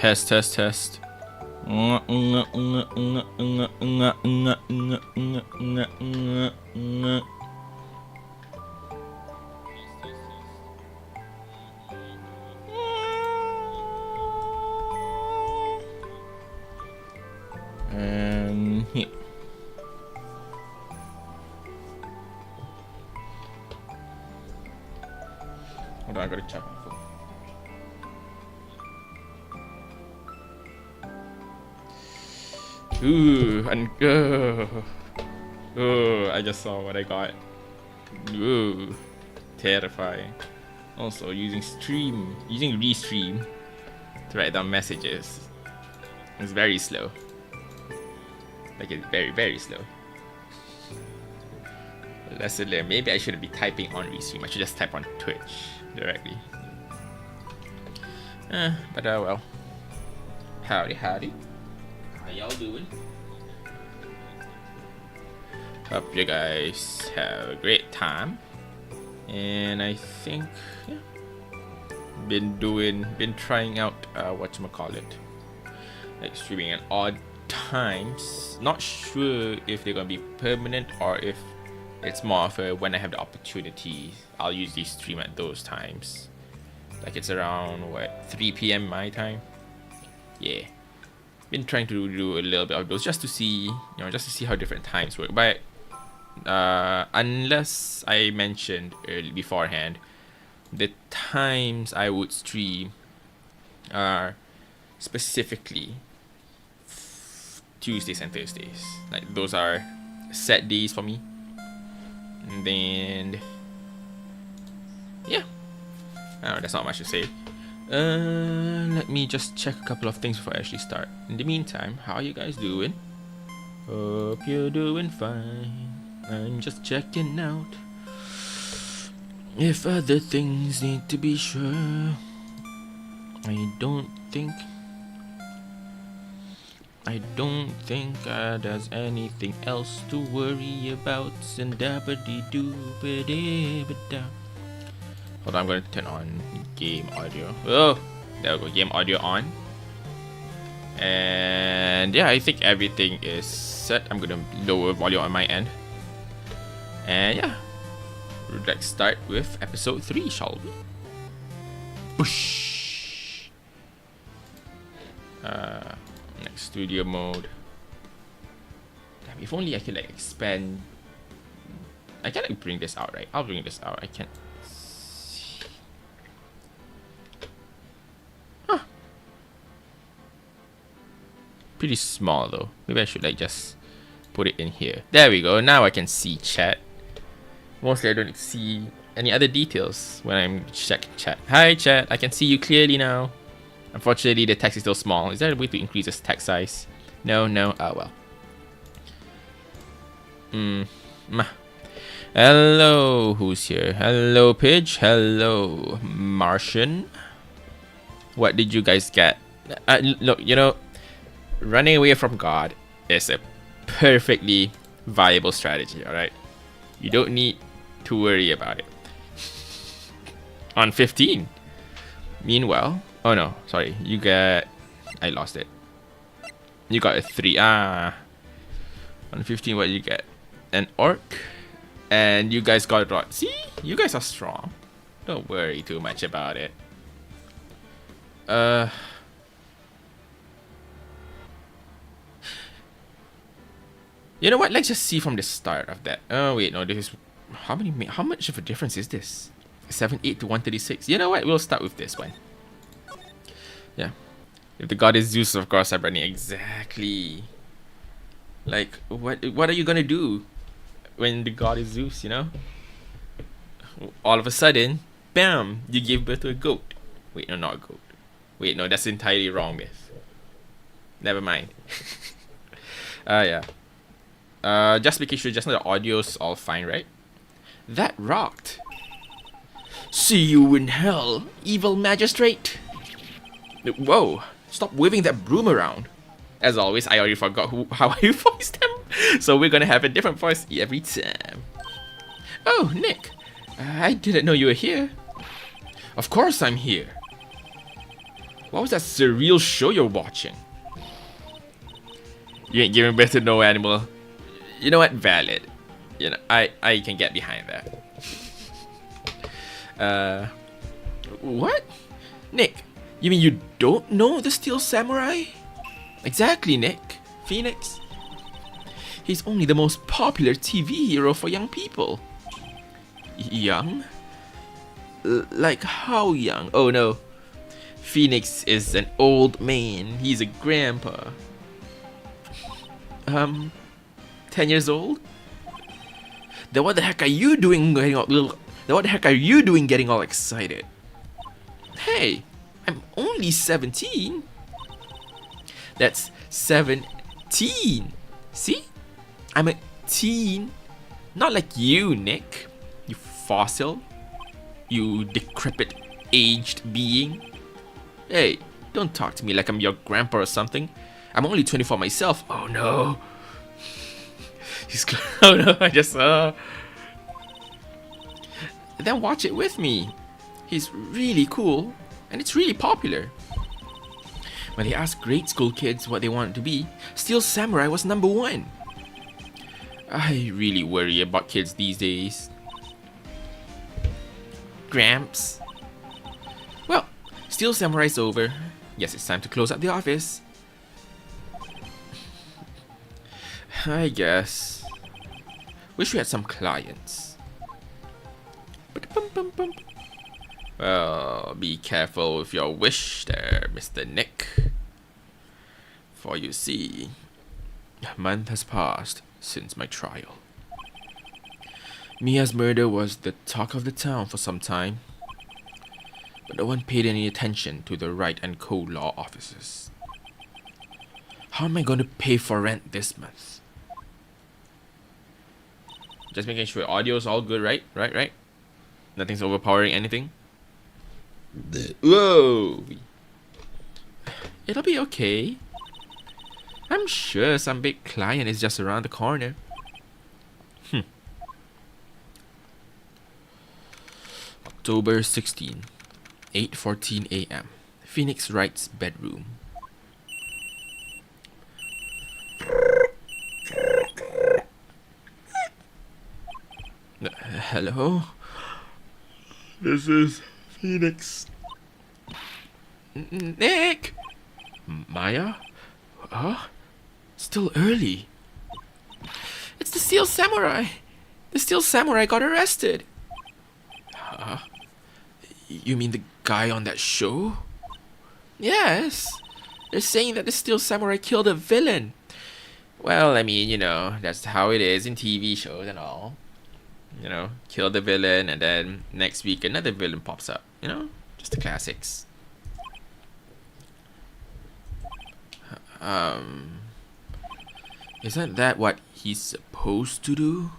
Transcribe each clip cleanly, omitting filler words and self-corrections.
Test, test, test. And here. Hold on, I gotta check my phone. Ooh, and I just saw what I got. Ooh, terrifying. Also, using restream to write down messages. It's very slow. Like, it's very, very slow. Lesson learned. Maybe I shouldn't be typing on restream. I should just type on Twitch directly. But well. Howdy, howdy. How y'all doing? Hope you guys have a great time. And I think, yeah, been trying out whatchamacallit, like streaming at odd times. Not sure if they're gonna be permanent or if it's more of a when I have the opportunity, I'll usually stream at those times. Like it's around what, 3 p.m. my time. Yeah, been trying to do a little bit of those just to see, just to see how different times work. But unless I mentioned beforehand, the times I would stream are specifically Tuesdays and Thursdays. Like those are set days for me. And then yeah, that's not much to say. Let me just check a couple of things before I actually start. In the meantime, how are you guys doing? Hope you're doing fine. I'm just checking out if other things need to be sure. I don't think there's anything else to worry about. Hold on, I'm gonna turn on game audio. Oh, there we go, game audio on. And yeah, I think everything is set. I'm gonna lower volume on my end. And yeah, let's start with episode 3, shall we? Whoosh. Next, studio mode. Damn, if only I could like expand. I can like bring this out, right? I'll bring this out. I can't. Huh. Pretty small though. Maybe I should like just put it in here. There we go. Now I can see chat. Mostly I don't see any other details when I'm checking chat. Hi chat, I can see you clearly now. Unfortunately, the text is still small. Is there a way to increase the text size? No. Oh well. Hello, who's here? Hello, Pidge. Hello, Martian. What did you guys get? Look, running away from God is a perfectly viable strategy, alright? You don't need to worry about it. On 15. Meanwhile, oh no, sorry, you got, I lost it. You got a 3. On 15, what did you get? An orc. And you guys got rot. See, you guys are strong. Don't worry too much about it. You know what? Let's just see from the start of that. Oh wait, no, this is how much of a difference is this? 78 to 136. You know what? We'll start with this one. Yeah. If the god is Zeus, of course I'm running exactly. Like what are you gonna do when the god is Zeus, All of a sudden, bam, you give birth to a goat. Wait, no, not a goat. Wait, no, that's entirely wrong, myth. Never mind. Yeah. Just making sure just now the audio's all fine, right? That rocked. See you in hell, evil magistrate. Whoa, stop waving that broom around. As always, I already forgot how I voiced them. So we're gonna have a different voice every time. Oh, Nick. I didn't know you were here. Of course I'm here. What was that surreal show you're watching? You ain't giving birth to no animal. You know what? Valid. You know, I can get behind that. What? Nick, you mean you don't know the Steel Samurai? Exactly, Nick. Phoenix. He's only the most popular TV hero for young people. Young? Like how young? Oh no. Phoenix is an old man. He's a grandpa. 10 years old? Then what the heck are you doing getting all, getting all excited? Hey, I'm only 17. That's 17. See? I'm a teen. Not like you, Nick. You fossil. You decrepit, aged being. Hey, don't talk to me like I'm your grandpa or something. I'm only 24 myself. Oh no. Oh no, I just Then watch it with me. He's really cool, and it's really popular. When they asked grade school kids what they wanted to be, Steel Samurai was number 1. I really worry about kids these days. Gramps. Well, Steel Samurai's over. Guess it's time to close up the office. I guess. Wish we had some clients. Well, be careful with your wish there, Mr. Nick. For you see, a month has passed since my trial. Mia's murder was the talk of the town for some time, but no one paid any attention to the Wright and Co. law offices. How am I going to pay for rent this month? Just making sure audio's all good, right? Right? Nothing's overpowering anything? Whoa! It'll be okay. I'm sure some big client is just around the corner. October 16, 8:14 a.m. Phoenix Wright's bedroom. Hello? This is Phoenix. Nick! Maya? Huh? Still early. It's the Steel Samurai. The Steel Samurai got arrested. Huh? You mean the guy on that show? Yes. They're saying that the Steel Samurai killed a villain. Well, I mean, you know, that's how it is in TV shows and all. You know, kill the villain and then next week another villain pops up. You know, just the classics. Isn't that what he's supposed to do?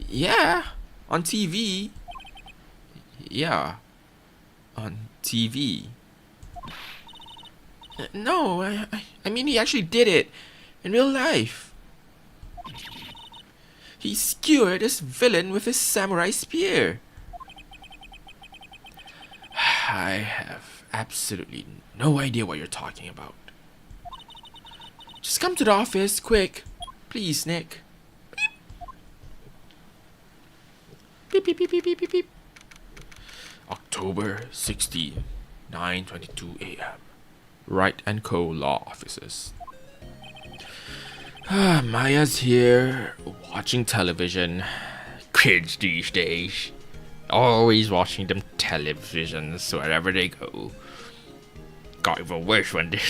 Yeah, on TV. Yeah, on TV. No, I mean he actually did it in real life. He skewered this villain with his samurai spear. I have absolutely no idea what you're talking about. Just come to the office, quick. Please, Nick. Beep, beep, beep, beep, beep, beep, beep. October 16, 9:22 a.m. Wright and Co. law offices. Maya's here, watching television. Kids these days. Always watching them televisions wherever they go. Got even worse when they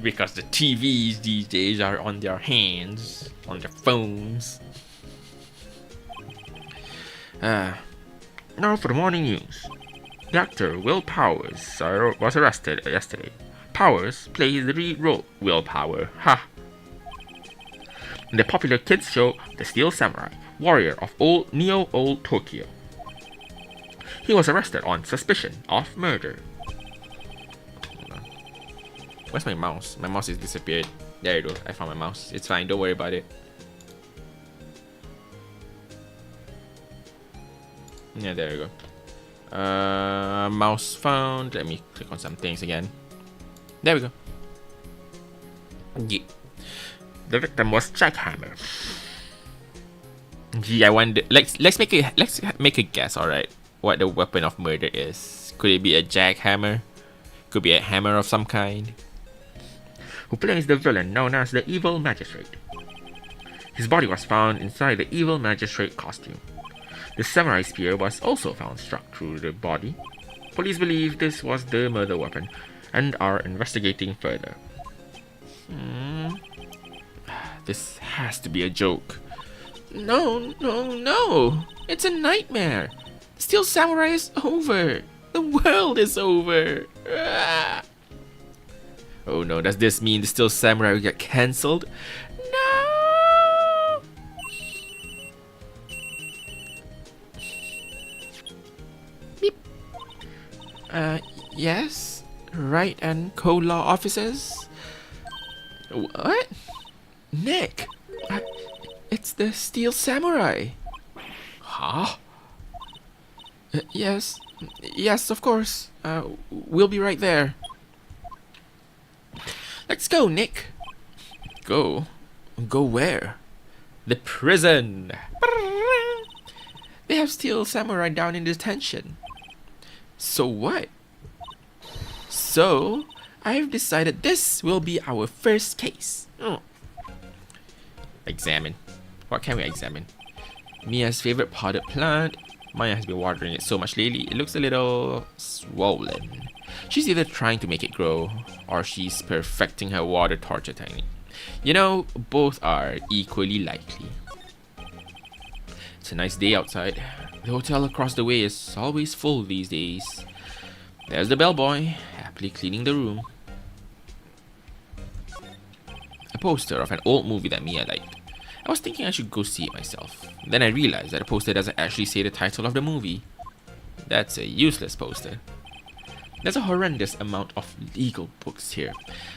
because the TVs these days are on their hands, on their phones. Now for the morning news. The actor Will Powers was arrested yesterday. Powers plays the lead role, Will Power. In the popular kids show The Steel Samurai, warrior of old Tokyo. He was arrested on suspicion of murder. Where's my mouse? My mouse is disappeared. There you go. I found my mouse. It's fine. Don't worry about it. Yeah, there you go. Mouse found. Let me click on some things again. There we go. Yeah. The victim was Jackhammer. Gee, I wonder. Let's make a guess. All right, what the weapon of murder is? Could it be a jackhammer? Could be a hammer of some kind. Who plays the villain known as the Evil Magistrate? His body was found inside the Evil Magistrate costume. The samurai spear was also found struck through the body. Police believe this was the murder weapon and are investigating further. This has to be a joke. No, no, no! It's a nightmare! Steel Samurai is over! The world is over! Ah! Oh no, does this mean the Steel Samurai will get cancelled? No! Beep. Yes? Wright and co-law officers? What? Nick! It's the Steel Samurai! Huh? Yes. Yes, of course. We'll be right there. Let's go, Nick. Go? Go where? The prison! They have Steel Samurai down in detention. So what? So, I've decided this will be our first case. Examine. What can we examine? Mia's favorite potted plant. Maya has been watering it so much lately, it looks a little swollen. She's either trying to make it grow, or she's perfecting her water torture technique. You know, both are equally likely. It's a nice day outside. The hotel across the way is always full these days. There's the bellboy, happily cleaning the room. A poster of an old movie that Mia liked. I was thinking I should go see it myself. Then I realized that the poster doesn't actually say the title of the movie. That's a useless poster. There's a horrendous amount of legal books here.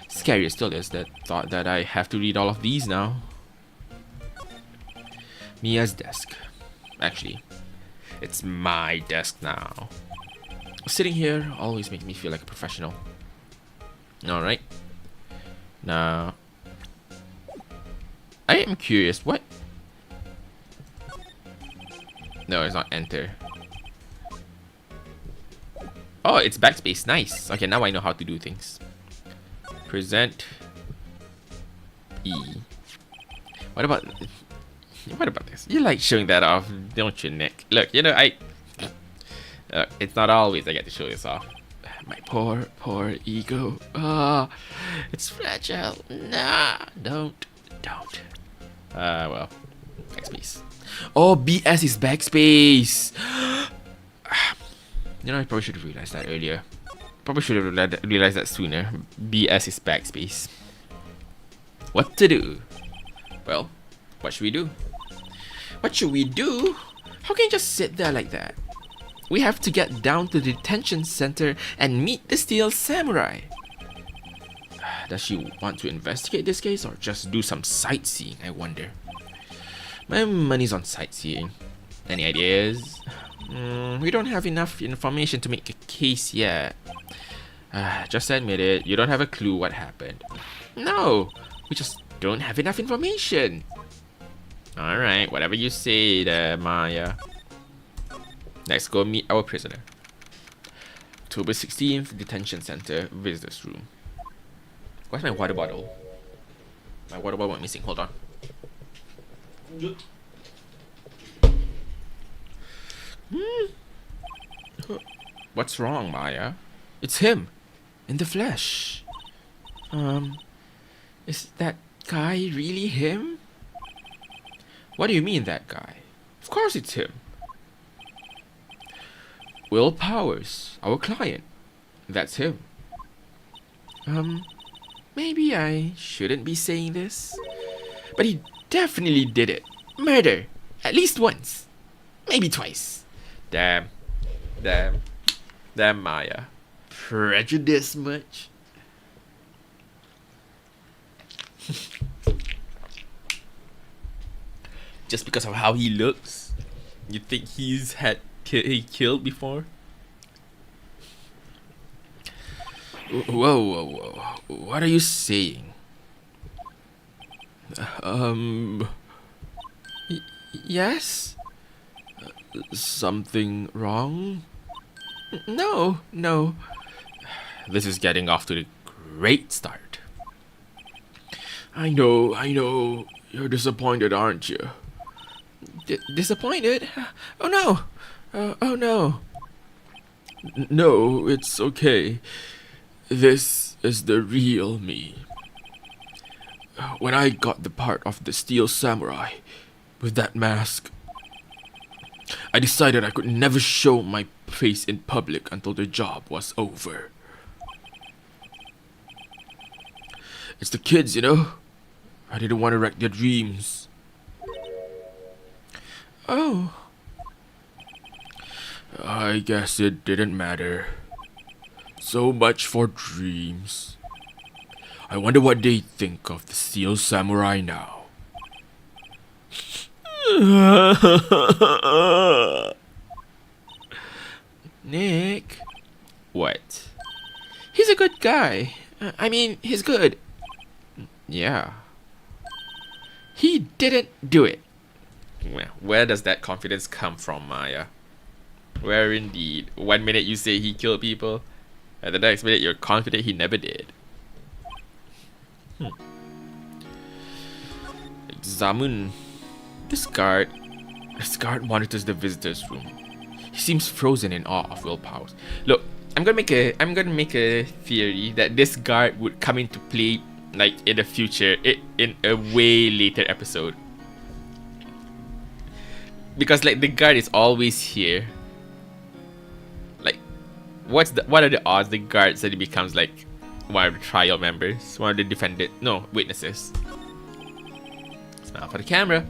Scarier still is the thought that I have to read all of these now. Mia's desk. Actually, it's my desk now. Sitting here always makes me feel like a professional. Alright. Now, I am curious, what? No, it's not enter. Oh, it's backspace, nice. Okay, now I know how to do things. Present E. What about this? You like showing that off, don't you, Nick? Look, you know, it's not always I get to show this off. My poor ego. Ah, it's fragile. Nah, don't. Well, backspace. Oh, BS is backspace. You know, I probably should have realized that earlier. Probably should have realized that sooner. BS is backspace. What to do? Well, what should we do? What should we do? How can you just sit there like that? We have to get down to the detention center and meet the Steel Samurai. Does she want to investigate this case or just do some sightseeing, I wonder? My money's on sightseeing. Any ideas? We don't have enough information to make a case yet. Just admit it, you don't have a clue what happened. No, we just don't have enough information. Alright, whatever you say there, Maya. Let's go meet our prisoner. October 16th, detention center, visitors room. Where's my water bottle? My water bottle went missing, hold on. What's wrong, Maya? It's him, in the flesh. Is that guy really him? What do you mean, that guy? Of course it's him. Will Powers, our client. That's him. Maybe I shouldn't be saying this, but he definitely did it. Murder. At least once. Maybe twice. Damn, Maya. Prejudice much? Just because of how he looks? You think he killed before? Whoa, whoa, whoa. What are you saying? Um. Yes? Something wrong? No, no. This is getting off to a great start. I know. You're disappointed, aren't you? Disappointed? Oh no! Oh no! No, it's okay. This is the real me. When I got the part of the Steel Samurai with that mask, I decided I could never show my face in public until the job was over. It's the kids, you know? I didn't want to wreck their dreams. Oh. I guess it didn't matter. So much for dreams. I wonder what they think of the Steel Samurai now. Nick. What? He's a good guy. I mean, he's good. Yeah. He didn't do it. Well, where does that confidence come from, Maya? Where indeed? 1 minute you say he killed people, and the next minute you're confident he never did. Examine. This guard monitors the visitors' room. He seems frozen in awe of Will Powers. Look, I'm gonna make a theory that this guard would come into play like in the future, in a way later episode. Because like the guard is always here. Like, what are the odds the guard suddenly becomes like one of the trial members, one of the witnesses? Smile for the camera.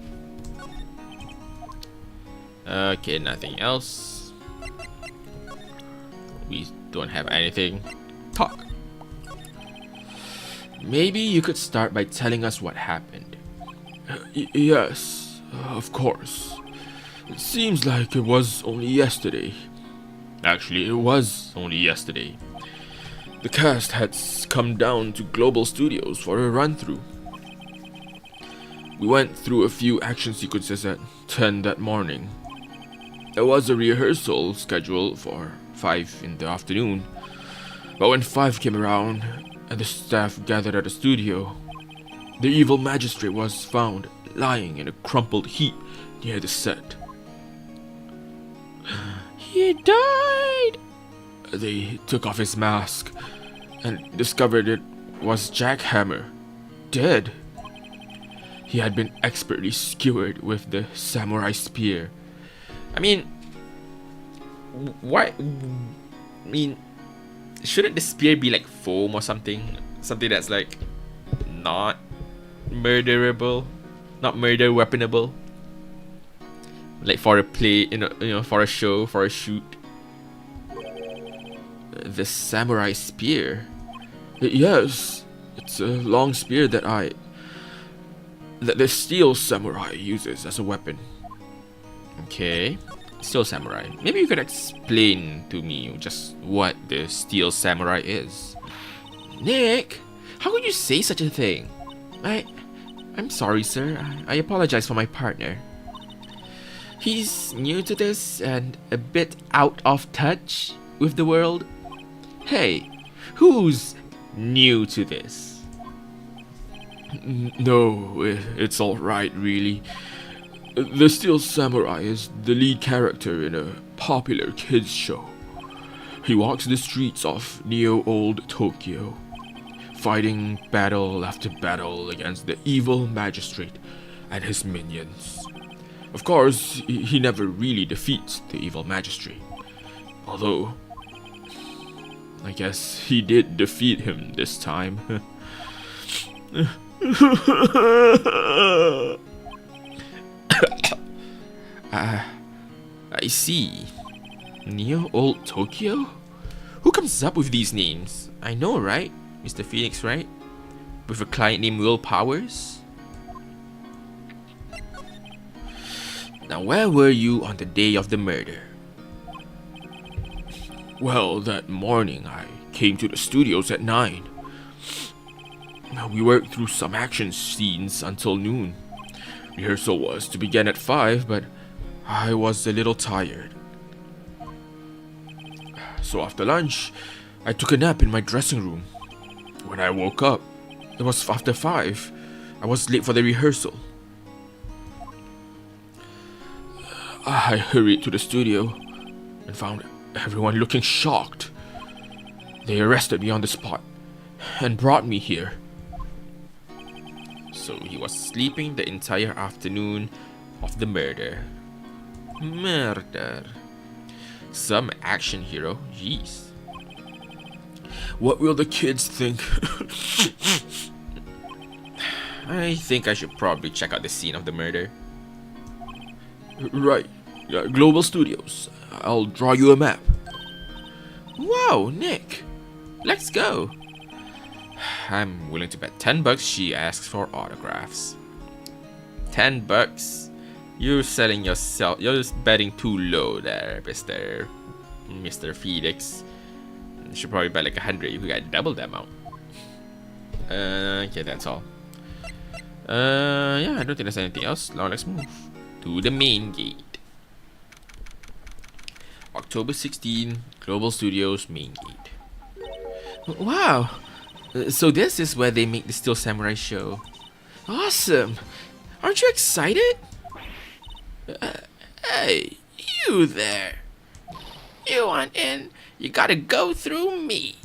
Okay, nothing else. We don't have anything. Talk. Maybe you could start by telling us what happened. Yes, of course. It seems like it was only yesterday. Actually, it was only yesterday. The cast had come down to Global Studios for a run-through. We went through a few action sequences at 10 that morning. There was a rehearsal scheduled for 5 in the afternoon, but when 5 came around and the staff gathered at the studio, the evil magistrate was found lying in a crumpled heap near the set. He died! They took off his mask and discovered it was Jackhammer, dead. He had been expertly skewered with the samurai spear. I mean, why? I mean, shouldn't the spear be like foam or something? Something that's like not murderable, not murder weaponable. Like for a play, for a show, for a shoot. The samurai spear. Yes, it's a long spear that the Steel Samurai uses as a weapon. Okay, Steel Samurai. Maybe you could explain to me just what the Steel Samurai is. Nick, how could you say such a thing? I'm sorry, sir. I apologize for my partner. He's new to this and a bit out of touch with the world. Hey, who's new to this? No, it's alright, really. The Steel Samurai is the lead character in a popular kids show. He walks the streets of neo-old Tokyo, fighting battle after battle against the evil magistrate and his minions. Of course, he never really defeats the evil magistrate. Although, I guess he did defeat him this time. I see. Neo-old Tokyo? Who comes up with these names? I know, right? Mr. Phoenix, right? With a client named Will Powers? Now, where were you on the day of the murder? Well, that morning I came to the studios at 9. We worked through some action scenes until noon. Rehearsal was to begin at 5, but I was a little tired. So after lunch, I took a nap in my dressing room. When I woke up, it was after 5. I was late for the rehearsal. I hurried to the studio and found everyone looking shocked. They arrested me on the spot and brought me here. So he was sleeping the entire afternoon of the murder. Murder. Some action hero, jeez. What will the kids think? I think I should probably check out the scene of the murder. Right. Global Studios. I'll draw you a map. Wow, Nick. Let's go. I'm willing to bet $10 she asks for autographs. $10? You're selling yourself. You're just betting too low there, Mr. Felix. You should probably bet like 100. You got double the amount. Okay, that's all. Yeah, I don't think there's anything else. Now let's move to the main gate. October 16, Global Studios main gate. Wow! So this is where they make the Steel Samurai show. Awesome! Aren't you excited? Hey, you there! You want in? You gotta go through me.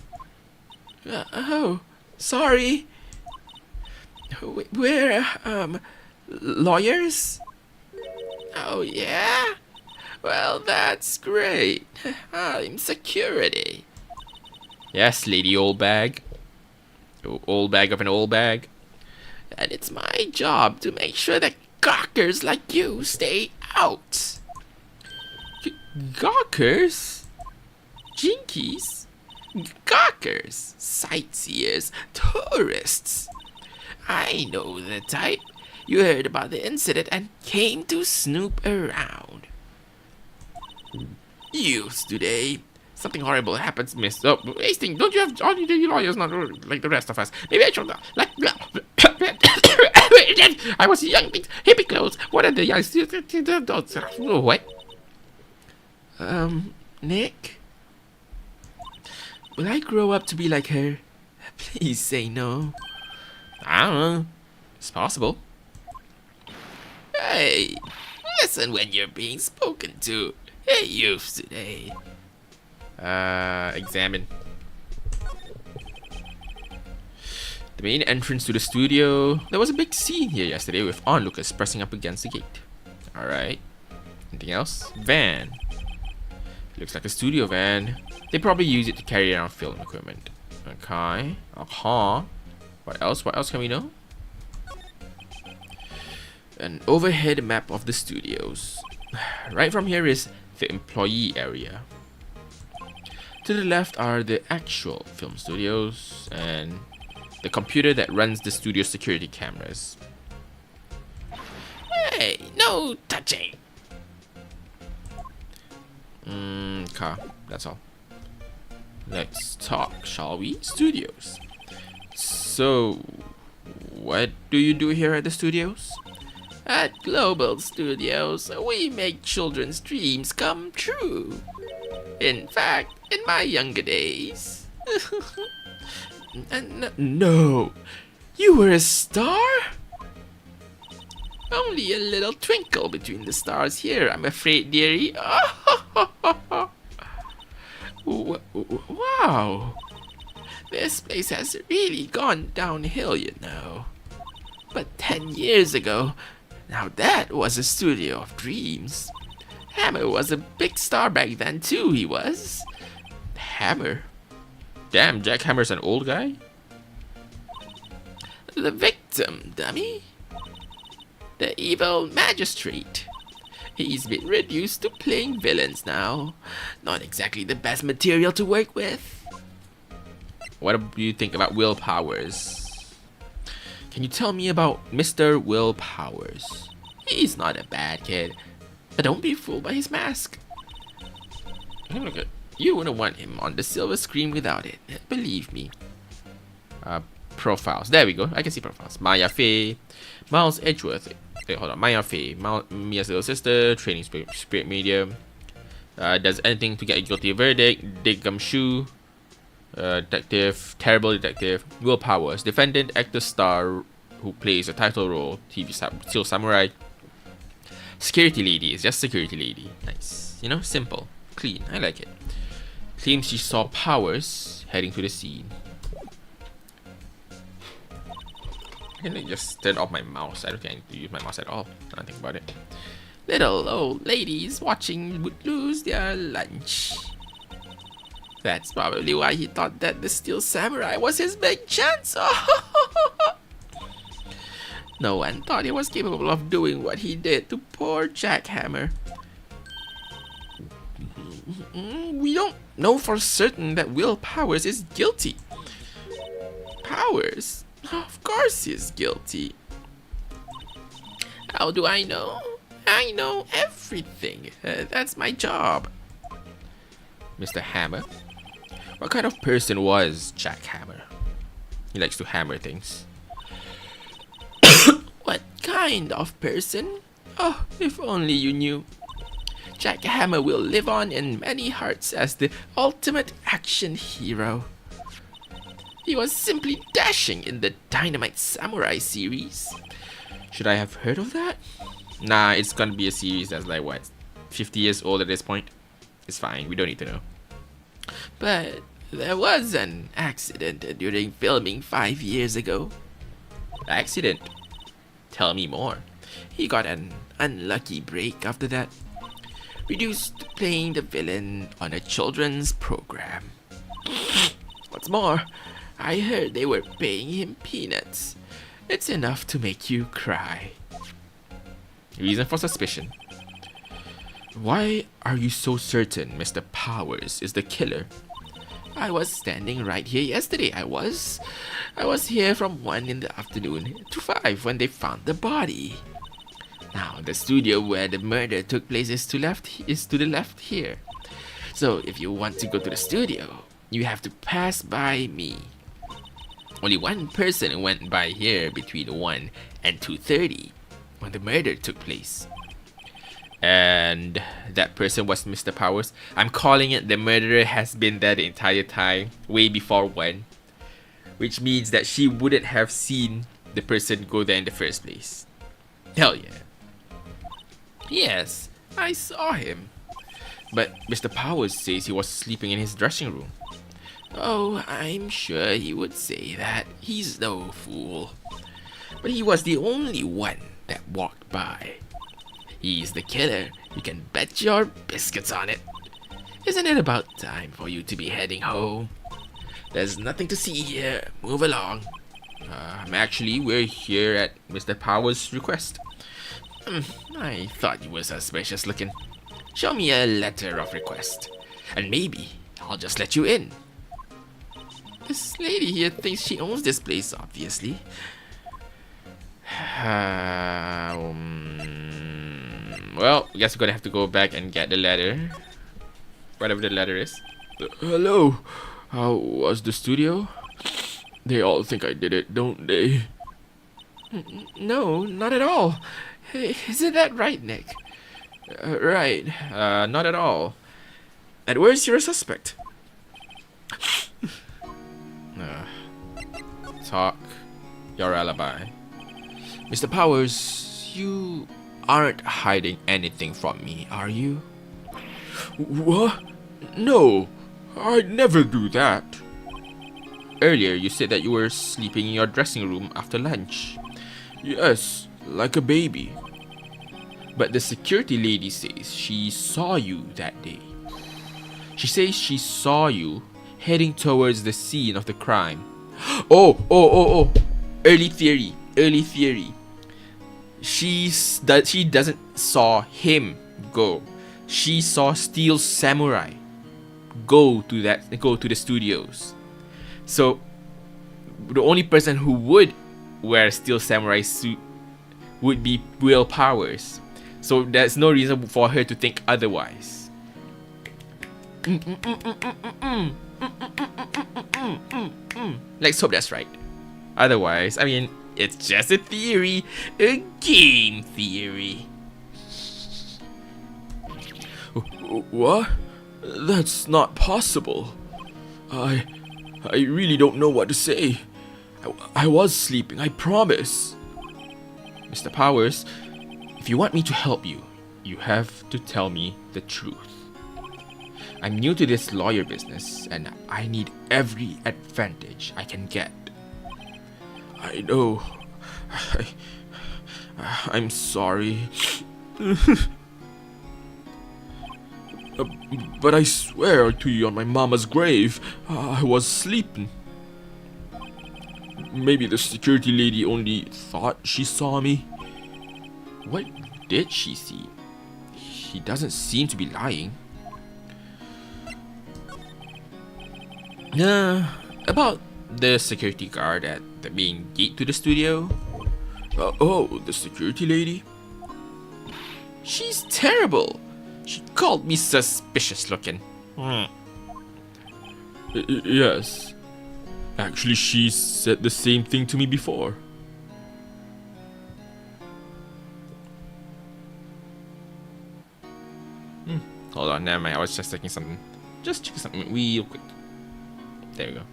Oh, sorry. We're, lawyers? Oh, yeah? Well, that's great. I'm security. Yes, lady old bag. Old bag of an old bag. And it's my job to make sure that gawkers like you stay out. Gawkers? Jinkies? Gawkers? Sightseers? Tourists? I know the type. You heard about the incident and came to snoop around. Youths today. Something horrible happens, miss. Oh, Hastings, don't you have all you lawyers not like the rest of us? Maybe I should like. I was young, hippie clothes. What are the young? What? Nick? Will I grow up to be like her? Please say no. I don't know. It's possible. Hey, listen when you're being spoken to. Hey, youths today. Examine. The main entrance to the studio. There was a big scene here yesterday with onlookers pressing up against the gate. Alright. Anything else? Van. Looks like a studio van. They probably use it to carry around film equipment. Okay. What else? What else can we know? An overhead map of the studios. Right from here is the employee area. To the left are the actual film studios and the computer that runs the studio security cameras. Hey, no touching! Okay, that's all. Let's talk, shall we? Studios. So, what do you do here at the studios? At Global Studios, we make children's dreams come true. In fact, in my younger days. No, you were a star? Only a little twinkle between the stars here, I'm afraid, dearie. Wow. This place has really gone downhill, you know. But 10 years ago, now that was a studio of dreams. Hammer was a big star back then too, he was. Hammer? Damn, Jack Hammer's an old guy? The victim, dummy. The evil magistrate. He's been reduced to playing villains now. Not exactly the best material to work with. What do you think about Will Powers? Can you tell me about Mr. Will Powers? He's not a bad kid, but don't be fooled by his mask. Look at You wouldn't want him on the silver screen without it. Believe me. Profiles. There we go. I can see profiles. Maya Fey, Miles Edgeworth. Wait, hold on. Maya Fey, Mia's little sister, training spirit medium. Does anything to get a guilty verdict. Dick Gumshoe. Detective, terrible detective. Will Powers, defendant, actor, star who plays a title role. TV Steel Samurai. Security lady is just security lady. Nice. You know, simple, clean. I like it. Claims she saw Powers heading to the scene. Can I just turn off my mouse? I don't think I need to use my mouse at all. I don't think about it. Little old ladies watching would lose their lunch. That's probably why he thought that the Steel Samurai was his big chance. No one thought he was capable of doing what he did to poor Jackhammer. We don't know for certain that Will Powers is guilty. Powers? Of course he's guilty. How do I know? I know everything. That's my job. Mr. Hammer? What kind of person was Jack Hammer? He likes to hammer things. What kind of person? Oh, if only you knew. Jack Hammer will live on in many hearts as the ultimate action hero. He was simply dashing in the Dynamite Samurai series. Should I have heard of that? Nah, it's gonna be a series that's like, what, 50 years old at this point? It's fine, we don't need to know. But there was an accident during filming 5 years ago. Accident? Tell me more. He got an unlucky break after that. Reduced to playing the villain on a children's program. What's more, I heard they were paying him peanuts. It's enough to make you cry. Reason for suspicion. Why are you so certain Mr. Powers is the killer? I was standing right here yesterday. I was here from 1 in the afternoon to 5 when they found the body. Now, the studio where the murder took place is to the left here. So, if you want to go to the studio, you have to pass by me. Only one person went by here between 1 and 2:30 when the murder took place. And that person was Mr. Powers. I'm calling it the murderer has been there the entire time, way before 1. Which means that she wouldn't have seen the person go there in the first place. Hell yeah. Yes, I saw him. But Mr. Powers says he was sleeping in his dressing room. Oh, I'm sure he would say that. He's no fool. But he was the only one that walked by. He's the killer. You can bet your biscuits on it. Isn't it about time for you to be heading home? There's nothing to see here. Move along. Actually, we're here at Mr. Powers' request. I thought you were suspicious looking. Show me a letter of request, and maybe I'll just let you in. This lady here thinks she owns this place, obviously. Well, I guess we're gonna have to go back and get the letter. Whatever the letter is. Hello. How was the studio? They all think I did it, don't they? No, not at all. Hey, isn't that right, Nick? Right. Not at all. And where's your suspect? Talk. Your alibi. Mr. Powers, you aren't hiding anything from me, are you? What? No, I'd never do that. Earlier, you said that you were sleeping in your dressing room after lunch. Yes, like a baby. But the security lady says she saw you that day. She says she saw you heading towards the scene of the crime. Oh. Early theory. She doesn't saw him go. She saw Steel Samurai go to the studios. So the only person who would wear a Steel Samurai suit would be Will Powers. So there's no reason for her to think otherwise. Let's hope that's right. Otherwise, I mean, it's just a theory, a game theory. What? That's not possible. I really don't know what to say. I was sleeping, I promise. Mr. Powers, if you want me to help you, you have to tell me the truth. I'm new to this lawyer business, and I need every advantage I can get. I know. I'm sorry. But I swear to you on my mama's grave, I was sleeping. Maybe the security lady only thought she saw me. What did she see? She doesn't seem to be lying. About the security guard at the main gate to the studio. Oh, the security lady? She's terrible. She called me suspicious looking. Yes. Actually, she said the same thing to me before. Hold on, never mind. I was just checking something. Just checking something real quick. There we go.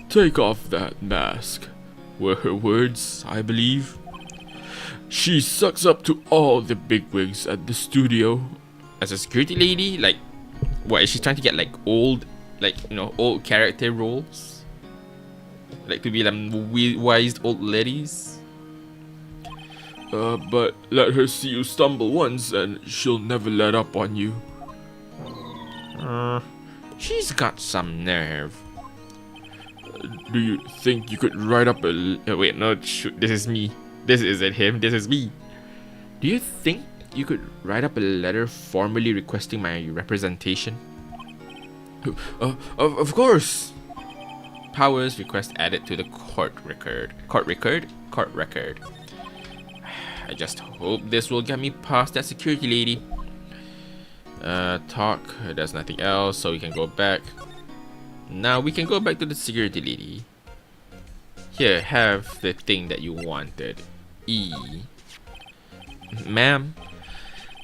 Take off that mask, were her words, I believe. She sucks up to all the bigwigs at the studio. As a security lady, like, what is she trying to get? Like old, old character roles, like to be like wise old ladies. But let her see you stumble once, and she'll never let up on you. She's got some nerve. Do you think you could write up a... wait, no, shoot, this is me. This isn't him, this is me. Do you think you could write up a letter formally requesting my representation? Of course. Powers request added to the court record. Court record. I just hope this will get me past that security lady. Talk. There's nothing else, so we can go back. Now we can go back to the security lady. Here, have the thing that you wanted. Ma'am,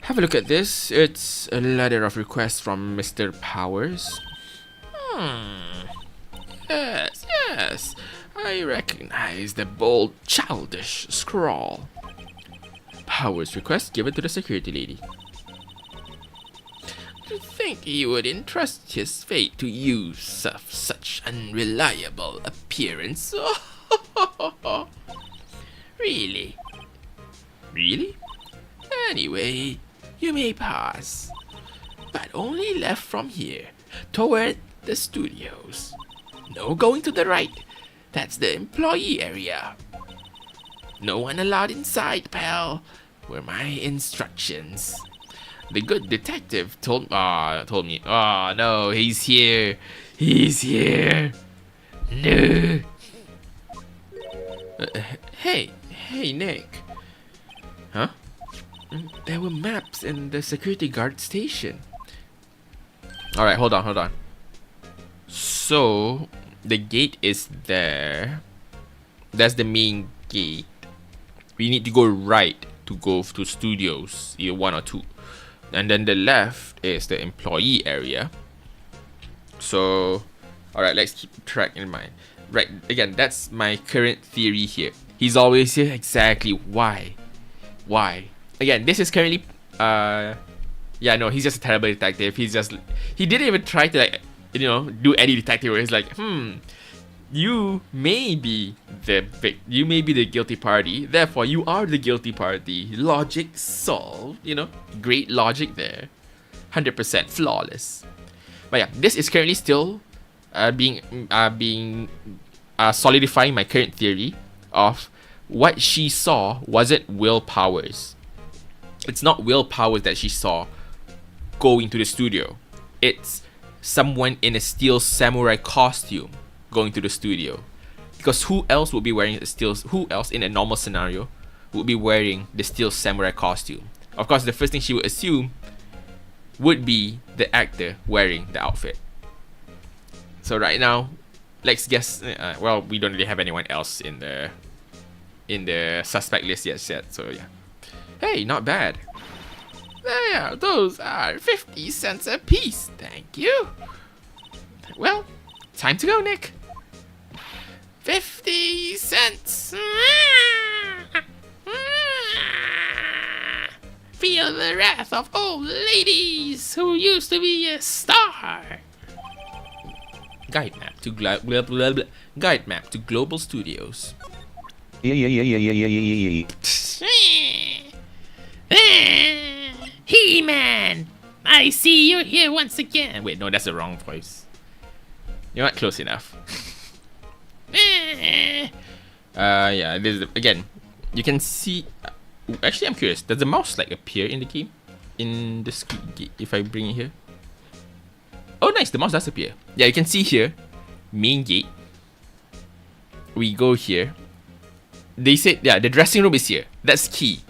have a look at this. It's a letter of request from Mr. Powers. Yes. I recognize the bold, childish scrawl. Powers request given to the security lady. To think he would entrust his fate to youths of such unreliable appearance. Really? Anyway, you may pass, but only left from here, toward the studios. No going to the right, that's the employee area. No one allowed inside, pal, were my instructions. The good detective told me, oh no, he's here. No. Hey, Nick. Huh? There were maps in the security guard station. Alright, hold on. So, the gate is there. That's the main gate. We need to go right to go to studios, either 1 or 2. And then the left is the employee area. So, alright, let's keep track in mind. Right, again, that's my current theory here. He's always here. Exactly. Why? Again, this is currently he's just a terrible detective. He didn't even try to do any detective where he's like, you may be the guilty party, therefore you are the guilty party. Logic solved, great logic there. 100% flawless. But yeah, this is currently still solidifying my current theory of what she saw wasn't Will Powers. It's not Will Powers that she saw going to the studio. It's someone in a steel samurai costume going to the studio. Because who else would be wearing who else in a normal scenario would be wearing the steel samurai costume? Of course, the first thing she would assume would be the actor wearing the outfit. So right now, let's guess. Well, we don't really have anyone else in the suspect list yet. So yeah. Hey, not bad. There, those are 50 cents a piece. Thank you. Well, time to go, Nick. 50 cents. Feel the wrath of old ladies who used to be a star. Guide map to guide map to Global Studios. He-Man, I see you here once again. Wait, no, that's the wrong voice. You're not close enough. Yeah, this is, again, you can see. Actually, I'm curious. Does the mouse like appear in the game? In the screen, if I bring it here. Oh, nice. The mouse does appear. Yeah, you can see here. Main gate. We go here. They said, yeah, the dressing room is here. That's key.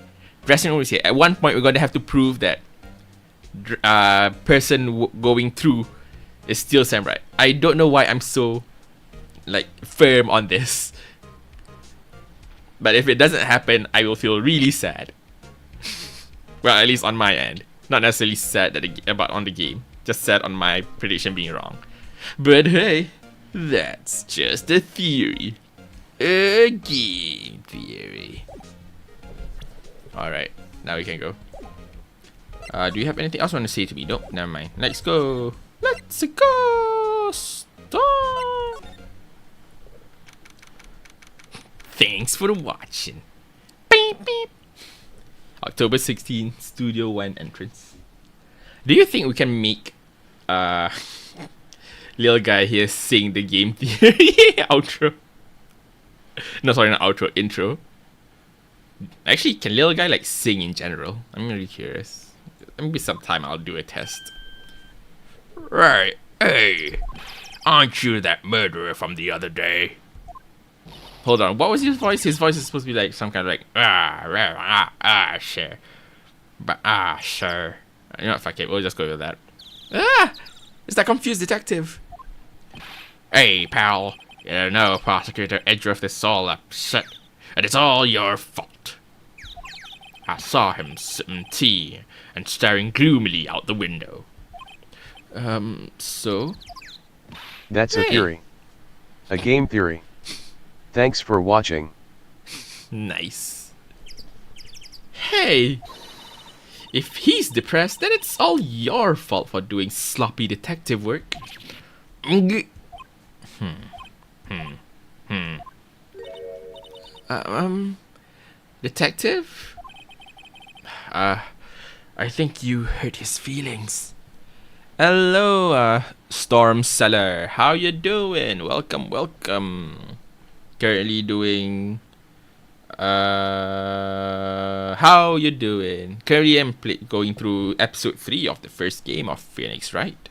Dressing room is here. At one point, we're gonna have to prove that person going through is still Sam Wright. I don't know why I'm so like firm on this. But if it doesn't happen, I will feel really sad. Well, at least on my end. Not necessarily sad about on the game. Just sad on my prediction being wrong. But hey, that's just a theory. A game theory. Alright, now we can go. Do you have anything else you want to say to me? Nope, never mind. Let's go. Let's go. Stop. Thanks for watching. Beep, beep. October 16, Studio 1 entrance. Do you think we can make little guy here sing the game theory outro? No, sorry, not outro, intro. Actually, can little guy like sing in general? I'm really curious. Maybe sometime I'll do a test. Right, hey, aren't you that murderer from the other day? Hold on, what was his voice? His voice is supposed to be like some kind of like sure. But sure. You know what, fuck it, we'll just go with that. It's that confused detective. Hey, pal. You know, Prosecutor Edgeworth is all upset, and it's all your fault. I saw him sipping tea and staring gloomily out the window. So? That's a theory. A game theory. Thanks for watching. Nice. Hey! If he's depressed, then it's all your fault for doing sloppy detective work. Detective? I think you hurt his feelings. Hello, Storm Cellar. How you doing? Welcome, welcome. Currently doing... how you doing? Currently I'm going through episode 3 of the first game of Phoenix Wright.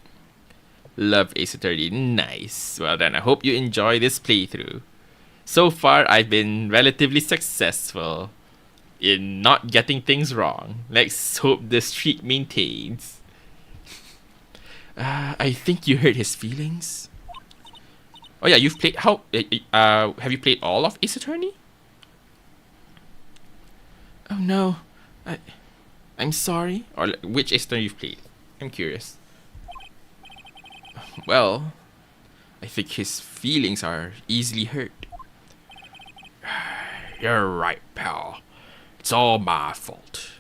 Love Ace Attorney. Nice. Well then, I hope you enjoy this playthrough. So far, I've been relatively successful in not getting things wrong. Let's hope the streak maintains. I think you hurt his feelings. Oh yeah, you've played... How... have you played all of Ace Attorney? Oh no. I'm sorry. Or which Ace Attorney you've played? I'm curious. Well, I think his feelings are easily hurt. You're right, pal. It's all my fault.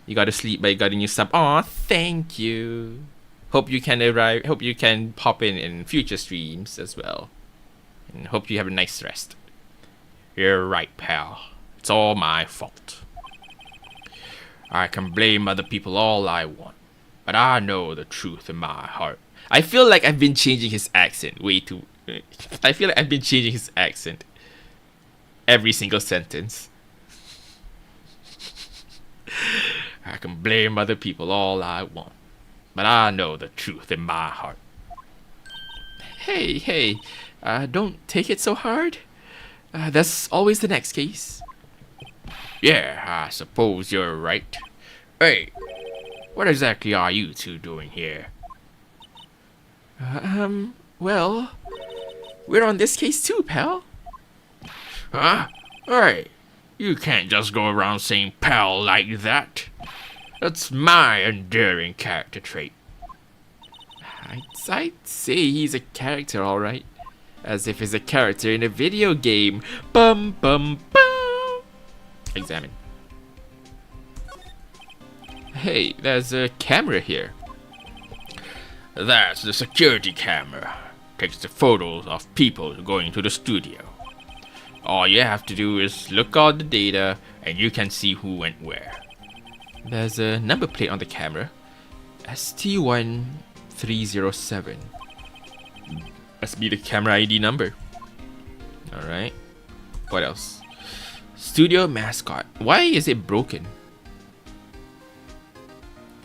You gotta sleep by getting you sub. Aw, thank you. Hope you can arrive. Hope you can pop in future streams as well. And hope you have a nice rest. You're right, pal. It's all my fault. I can blame other people all I want, but I know the truth in my heart. I feel like I've been changing his accent way too... I feel like I've been changing his accent every single sentence. I can blame other people all I want, but I know the truth in my heart. Hey, don't take it so hard. That's always the next case. Yeah, I suppose you're right. Hey, What exactly are you two doing here? Well, we're on this case too, pal. Huh? Hey, you can't just go around saying pal like that. That's my endearing character trait. I'd say he's a character, alright. As if he's a character in a video game. Bum bum bum. Examine. Hey, there's a camera here. That's the security camera. Takes the photos of people going to the studio. All you have to do is look at the data and you can see who went where. There's a number plate on the camera. ST1307. Must be the camera ID number. Alright. What else? Studio mascot. Why is it broken?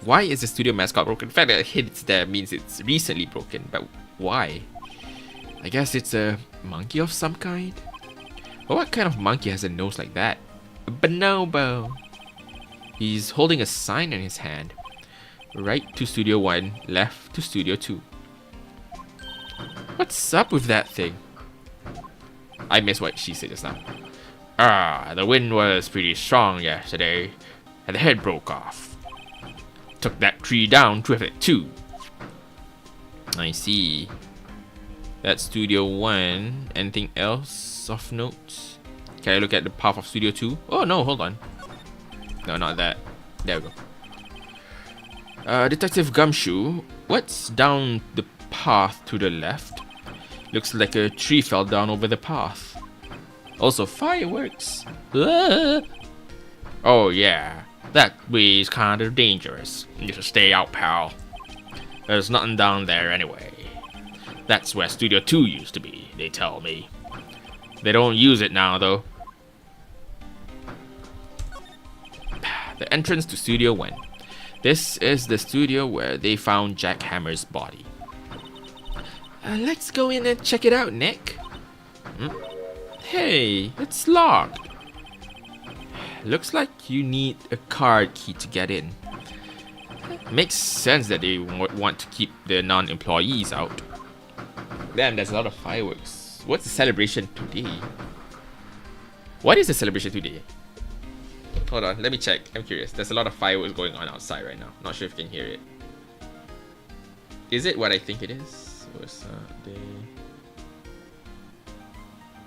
Why is the studio mascot broken? The fact that it's there means it's recently broken, but why? I guess it's a monkey of some kind? But what kind of monkey has a nose like that? A bonobo. He's holding a sign in his hand. Right to Studio 1, left to Studio 2. What's up with that thing? I missed what she said just now. The wind was pretty strong yesterday, and the head broke off. Took that tree down with it too. I see. That's Studio 1. Anything else of note? Can I look at the path of Studio 2? Oh no, hold on. No, not that. There we go. Detective Gumshoe. What's down the path to the left? Looks like a tree fell down over the path. Also, fireworks. Ah! Oh yeah. That way is kind of dangerous. You should stay out, pal. There's nothing down there anyway. That's where Studio 2 used to be, they tell me. They don't use it now, though. The entrance to Studio 1. This is the studio where they found Jack Hammer's body. Let's go in and check it out, Nick. Hey, it's locked. Looks like you need a card key to get in. Makes sense that they want to keep the non-employees out. Damn, there's a lot of fireworks. What's the celebration today? What is the celebration today? Hold on, let me check. I'm curious. There's a lot of fireworks going on outside right now. Not sure if you can hear it. Is it what I think it is? What's Sunday?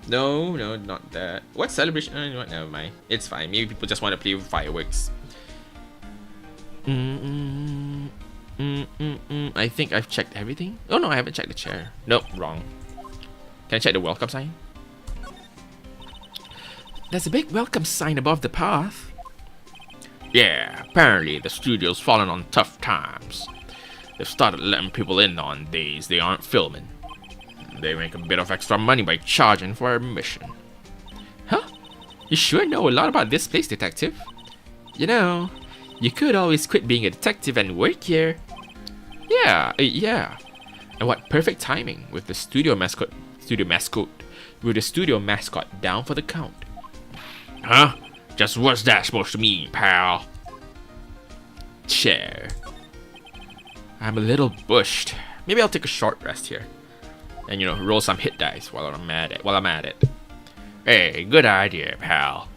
No, not that. What celebration? You know what? Never mind. It's fine. Maybe people just want to play with fireworks. I think I've checked everything. Oh no, I haven't checked the chair. Nope, wrong. Can I check the welcome sign? There's a big welcome sign above the path. Yeah, apparently the studio's fallen on tough times. They've started letting people in on days they aren't filming. They make a bit of extra money by charging for admission. Huh? You sure know a lot about this place, detective. You know, you could always quit being a detective and work here. Yeah. And what perfect timing with the studio mascot down for the count. Huh? Just what's that supposed to mean, pal? Chair. I'm a little bushed. Maybe I'll take a short rest here. And you know, roll some hit dice while I'm at it. Hey, good idea, pal.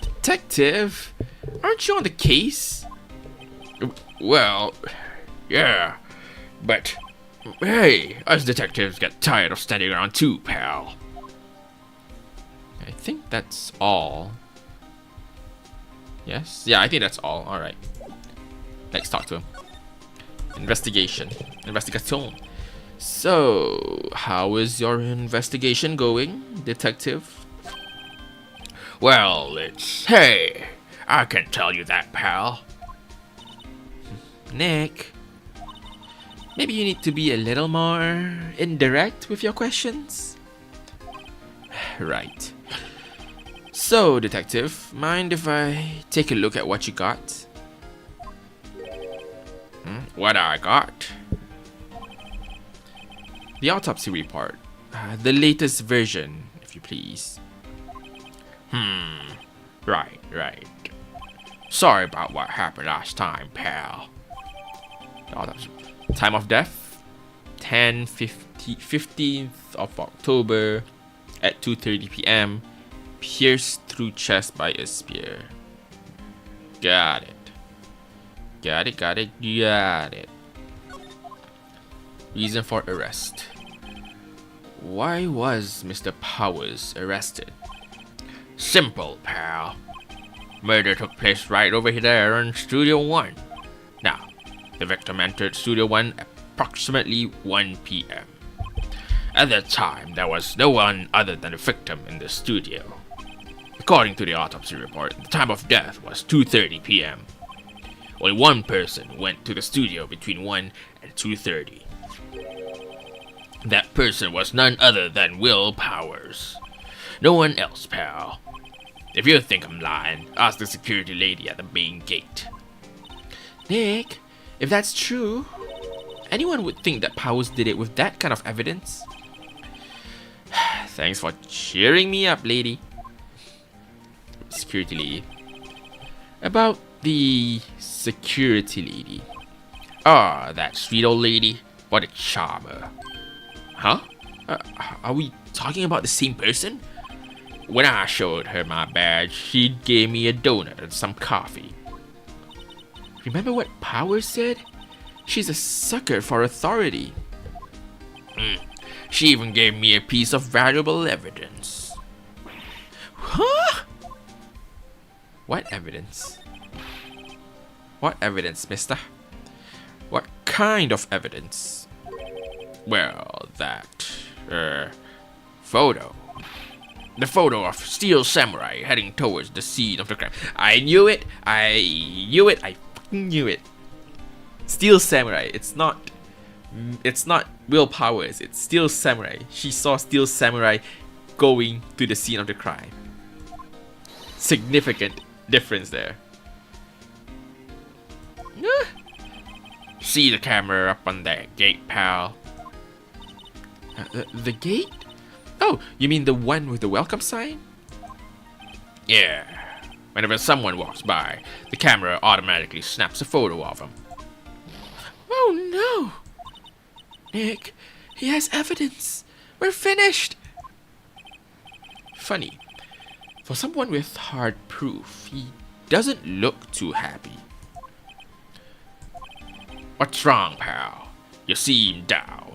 Detective, aren't you on the case? Well, yeah, but hey, us detectives get tired of standing around too, pal. I think that's all. Yes? Yeah, I think that's all. Alright. Let's talk to him. Investigation. So, how is your investigation going, detective? Well, hey, I can tell you that, pal. Nick, maybe you need to be a little more indirect with your questions. Right. So, detective, mind if I take a look at what you got? What I got? The autopsy report. The latest version, if you please. Right. Sorry about what happened last time, pal. Autopsy. Time of death 15th of October at 2:30 p.m. Pierced through chest by a spear. Got it. Got it. Reason for arrest. Why was Mr. Powers arrested? Simple, pal. Murder took place right over there in Studio 1. Now, the victim entered Studio 1 approximately 1 p.m. At that time, there was no one other than the victim in the studio. According to the autopsy report, the time of death was 2:30 p.m. Only one person went to the studio between 1 and 2:30. That person was none other than Will Powers. No one else, pal. If you think I'm lying, ask the security lady at the main gate. Nick, if that's true, anyone would think that Powers did it with that kind of evidence. Thanks for cheering me up, lady. Security lady. About the security lady. Ah, that sweet old lady. What a charmer. Huh? Are we talking about the same person? When I showed her my badge, she gave me a donut and some coffee. Remember what Powers said? She's a sucker for authority. She even gave me a piece of valuable evidence. Huh? What evidence? What evidence, mister? What kind of evidence? Well, that, photo. The photo of Steel Samurai heading towards the scene of the crime. I knew it. I fucking knew it. Steel Samurai. It's not Will Powers. It's Steel Samurai. She saw Steel Samurai going to the scene of the crime. Significant difference there. See the camera up on that gate, pal. The gate? Oh, you mean the one with the welcome sign? Yeah. Whenever someone walks by, the camera automatically snaps a photo of them. Oh no! Nick, he has evidence. We're finished. Funny. For someone with hard proof, he doesn't look too happy. What's wrong, pal? You seem down.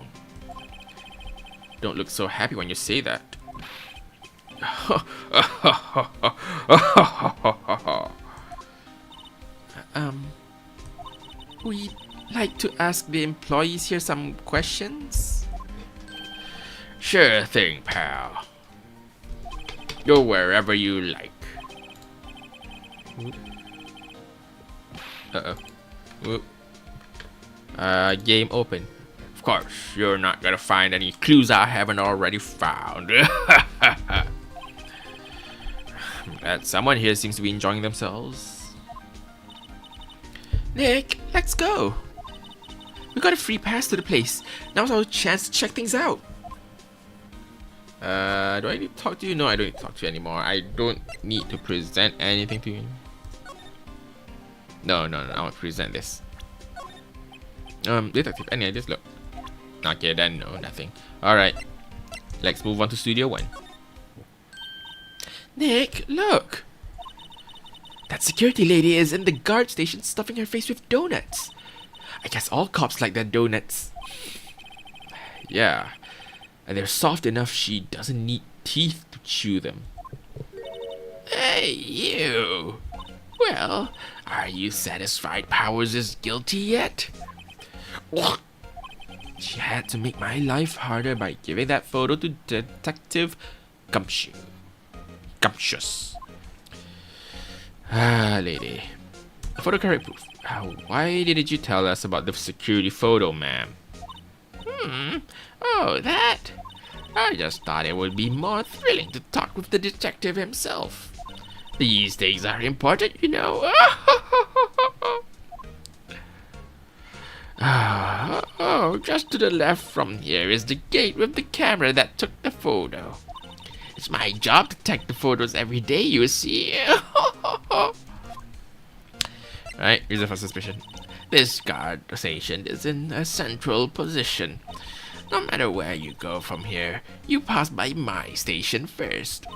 Don't look so happy when you say that. We'd like to ask the employees here some questions. Sure thing, pal. Go wherever you like. Uh-oh. Game open. Of course, you're not gonna find any clues I haven't already found. But someone here seems to be enjoying themselves. Nick, let's go. We got a free pass to the place. Now's our chance to check things out. Do I need to talk to you? No, I don't need to talk to you anymore. I don't need to present anything to you. No, I want to present this. Detective, any ideas? Look. Okay, then no, nothing. Alright. Let's move on to Studio 1. Nick, look! That security lady is in the guard station stuffing her face with donuts. I guess all cops like their donuts. Yeah. And they're soft enough she doesn't need teeth to chew them. Hey, you! Well, are you satisfied Powers is guilty yet? She had to make my life harder by giving that photo to Detective Gumptious. Ah, lady. Photographic proof. Why didn't you tell us about the security photo, ma'am? Oh, that? I just thought it would be more thrilling to talk with the detective himself. These things are important, you know. Oh, just to the left from here is the gate with the camera that took the photo. It's my job to take the photos every day, you see. Right? Reason for suspicion. This guard station is in a central position. No matter where you go from here, you pass by my station first.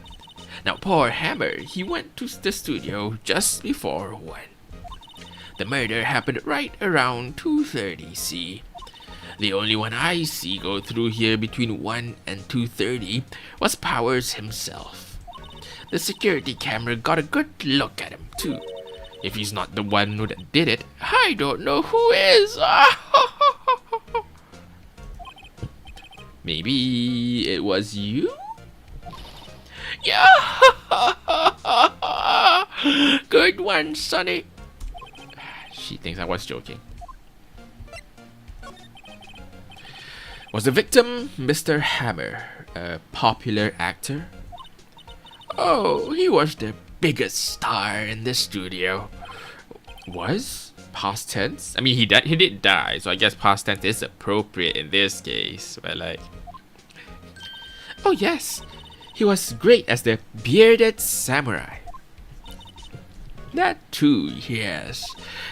Now, poor Hammer, he went to the studio just before 1. The murder happened right around 2:30 C. The only one I see go through here between 1 and 2:30 was Powers himself. The security camera got a good look at him, too. If he's not the one who did it, I don't know who is. Maybe it was you? Yeah! Good one, Sonny. She thinks I was joking. Was the victim Mr. Hammer, a popular actor? Oh, he was the biggest star in the studio. Was? Past tense? I mean, he did die, so I guess past tense is appropriate in this case. But like, oh yes, he was great as the bearded samurai. That too, yes.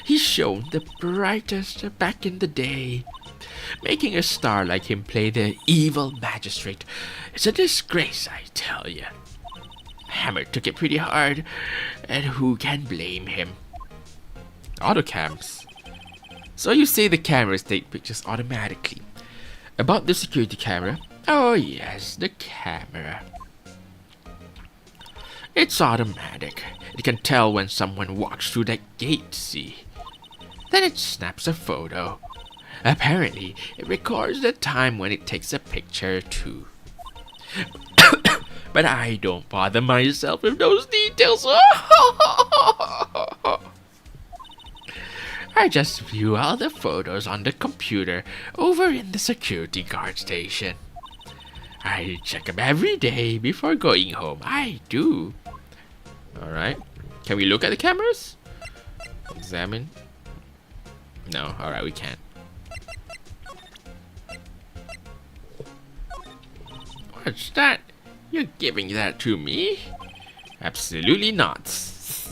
He shone the brightest back in the day. Making a star like him play the evil magistrate is a disgrace, I tell you. Hammer took it pretty hard, and who can blame him? Autocams. So you say the cameras take pictures automatically. About the security camera? Oh yes, the camera. It's automatic. It can tell when someone walks through that gate, see? Then it snaps a photo. Apparently, it records the time when it takes a picture too. But I don't bother myself with those details. I just view all the photos on the computer over in the security guard station. I check them every day before going home. I do. Alright. Can we look at the cameras? Examine. No, alright, we can't. What's that? You're giving that to me? Absolutely not.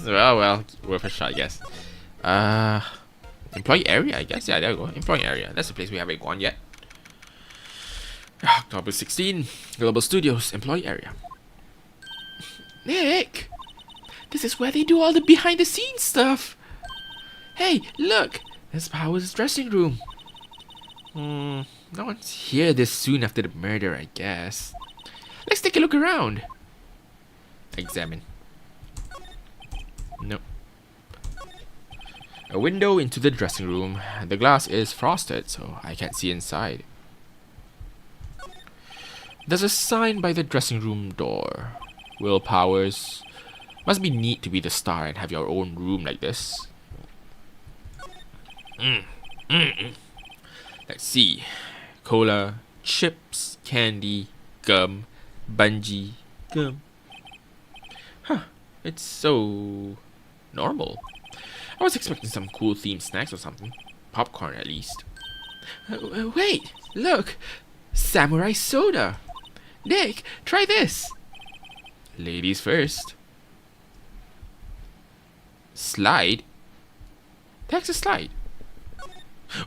Well, worth a shot, I guess. Employee area, I guess. Yeah, there we go. Employee area. That's the place we haven't gone yet. October 16, Global Studios, employee area. Nick! This is where they do all the behind the scenes stuff. Hey, look! There's Powers' dressing room. No one's here this soon after the murder, I guess. Let's take a look around. Examine. Nope. A window into the dressing room. The glass is frosted, so I can't see inside. There's a sign by the dressing room door. Will Powers. Must be neat to be the star and have your own room like this. Let's see. Cola, chips, candy, gum, bungee, gum. Huh, it's so normal. I was expecting some cool themed snacks or something. Popcorn at least. Wait, look! Samurai soda! Nick, try this! Ladies first. Slide? The heck's a slide?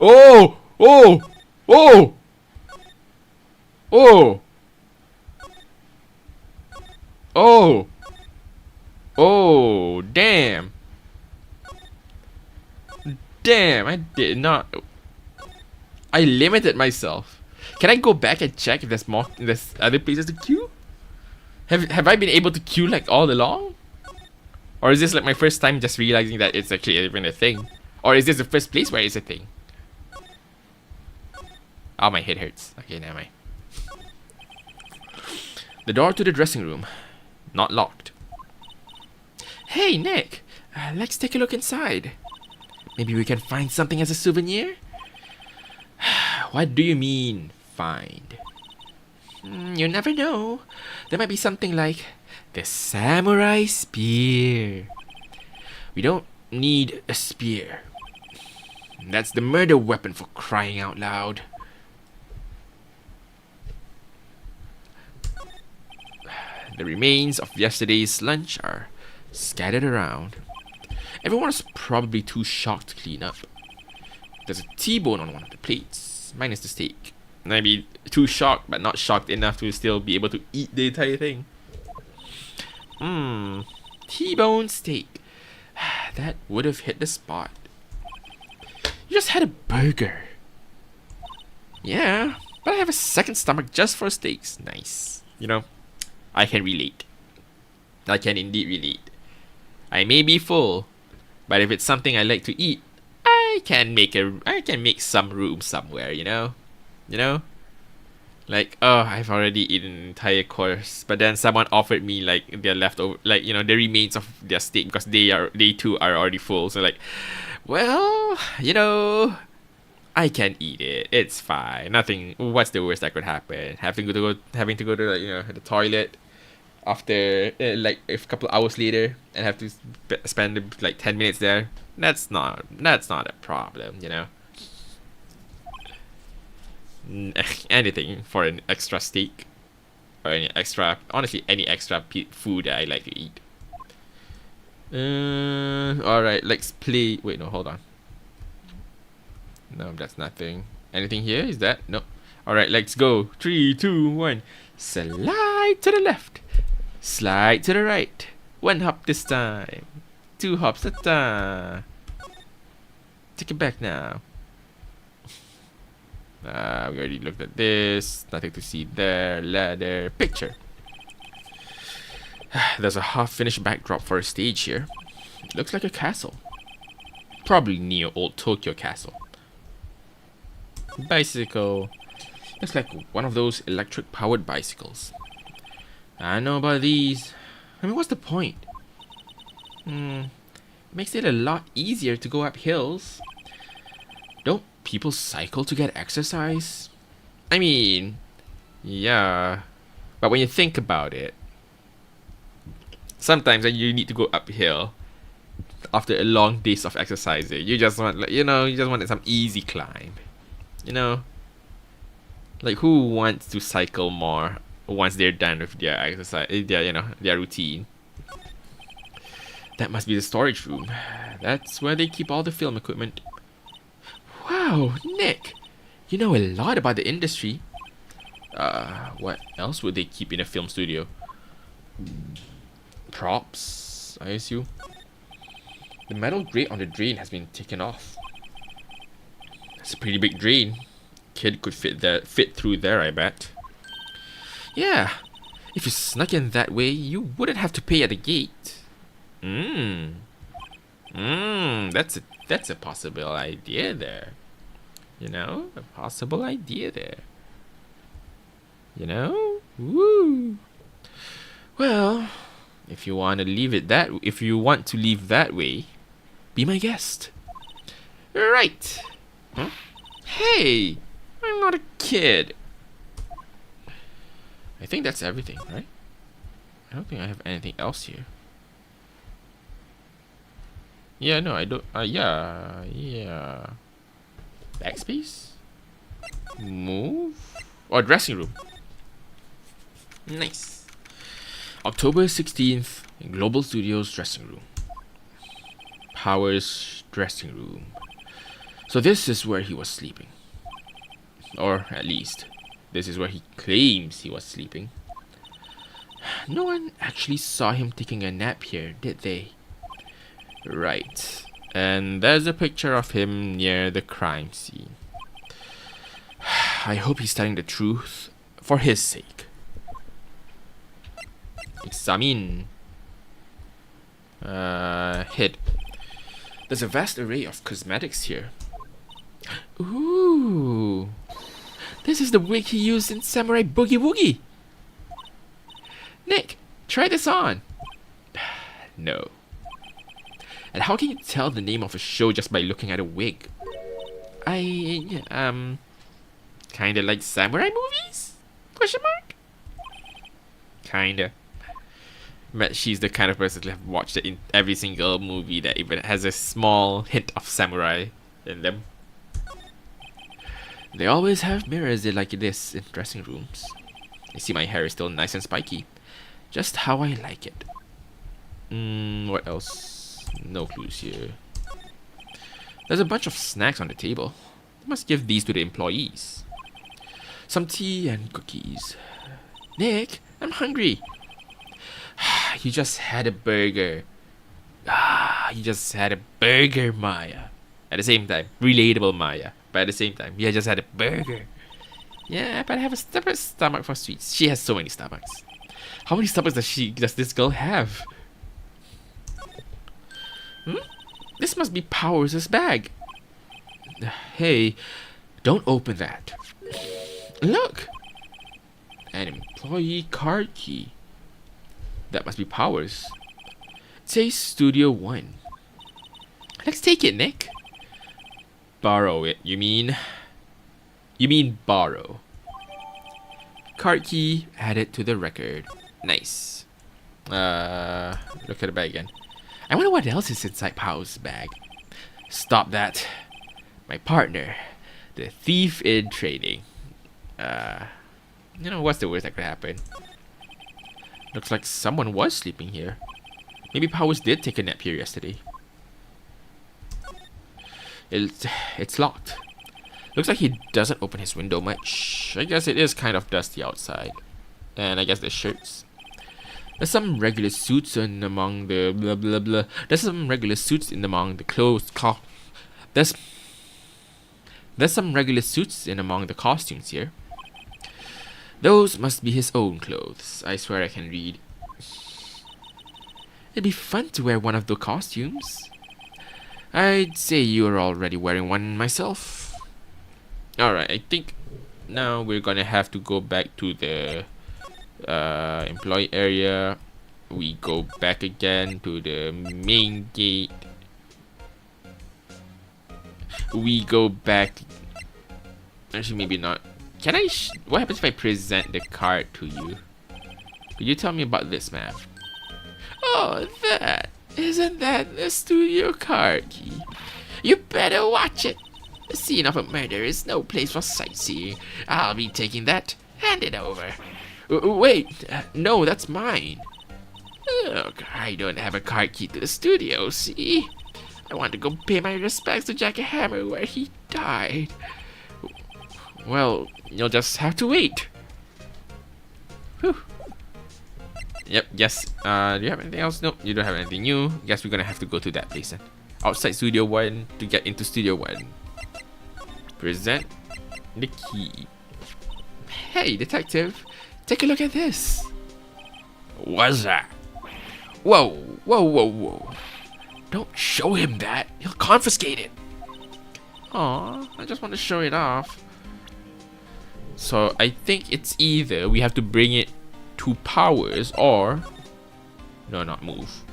Oh! Oh! Oh! Oh! Oh! Oh! Damn! Damn! I did not. I limited myself. Can I go back and check if there's more? If there's other places to queue? Have I been able to queue like all along? Or is this like my first time just realizing that it's actually even a thing? Or is this the first place where it's a thing? Oh, my head hurts. Okay, never mind. The door to the dressing room. Not locked. Hey, Nick. Let's take a look inside. Maybe we can find something as a souvenir? What do you mean, find? You never know. There might be something like the samurai spear. We don't need a spear. That's the murder weapon, for crying out loud. The remains of yesterday's lunch are scattered around. Everyone was probably too shocked to clean up. There's a T-bone on one of the plates. Mine is the steak. Maybe too shocked, but not shocked enough to still be able to eat the entire thing. T-bone steak. That would have hit the spot. You just had a burger. Yeah, but I have a second stomach just for steaks. Nice. You know, I can relate. I can indeed relate. I may be full, but if it's something I like to eat, I can make some room somewhere, you know? You know? Like, oh, I've already eaten an entire course, but then someone offered me like their leftover, like, you know, the remains of their steak because they too are already full. So like, well, you know, I can eat it. It's fine. Nothing. What's the worst that could happen? Having to go to like, you know, the toilet after like a couple hours later and have to spend like 10 minutes there. That's not a problem, you know. Anything for an extra steak or any extra, honestly, any extra food that I like to eat. All right, let's play. Wait, no, hold on. No, that's nothing. Anything here? Is that? No. All right, let's go. 3, 2, 1. Slide to the left. Slide to the right. 1 hop this time. 2 hops a time. Take it back now. We already looked at this. Nothing to see there. Ladder. Picture. There's a half-finished backdrop for a stage here. It looks like a castle. Probably near old Tokyo Castle. Bicycle. Looks like one of those electric-powered bicycles. I know about these. I mean, what's the point? Makes it a lot easier to go up hills. Don't people cycle to get exercise? I mean, yeah. But when you think about it, sometimes when you need to go uphill after a long days of exercising, you just want, like, you know, you just want some easy climb. You know? Like, who wants to cycle more once they're done with their exercise, their routine? That must be the storage room. That's where they keep all the film equipment. Wow, Nick! You know a lot about the industry. What else would they keep in a film studio? Props, I assume. The metal grate on the drain has been taken off. That's a pretty big drain. Kid could fit through there, I bet. Yeah, if you snuck in that way, you wouldn't have to pay at the gate. That's a possible idea there. You know, a possible idea there. You know, woo. Well, if you want to leave that way, be my guest. Right. Huh? Hey, I'm not a kid. I think that's everything, right? I don't think I have anything else here. Yeah, no, I don't. Yeah. Backspace? Move? Or dressing room. Nice. October 16th, Global Studios dressing room. Powers dressing room. So this is where he was sleeping. Or at least, this is where he claims he was sleeping. No one actually saw him taking a nap here, did they? Right. And there's a picture of him near the crime scene. I hope he's telling the truth for his sake. Examine. Hid. There's a vast array of cosmetics here. Ooh. This is the wig he used in Samurai Boogie Woogie. Nick, try this on. No. And how can you tell the name of a show just by looking at a wig? Kinda like samurai movies? Question mark? Kinda. But she's the kind of person to have watched it in every single movie that even has a small hint of samurai in them. They always have mirrors like this in dressing rooms. I see my hair is still nice and spiky. Just how I like it. What else? No clues here. There's a bunch of snacks on the table. Must give these to the employees. Some tea and cookies. Nick, I'm hungry. You just had a burger. You just had a burger, Maya. At the same time, relatable Maya. But at the same time, you just had a burger. Yeah, but I have a separate stomach for sweets. She has so many stomachs. How many stomachs does this girl have? This must be Powers' bag. Hey, don't open that. Look! An employee card key. That must be Powers. It says Studio One. Let's take it, Nick. Borrow it, you mean? You mean borrow. Card key added to the record. Nice. Look at the bag again. I wonder what else is inside Powers' bag. Stop that. My partner, the thief in training. You know, what's the worst that could happen? Looks like someone was sleeping here. Maybe Powers did take a nap here yesterday. It's locked. Looks like he doesn't open his window much. I guess it is kind of dusty outside. And I guess there's shirts. There's some regular suits in among the blah blah blah. There's some regular suits in among the clothes. There's some regular suits in among the costumes here. Those must be his own clothes. I swear I can read. It'd be fun to wear one of the costumes. I'd say you're already wearing one myself. Alright, I think now we're gonna have to go back to the employee area. We go back again to the main gate. We go back. Actually, maybe not. Can I? What happens if I present the card to you? Could you tell me about this map? Oh, isn't that the studio card key? You better watch it. The scene of a murder is no place for sightseeing. I'll be taking that. Hand it over. Wait, no, that's mine. Look, I don't have a card key to the studio, see? I want to go pay my respects to Jack Hammer where he died. Well, you'll just have to wait. Whew. Yep, yes. Do you have anything else? Nope, you don't have anything new. Guess we're gonna have to go to that place then. Outside Studio 1 to get into Studio 1. Present the key. Hey, detective. Take a look at this. What's that? Whoa, whoa, whoa, whoa. Don't show him that. He'll confiscate it. Aw, I just want to show it off. So I think it's either we have to bring it to Powers or... No, not move.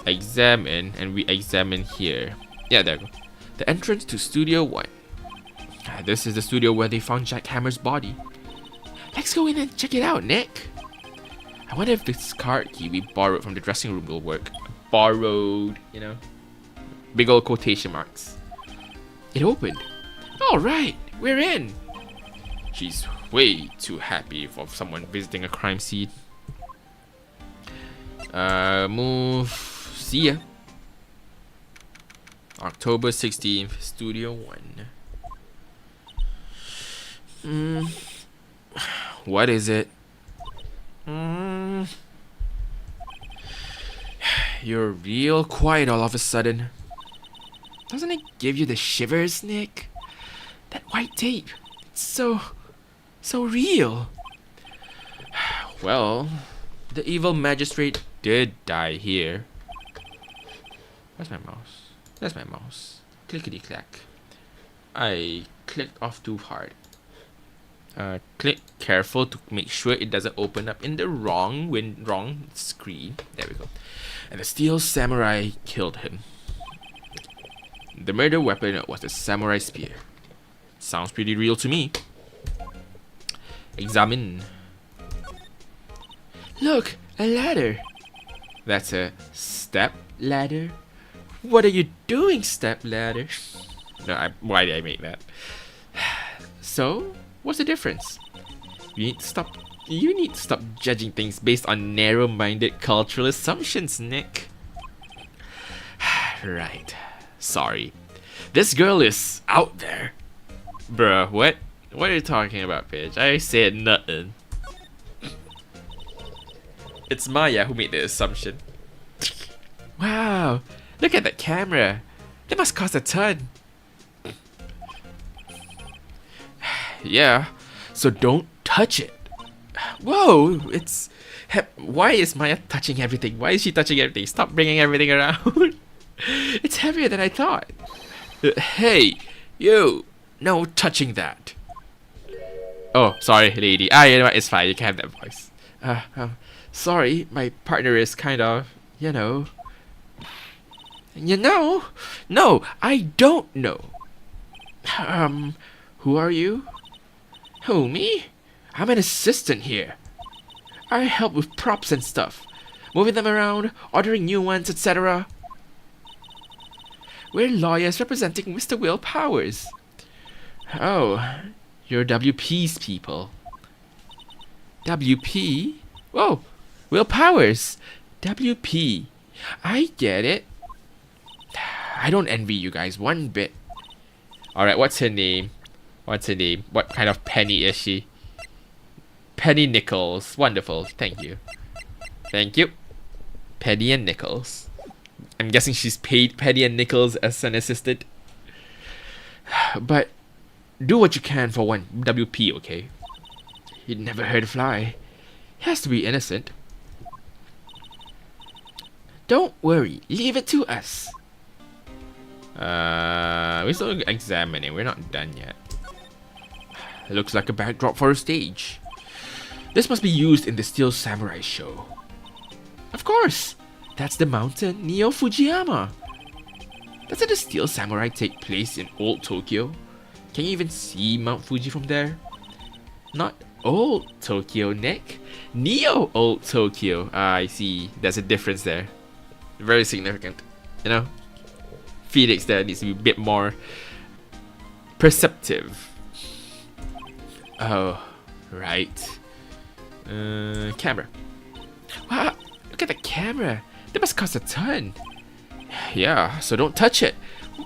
Examine, and we examine here. Yeah, there we go. The entrance to Studio 1. This is the studio where they found Jack Hammer's body. Let's go in and check it out, Nick. I wonder if this card key we borrowed from the dressing room will work. Borrowed, you know. Big old quotation marks. It opened. Alright, we're in. She's way too happy for someone visiting a crime scene. Move. See ya. October 16th, Studio 1. What is it? You're real quiet all of a sudden. Doesn't it give you the shivers, Nick? That white tape. It's so real. Well, the evil magistrate did die here. Where's my mouse? There's my mouse. Clickety clack. I clicked off too hard. Click careful to make sure it doesn't open up in the wrong screen. There we go. And the steel samurai killed him. The murder weapon was a samurai spear. Sounds pretty real to me. Examine. Look, a ladder. That's a step ladder. What are you doing, step ladder? No, why did I make that? So, what's the difference? You need to stop judging things based on narrow-minded cultural assumptions, Nick. Right. Sorry. This girl is out there. Bruh, what? What are you talking about, Paige? I said nothing. It's Maya who made the assumption. Wow, look at that camera. That must cost a ton. Yeah, so don't touch it. Whoa, it's... Why is Maya touching everything? Why is she touching everything? Stop bringing everything around. It's heavier than I thought. Hey, you. No touching that. Oh, sorry, lady. You know what? It's fine. You can have that voice. Sorry, my partner is kind of, you know... You know? No, I don't know. Who are you? Who, me? I'm an assistant here. I help with props and stuff. Moving them around, ordering new ones, etc. We're lawyers representing Mr. Will Powers. Oh, you're WP's people. WP? Whoa, Will Powers. WP. I get it. I don't envy you guys one bit. Alright, what's her name? What's her name? What kind of penny is she? Penny Nichols. Wonderful. Thank you. Thank you. Penny and Nichols. I'm guessing she's paid Penny and Nichols as an assistant. But do what you can for one WP, okay? He'd never hurt a fly. He has to be innocent. Don't worry. Leave it to us. We're still examining. We're not done yet. Looks like a backdrop for a stage. This must be used in the Steel Samurai show. Of course! That's the mountain Neo Fujiyama. Doesn't the Steel Samurai take place in old Tokyo? Can you even see Mount Fuji from there? Not old Tokyo, Nick. Neo old Tokyo. I see. There's a difference there. Very significant. You know? Felix there needs to be a bit more perceptive. Oh, right. Camera. Wow, look at the camera. That must cost a ton. Yeah, so don't touch it.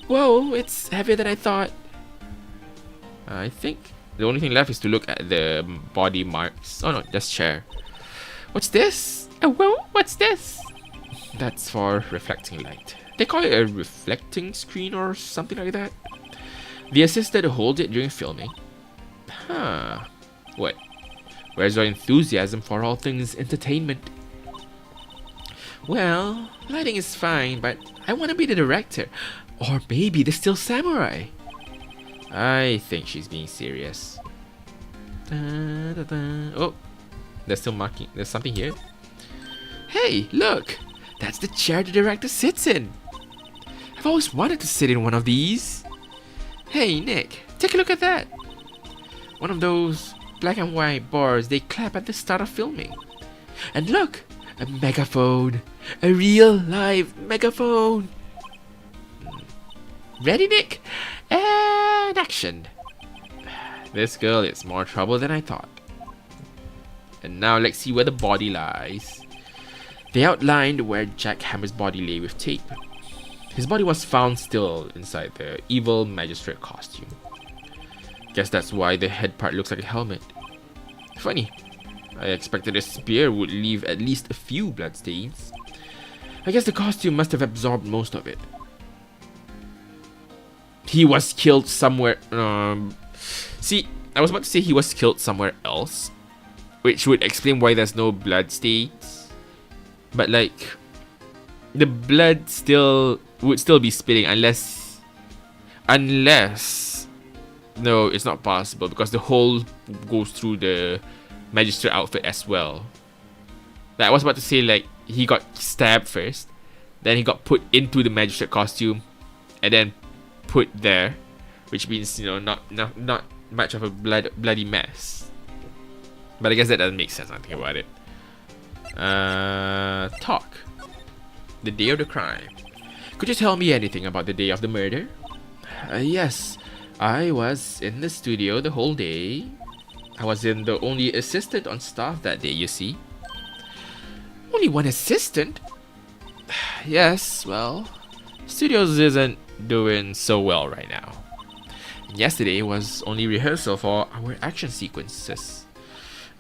Whoa, it's heavier than I thought. I think the only thing left is to look at the body marks. Oh no, just chair. What's this? Oh, well, what's this? That's for reflecting light. They call it a reflecting screen or something like that. The assistant holds it during filming. Huh. What? Where's your enthusiasm for all things entertainment? Well, lighting is fine, but I want to be the director. Or maybe the Steel Samurai. I think she's being serious. Oh, there's still marking. There's something here. Hey, look! That's the chair the director sits in. I've always wanted to sit in one of these. Hey, Nick, take a look at that. One of those black and white bars they clap at the start of filming. And look, a megaphone. A real live megaphone. Ready, Nick? And action. This girl is more trouble than I thought. And now let's see where the body lies. They outlined where Jack Hammer's body lay with tape. His body was found still inside the evil magistrate costume. Guess that's why the head part looks like a helmet. Funny. I expected a spear would leave at least a few bloodstains. I guess the costume must have absorbed most of it. He was killed somewhere. See, I was about to say he was killed somewhere else, which would explain why there's no bloodstains. But like, the blood would still be spilling unless no, it's not possible because the hole goes through the magistrate outfit as well. Like, I was about to say, like, he got stabbed first, then he got put into the magistrate costume, and then put there, which means, you know, not much of a bloody mess. But I guess that doesn't make sense. I think about it. Talk. The day of the crime. Could you tell me anything about the day of the murder? Yes, I was in the studio the whole day. I was in the only assistant on staff that day, you see. Only one assistant? Yes, well, Studios isn't doing so well right now. Yesterday was only rehearsal for our action sequences.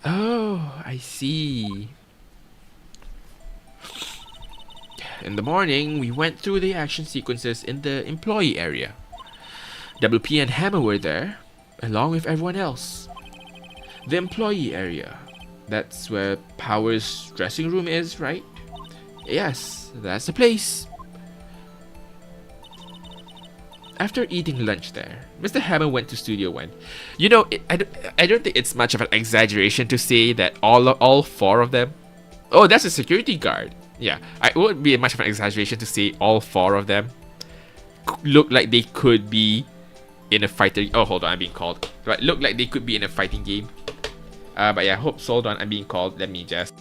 Oh, I see. In the morning, we went through the action sequences in the employee area. WP and Hammer were there, along with everyone else. The employee area. That's where Power's dressing room is, right? Yes, that's the place. After eating lunch there, Mr. Hammer went to Studio 1. You know, I don't think it's much of an exaggeration to say that all four of them... Oh, that's a security guard. Yeah, it wouldn't be much of an exaggeration to say all four of them look like they could be in a fighter... Oh, hold on, I'm being called. Right, look like they could be in a fighting game. But yeah, hold on, I'm being called. Let me just...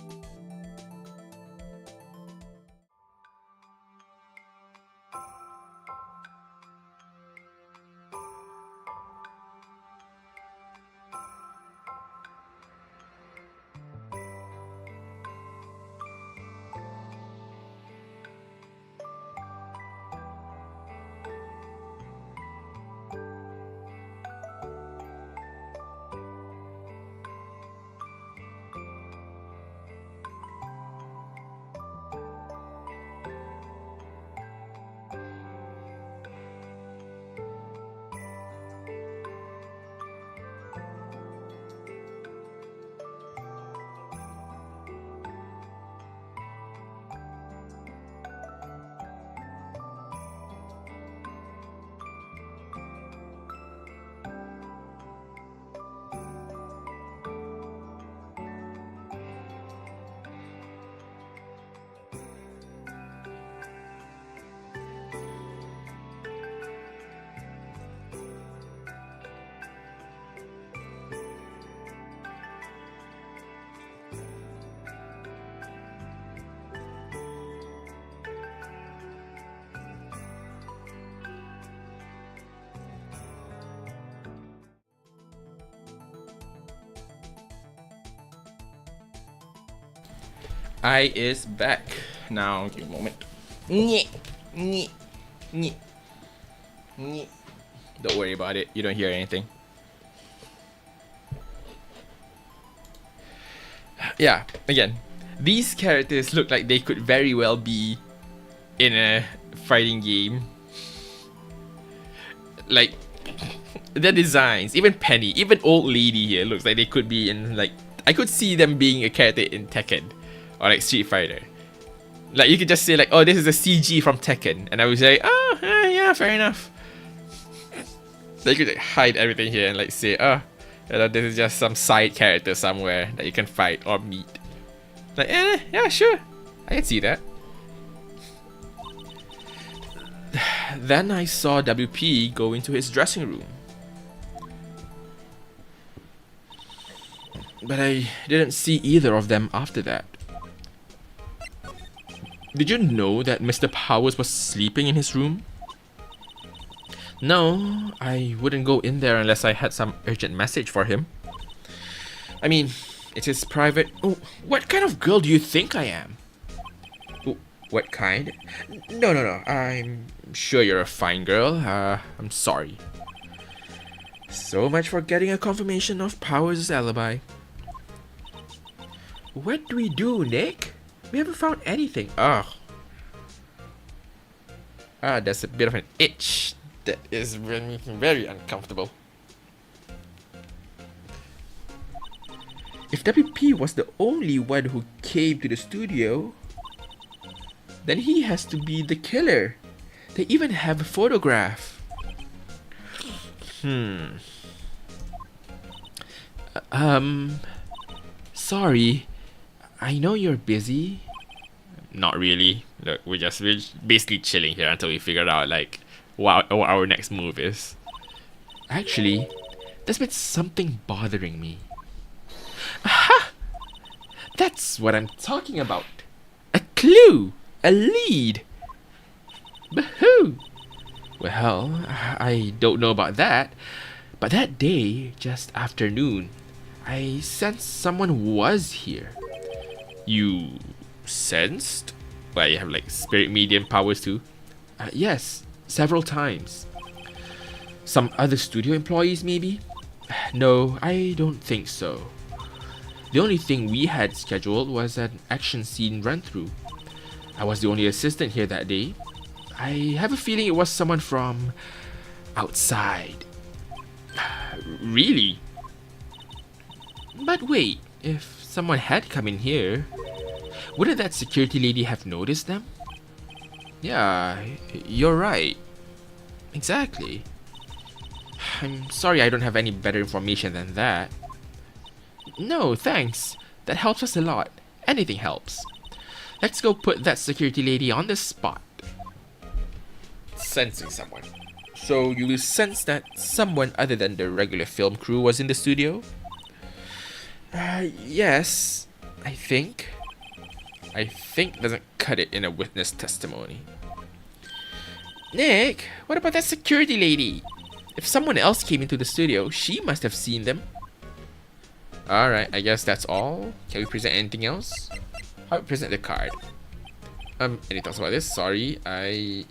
I is back. Now, give me a moment. Don't worry about it. You don't hear anything. Yeah, again, these characters look like they could very well be in a fighting game. Like, the designs, even Penny, even Old Lady here looks like they could be in, like, I could see them being a character in Tekken or like Street Fighter. Like, you could just say like, oh, this is a CG from Tekken, and I would say, oh, yeah, fair enough. They could like, hide everything here and like say, oh, you know, this is just some side character somewhere that you can fight or meet. Like, yeah, sure, I can see that. Then I saw WP go into his dressing room. But I didn't see either of them after that. Did you know that Mr. Powers was sleeping in his room? No, I wouldn't go in there unless I had some urgent message for him. I mean, it's his private... Oh, what kind of girl do you think I am? Oh, what kind? No, I'm sure you're a fine girl. I'm sorry. So much for getting a confirmation of Powers' alibi. What do we do, Nick? We haven't found anything. Ugh. That's a bit of an itch. That is really very uncomfortable. If WP was the only one who came to the studio, then he has to be the killer. They even have a photograph. Sorry. I know you're busy. Not really. Look, we're basically chilling here until we figure out like what our next move is. Actually, there's been something bothering me. Aha! That's what I'm talking about. A clue, a lead. Bahoo! Well, I don't know about that, but that day, just after noon, I sensed someone was here. You sensed? Well, you have like spirit medium powers too. Yes, several times. Some other studio employees, maybe? No, I don't think so. The only thing we had scheduled was an action scene run through. I was the only assistant here that day. I have a feeling it was someone from outside. Really? But wait, if someone had come in here, wouldn't that security lady have noticed them? Yeah, you're right. Exactly. I'm sorry I don't have any better information than that. No, thanks. That helps us a lot. Anything helps. Let's go put that security lady on the spot. Sensing someone. So you sense that someone other than the regular film crew was in the studio? Yes, I think. I think doesn't cut it in a witness testimony. Nick, what about that security lady? If someone else came into the studio, she must have seen them. Alright, I guess that's all. Can we present anything else? How about present the card? Any thoughts about this? Sorry,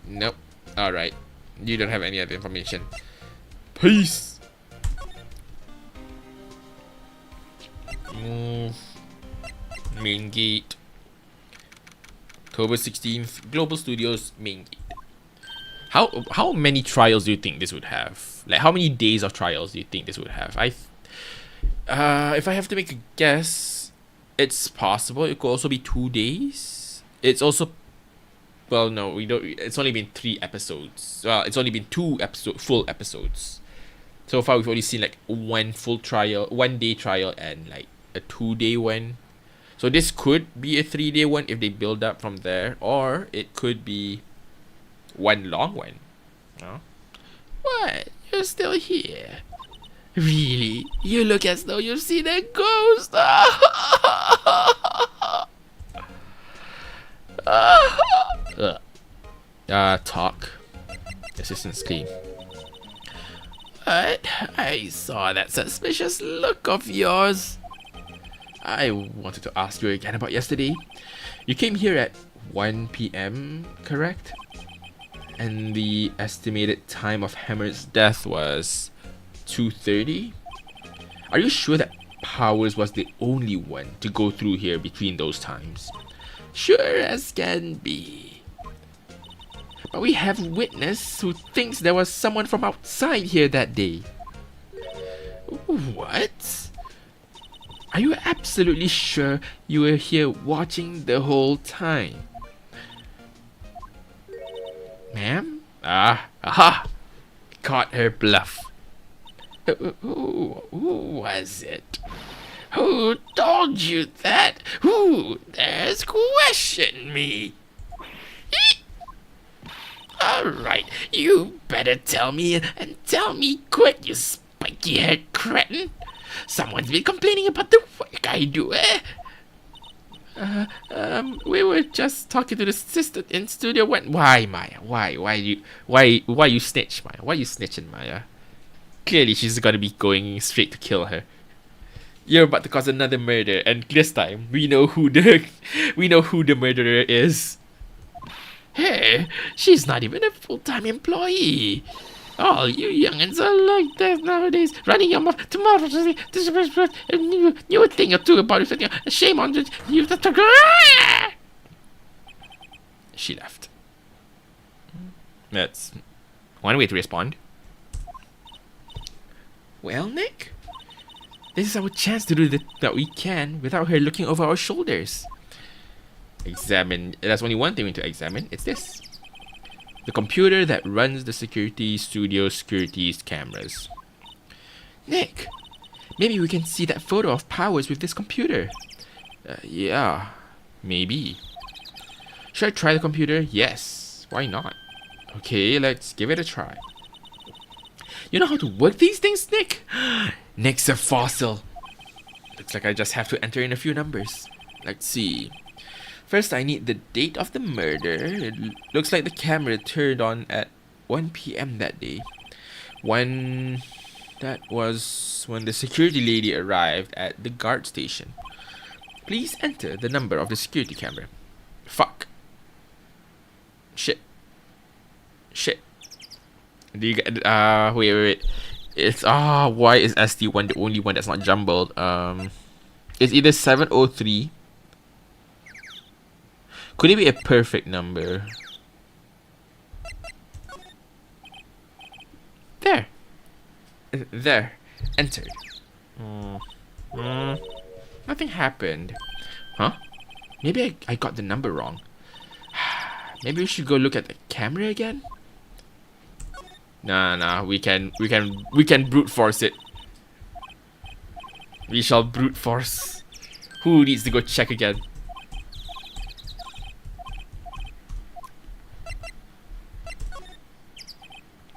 nope. Alright. You don't have any other information. Peace! Main gate. October 16th, Global Studios main gate. How many trials do you think this would have? Like, how many days of trials do you think this would have? If I have to make a guess, it's possible. It could also be 2 days. It's also, well, no, we don't. It's only been 3 episodes. Well, it's only been 2 full episodes. So far, we've only seen like 1 full trial, 1 day trial, and like a 2-day one. So this could be a 3-day one if they build up from there, or it could be 1 long one. No? What? You're still here? Really? You look as though you've seen a ghost. Talk. Assistant's clean. What? I saw that suspicious look of yours. I wanted to ask you again about yesterday. You came here at 1 p.m., correct? And the estimated time of Hammer's death was 2:30? Are you sure that Powers was the only one to go through here between those times? Sure as can be. But we have witness who thinks there was someone from outside here that day. What? Are you absolutely sure you were here watching the whole time? Ma'am? Aha! Caught her bluff. Who was it? Who told you that? Who dares question me? Alright, you better tell me, and tell me quick, you spiky-haired cretin. Someone's been complaining about the work I do, eh? We were just talking to the assistant in studio when— Why, Maya? Why you snitch, Maya? Why you snitching, Maya? Clearly she's gonna be going straight to kill her. You're about to cause another murder, and this time we know who the murderer is. Hey, she's not even a full-time employee. All you youngins are like that nowadays, running your mouth tomorrow. This is a new thing or two about it. Shame on you. She left. That's one way to respond. Well, Nick, this is our chance to do that we can without her looking over our shoulders. Examine. There's only one thing we need to examine. It's this. The computer that runs the security's cameras. Nick, maybe we can see that photo of Powers with this computer. Yeah, maybe. Should I try the computer? Yes, why not? Okay, let's give it a try. You know how to work these things, Nick? Nick's a fossil. Looks like I just have to enter in a few numbers. Let's see. First, I need the date of the murder. It looks like the camera turned on at 1 p.m. that day. That was when the security lady arrived at the guard station. Please enter the number of the security camera. Fuck. Shit. Shit. Do you get? Wait. It's why is ST1 the only one that's not jumbled? It's either 703. Could it be a perfect number? There. There. Entered. Nothing happened. Huh? Maybe I got the number wrong. Maybe we should go look at the camera again? Nah, we can brute force it. We shall brute force. Who needs to go check again?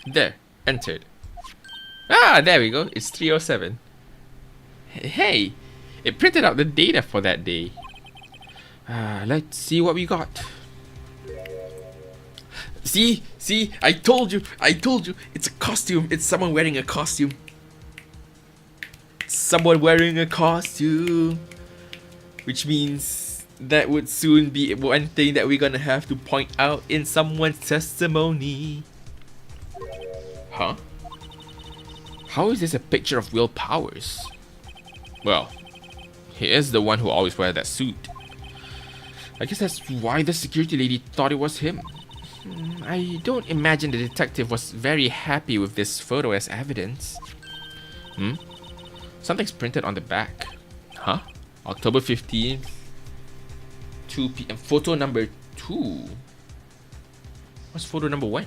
There, entered. There we go. It's 307. Hey, it printed out the data for that day. Let's see what we got. See, I told you. It's a costume. It's someone wearing a costume. Someone wearing a costume. Which means that would soon be one thing that we're gonna have to point out in someone's testimony. Huh? How is this a picture of Will Powers? Well, he is the one who always wears that suit. I guess that's why the security lady thought it was him. I don't imagine the detective was very happy with this photo as evidence. Something's printed on the back. Huh? October 15th, 2 p.m. Photo number 2. What's photo number 1?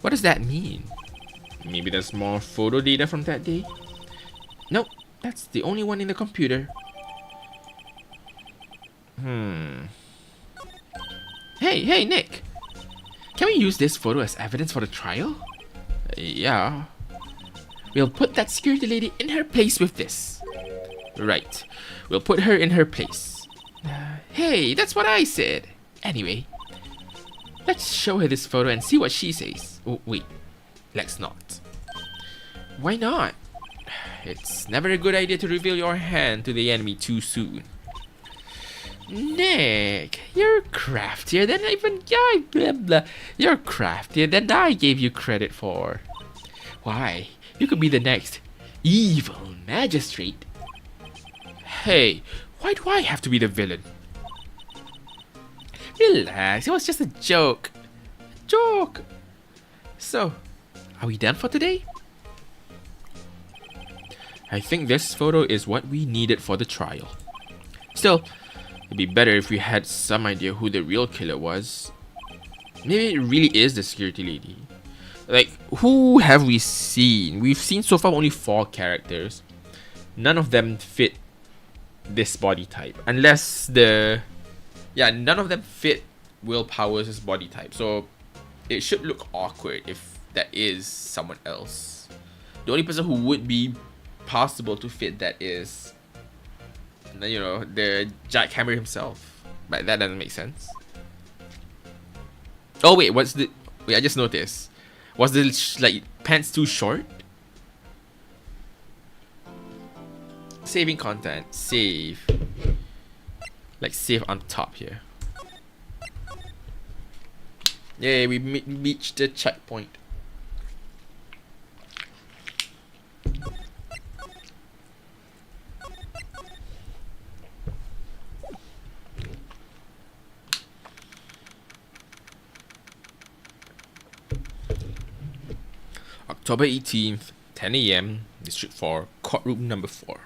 What does that mean? Maybe there's more photo data from that day? Nope, that's the only one in the computer. Hey, Nick! Can we use this photo as evidence for the trial? Yeah. We'll put that security lady in her place with this. Right. We'll put her in her place. Hey, that's what I said. Anyway, let's show her this photo and see what she says. Oh, wait. Let's not. Why not? It's never a good idea to reveal your hand to the enemy too soon. Nick, you're craftier than You're craftier than I gave you credit for. Why? You could be the next evil magistrate. Hey, why do I have to be the villain? Relax, it was just a joke. So, are we done for today? I think this photo is what we needed for the trial. Still, it'd be better if we had some idea who the real killer was. Maybe it really is the security lady. Like, who have we seen? We've seen so far only 4 characters. None of them fit this body type. Unless none of them fit Will Powers' body type. So, it should look awkward if that is someone else. The only person who would be possible to fit that is, the Jackhammer himself. But that doesn't make sense. Oh wait, I just noticed. Was the pants too short? Saving content. Save. Save on top here. Yay, we reached the checkpoint. October 18th, 10 a.m., District 4, courtroom number 4.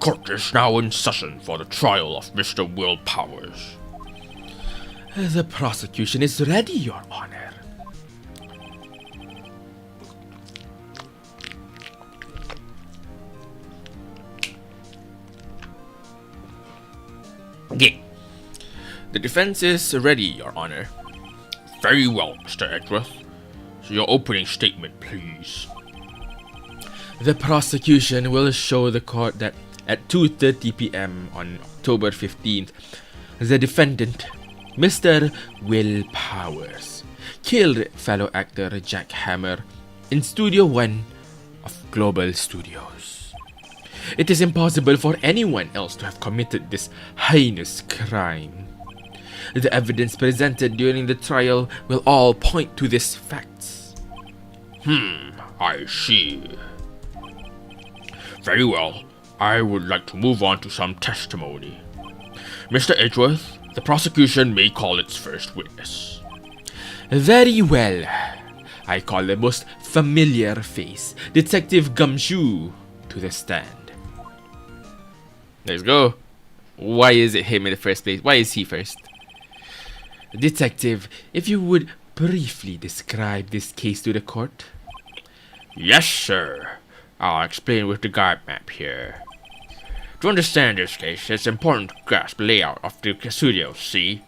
Court is now in session for the trial of Mr. Will Powers. The prosecution is ready, Your Honor. Yeah. The defense is ready, Your Honor. Very well, Mr. Edgeworth. So your opening statement, please. The prosecution will show the court that at 2:30 p.m. on October 15th, the defendant, Mr. Will Powers, killed fellow actor Jack Hammer in Studio 1 of Global Studios. It is impossible for anyone else to have committed this heinous crime. The evidence presented during the trial will all point to these facts. I see. Very well. I would like to move on to some testimony. Mr. Edgeworth, the prosecution may call its first witness. Very well. I call the most familiar face, Detective Gumshoe, to the stand. Let's go. Why is it him in the first place? Why is he first? Detective, if you would briefly describe this case to the court. Yes, sir. I'll explain with the guide map here. To understand this case, it's important to grasp the layout of the studio, see?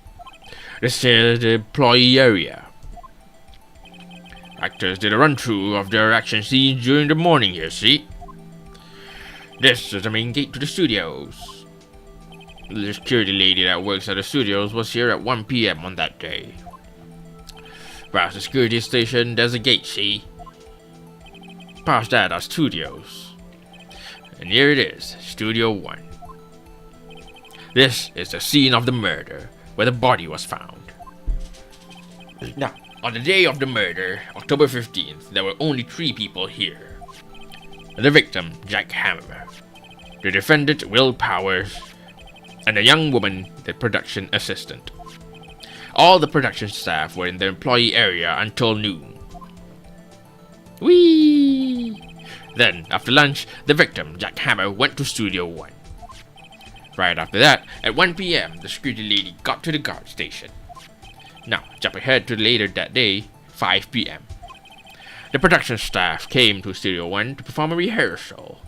This is the employee area. Actors did a run-through of their action scenes during the morning here, see? This is the main gate to the studios. The security lady that works at the studios was here at 1 p.m. on that day. Past the security station, there's a gate, see? Past that are studios. And here it is, Studio 1. This is the scene of the murder, where the body was found. Now, on the day of the murder, October 15th, there were only 3 people here. The victim, Jack Hammer, the defendant, Will Powers, and a young woman, the production assistant. All the production staff were in the employee area until noon. Whee! Then, after lunch, the victim, Jack Hammer, went to Studio 1. Right after that, at 1 p.m., the security lady got to the guard station. Now, jump ahead to later that day, 5 p.m. The production staff came to Studio 1 to perform a rehearsal.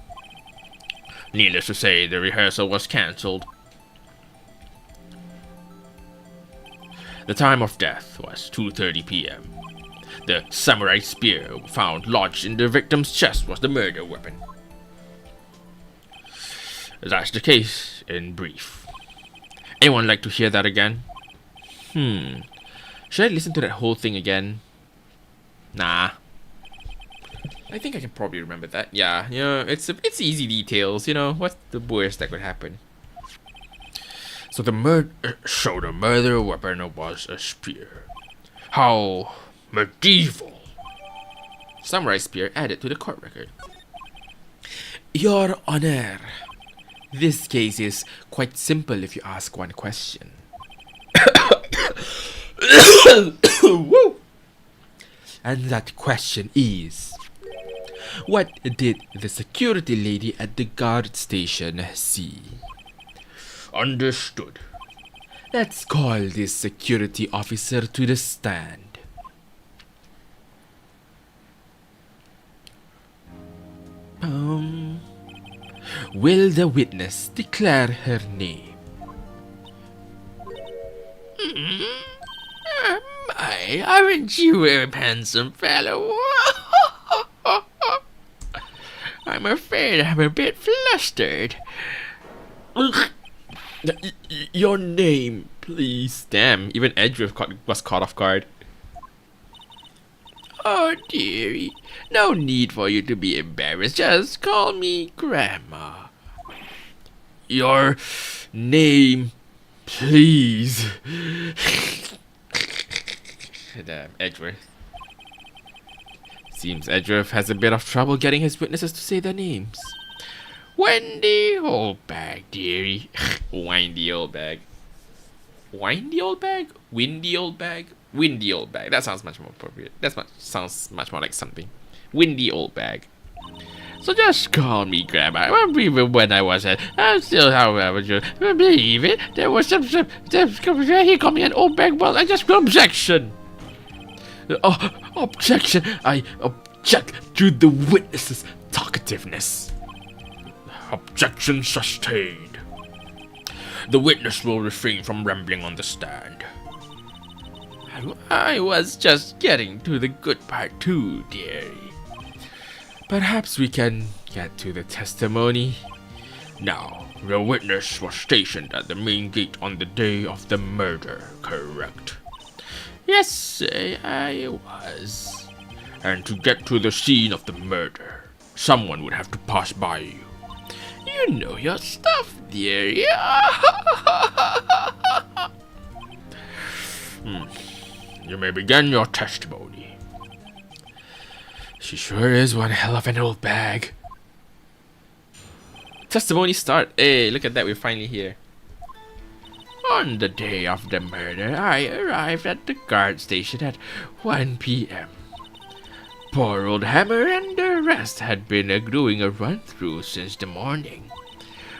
Needless to say, the rehearsal was cancelled. The time of death was 2:30 p.m. The samurai spear found lodged in the victim's chest was the murder weapon. That's the case in brief. Anyone like to hear that again? Should I listen to that whole thing again? Nah. I think I can probably remember that. Yeah, you know, it's easy details, you know, what's the worst that could happen? So the murder weapon was a spear. How medieval. Samurai spear added to the court record. Your Honor, this case is quite simple if you ask one question. Woo! And that question is, what did the security lady at the guard station see? Understood. Let's call this security officer to the stand. Will the witness declare her name? Aren't you a handsome fellow? I'm afraid I'm a bit flustered. Your name, please. Damn, even Edgeworth was caught off guard. Oh, dearie. No need for you to be embarrassed. Just call me Grandma. Your name, please. Damn, Edgeworth. Seems Edgeworth has a bit of trouble getting his witnesses to say their names. Wendy Oldbag, dearie. Windy old bag. Windy old bag? Windy old bag? Windy old bag. That sounds much more appropriate. Sounds much more like something. Windy old bag. So just call me Grandma. Even when I was I'm still, however, you believe it. There was some he called me an old bag. Well, I just objection. Objection. I object to the witness's talkativeness. Objection sustained. The witness will refrain from rambling on the stand. I was just getting to the good part too, dearie. Perhaps we can get to the testimony. Now, the witness was stationed at the main gate on the day of the murder, correct? Yes, I was. And to get to the scene of the murder, someone would have to pass by you. You know your stuff, dear. Yeah. You may begin your testimony. She sure is one hell of an old bag. Testimony start. Hey, look at that. We're finally here. On the day of the murder, I arrived at the guard station at 1 p.m. Poor old Hammer and the rest had been doing a run-through since the morning.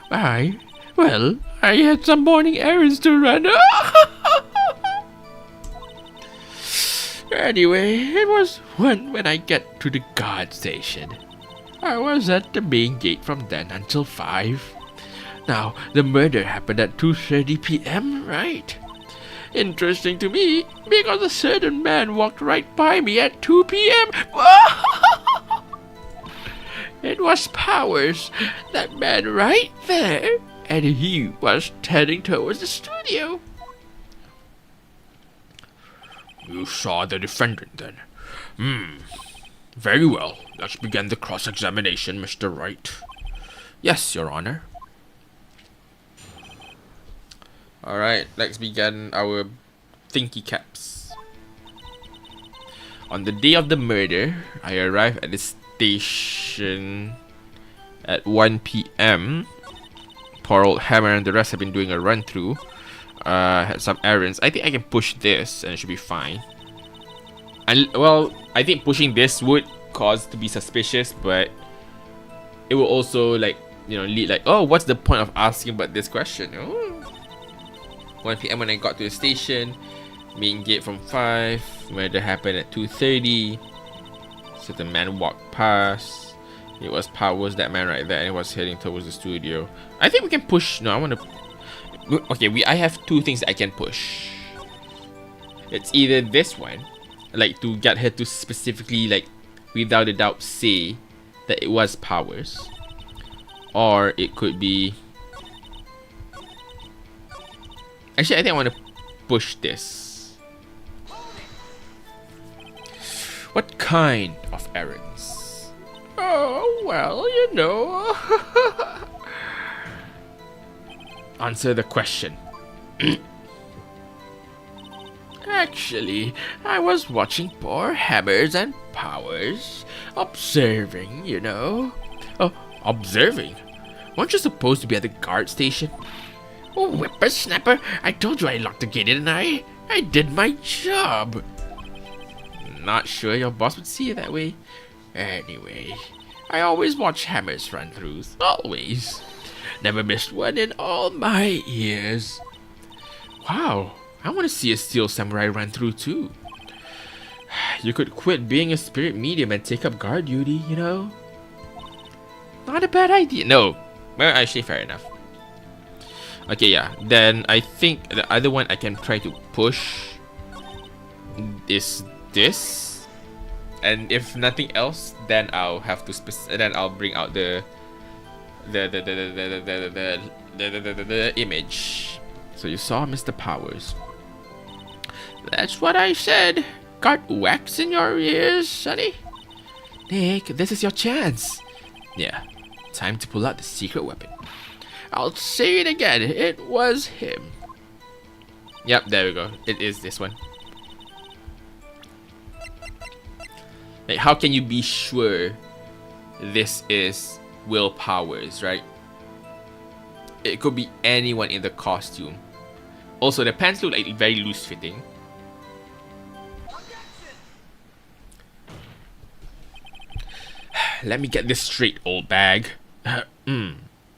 I had some morning errands to run. Anyway, it was 1 when I get to the guard station. I was at the main gate from then until 5. Now, the murder happened at 2:30 p.m., right? Interesting to me, because a certain man walked right by me at 2 p.m. It was Powers, that man right there, and he was heading towards the studio. You saw the defendant then? Very well. Let's begin the cross-examination, Mr. Wright. Yes, Your Honor. Alright, let's begin our thinky caps. On the day of the murder, I arrived at the station at 1 p.m. Poor old Hammer and the rest have been doing a run-through. Had some errands. I think I can push this and it should be fine. And well, I think pushing this would cause to be suspicious, but it will also lead oh, what's the point of asking about this question? Oh. 1 p.m. when I got to the station, main gate from 5, murder happened at 2:30. So the man walked past. It was Powers, that man right there, and he was heading towards the studio. I think we can push. No, I want to. Okay, I have 2 things I can push. It's either this one, to get her to specifically without a doubt say that it was Powers, or it could be. Actually, I think I want to push this. What kind of errands? Oh, well, you know. Answer the question. Actually, I was watching poor Hammers and Powers, observing, you know. Oh, observing? Weren't you supposed to be at the guard station? Oh, whippersnapper, I told you I locked the gate, didn't I? I did my job. Not sure your boss would see it that way. Anyway, I always watch Hammer's run-throughs. Always. Never missed one in all my years. Wow, I want to see a Steel Samurai run-through too. You could quit being a spirit medium and take up guard duty, you know? Not a bad idea. No, well, actually fair enough. Okay, yeah, then I think the other one I can try to push is this, and if nothing else, then I'll have to then I'll bring out the image. So you saw Mr. Powers. That's what I said. Got wax in your ears, sonny? Nick, this is your chance. Yeah, time to pull out the secret weapon. I'll say it again. It was him. Yep, there we go. It is this one. How can you be sure this is Will Powers, right? It could be anyone in the costume. Also, the pants look like very loose fitting. Let me get this straight, old bag.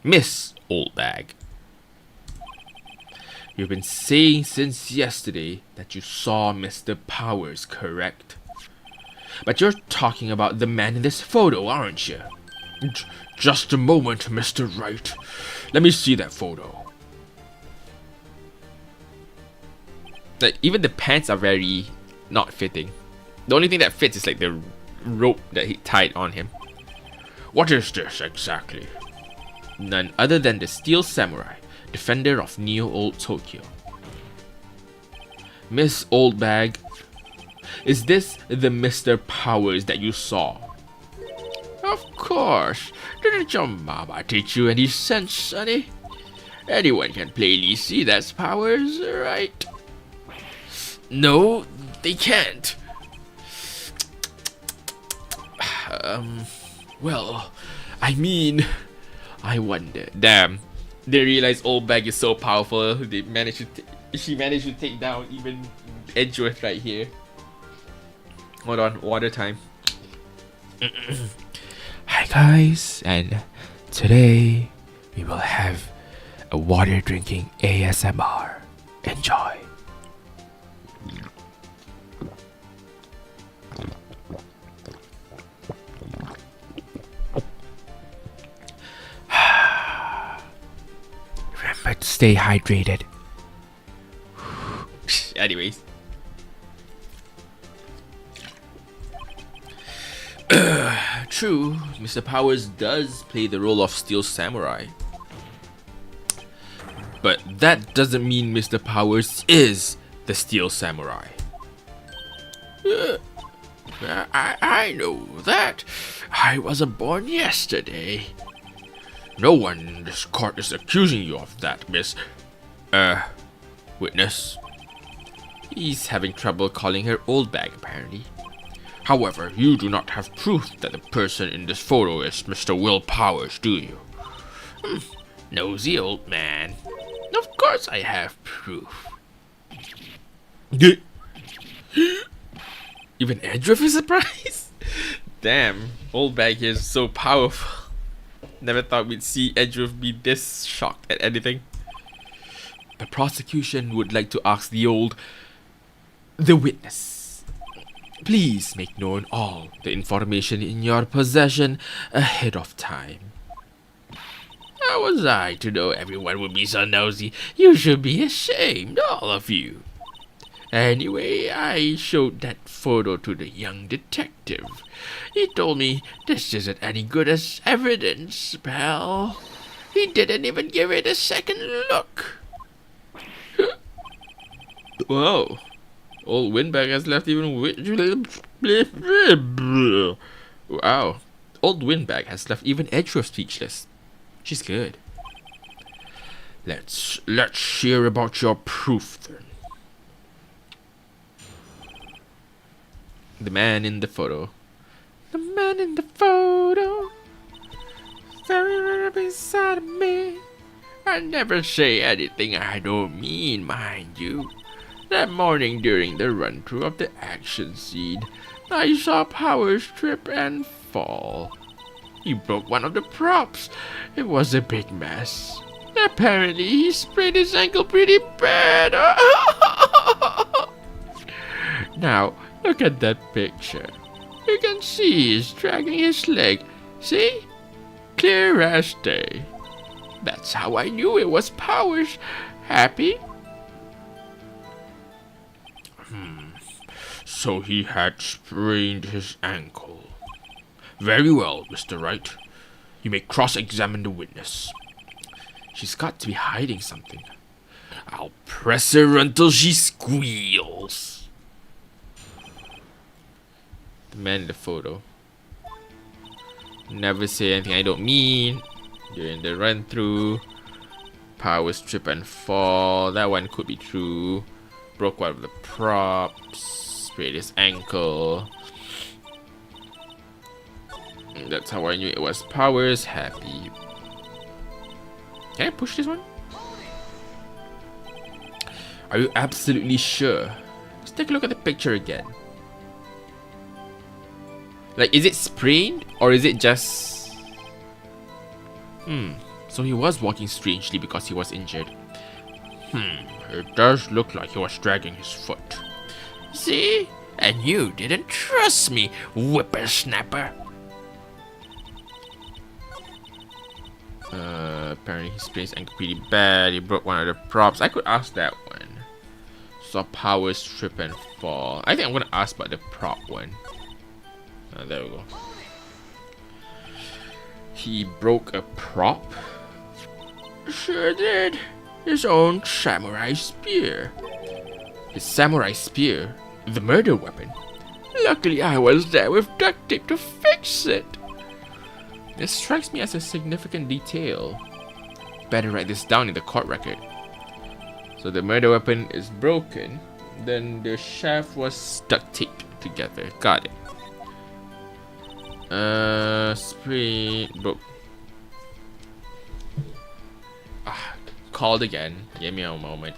Miss Old Bag. You've been saying since yesterday that you saw Mr. Powers, correct? But you're talking about the man in this photo, aren't you? Just a moment, Mr. Wright. Let me see that photo. Even the pants are very not fitting. The only thing that fits is the rope that he tied on him. What is this exactly? None other than the Steel Samurai, defender of Neo Old Tokyo. Miss Old Bag, is this the Mr. Powers that you saw? Of course. Didn't your mama teach you any sense, sonny? Anyone can plainly see that's powers, right? No, they can't. Well, I mean, I wonder. Damn. They realize old bag is so powerful. She managed to take down even Edgeworth right here. Hold on, water time. Hi guys, and today we will have a water drinking ASMR. Enjoy. Remember to stay hydrated. Anyways. True, Mr. Powers does play the role of Steel Samurai. But that doesn't mean Mr. Powers is the Steel Samurai. I know that. I wasn't born yesterday. No one in this court is accusing you of that, Miss... witness. He's having trouble calling her old bag, apparently. However, you do not have proof that the person in this photo is Mr. Will Powers, do you? Nosy old man. Of course I have proof. Even Edgeworth is surprised? Damn, old bag is so powerful. Never thought we'd see Edgeworth be this shocked at anything. The prosecution would like to ask the witness. Please make known all the information in your possession ahead of time. How was I to know everyone would be so nosy? You should be ashamed, all of you. Anyway, I showed that photo to the young detective. He told me this isn't any good as evidence, pal. He didn't even give it a second look. Whoa. Old Windbag has left even Wow. Old Windbag has left even Edgeworth speechless. She's good. Let's hear about your proof then. The man in the photo. The man in the photo staring right beside me. I never say anything I don't mean, mind you. That morning during the run-through of the action scene, I saw Powers trip and fall. He broke one of the props. It was a big mess. Apparently, he sprained his ankle pretty bad. Now, look at that picture. You can see he's dragging his leg. See? Clear as day. That's how I knew it was Powers. Happy? So he had sprained his ankle. Very well, Mr. Wright. You may cross-examine the witness. She's got to be hiding something. I'll press her until she squeals. The man in the photo. Never say anything I don't mean. During the run-through. Powers trip and fall. That one could be true. Broke one of the props. Sprained his ankle. That's how I knew it was Powers. Happy. Can I push this one? Are you absolutely sure? Let's take a look at the picture again. Like, is it sprained or is it just... So he was walking strangely because he was injured. It does look like he was dragging his foot. See? And you didn't trust me, whippersnapper. Apparently he sprained his ankle pretty bad. He broke one of the props. I could ask that one. Saw Powers trip and fall. I think I'm gonna ask about the prop one. There we go. He broke a prop? Sure did. His own samurai spear. His samurai spear? The murder weapon? Luckily I was there with duct tape to fix it. This strikes me as a significant detail. Better write this down in the court record. So the murder weapon is broken, then the shaft was duct taped together. Got it. Spring broke. Called again. Give me a moment.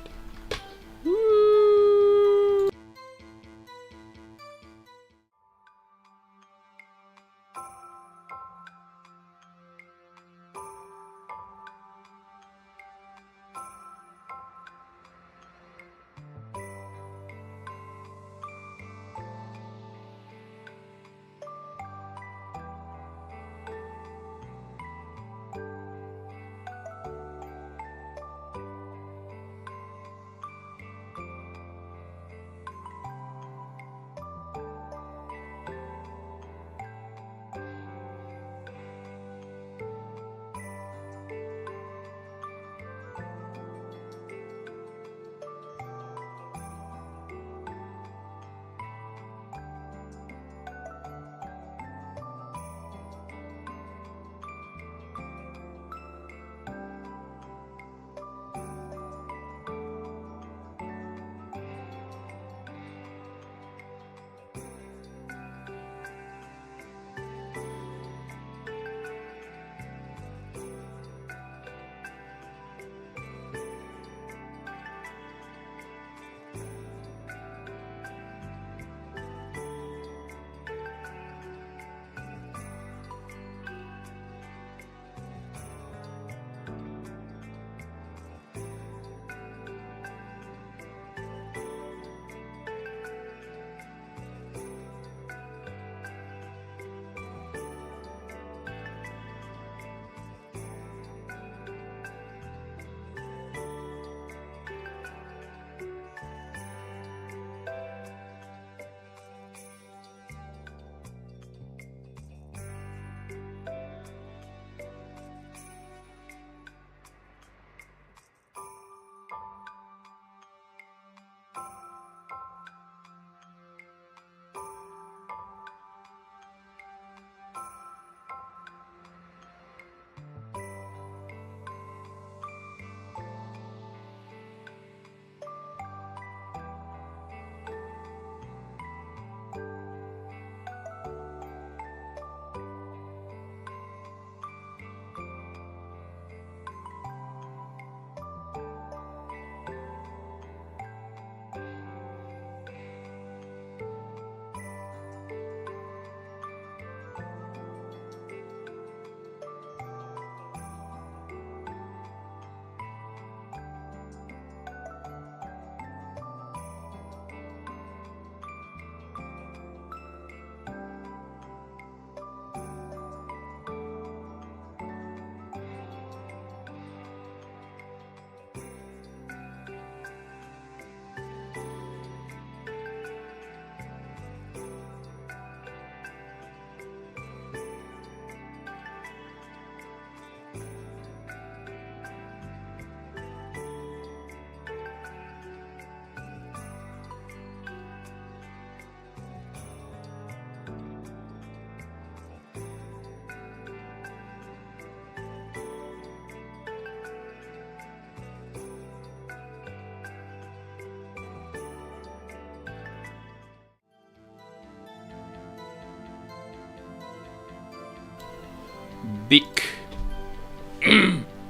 Big.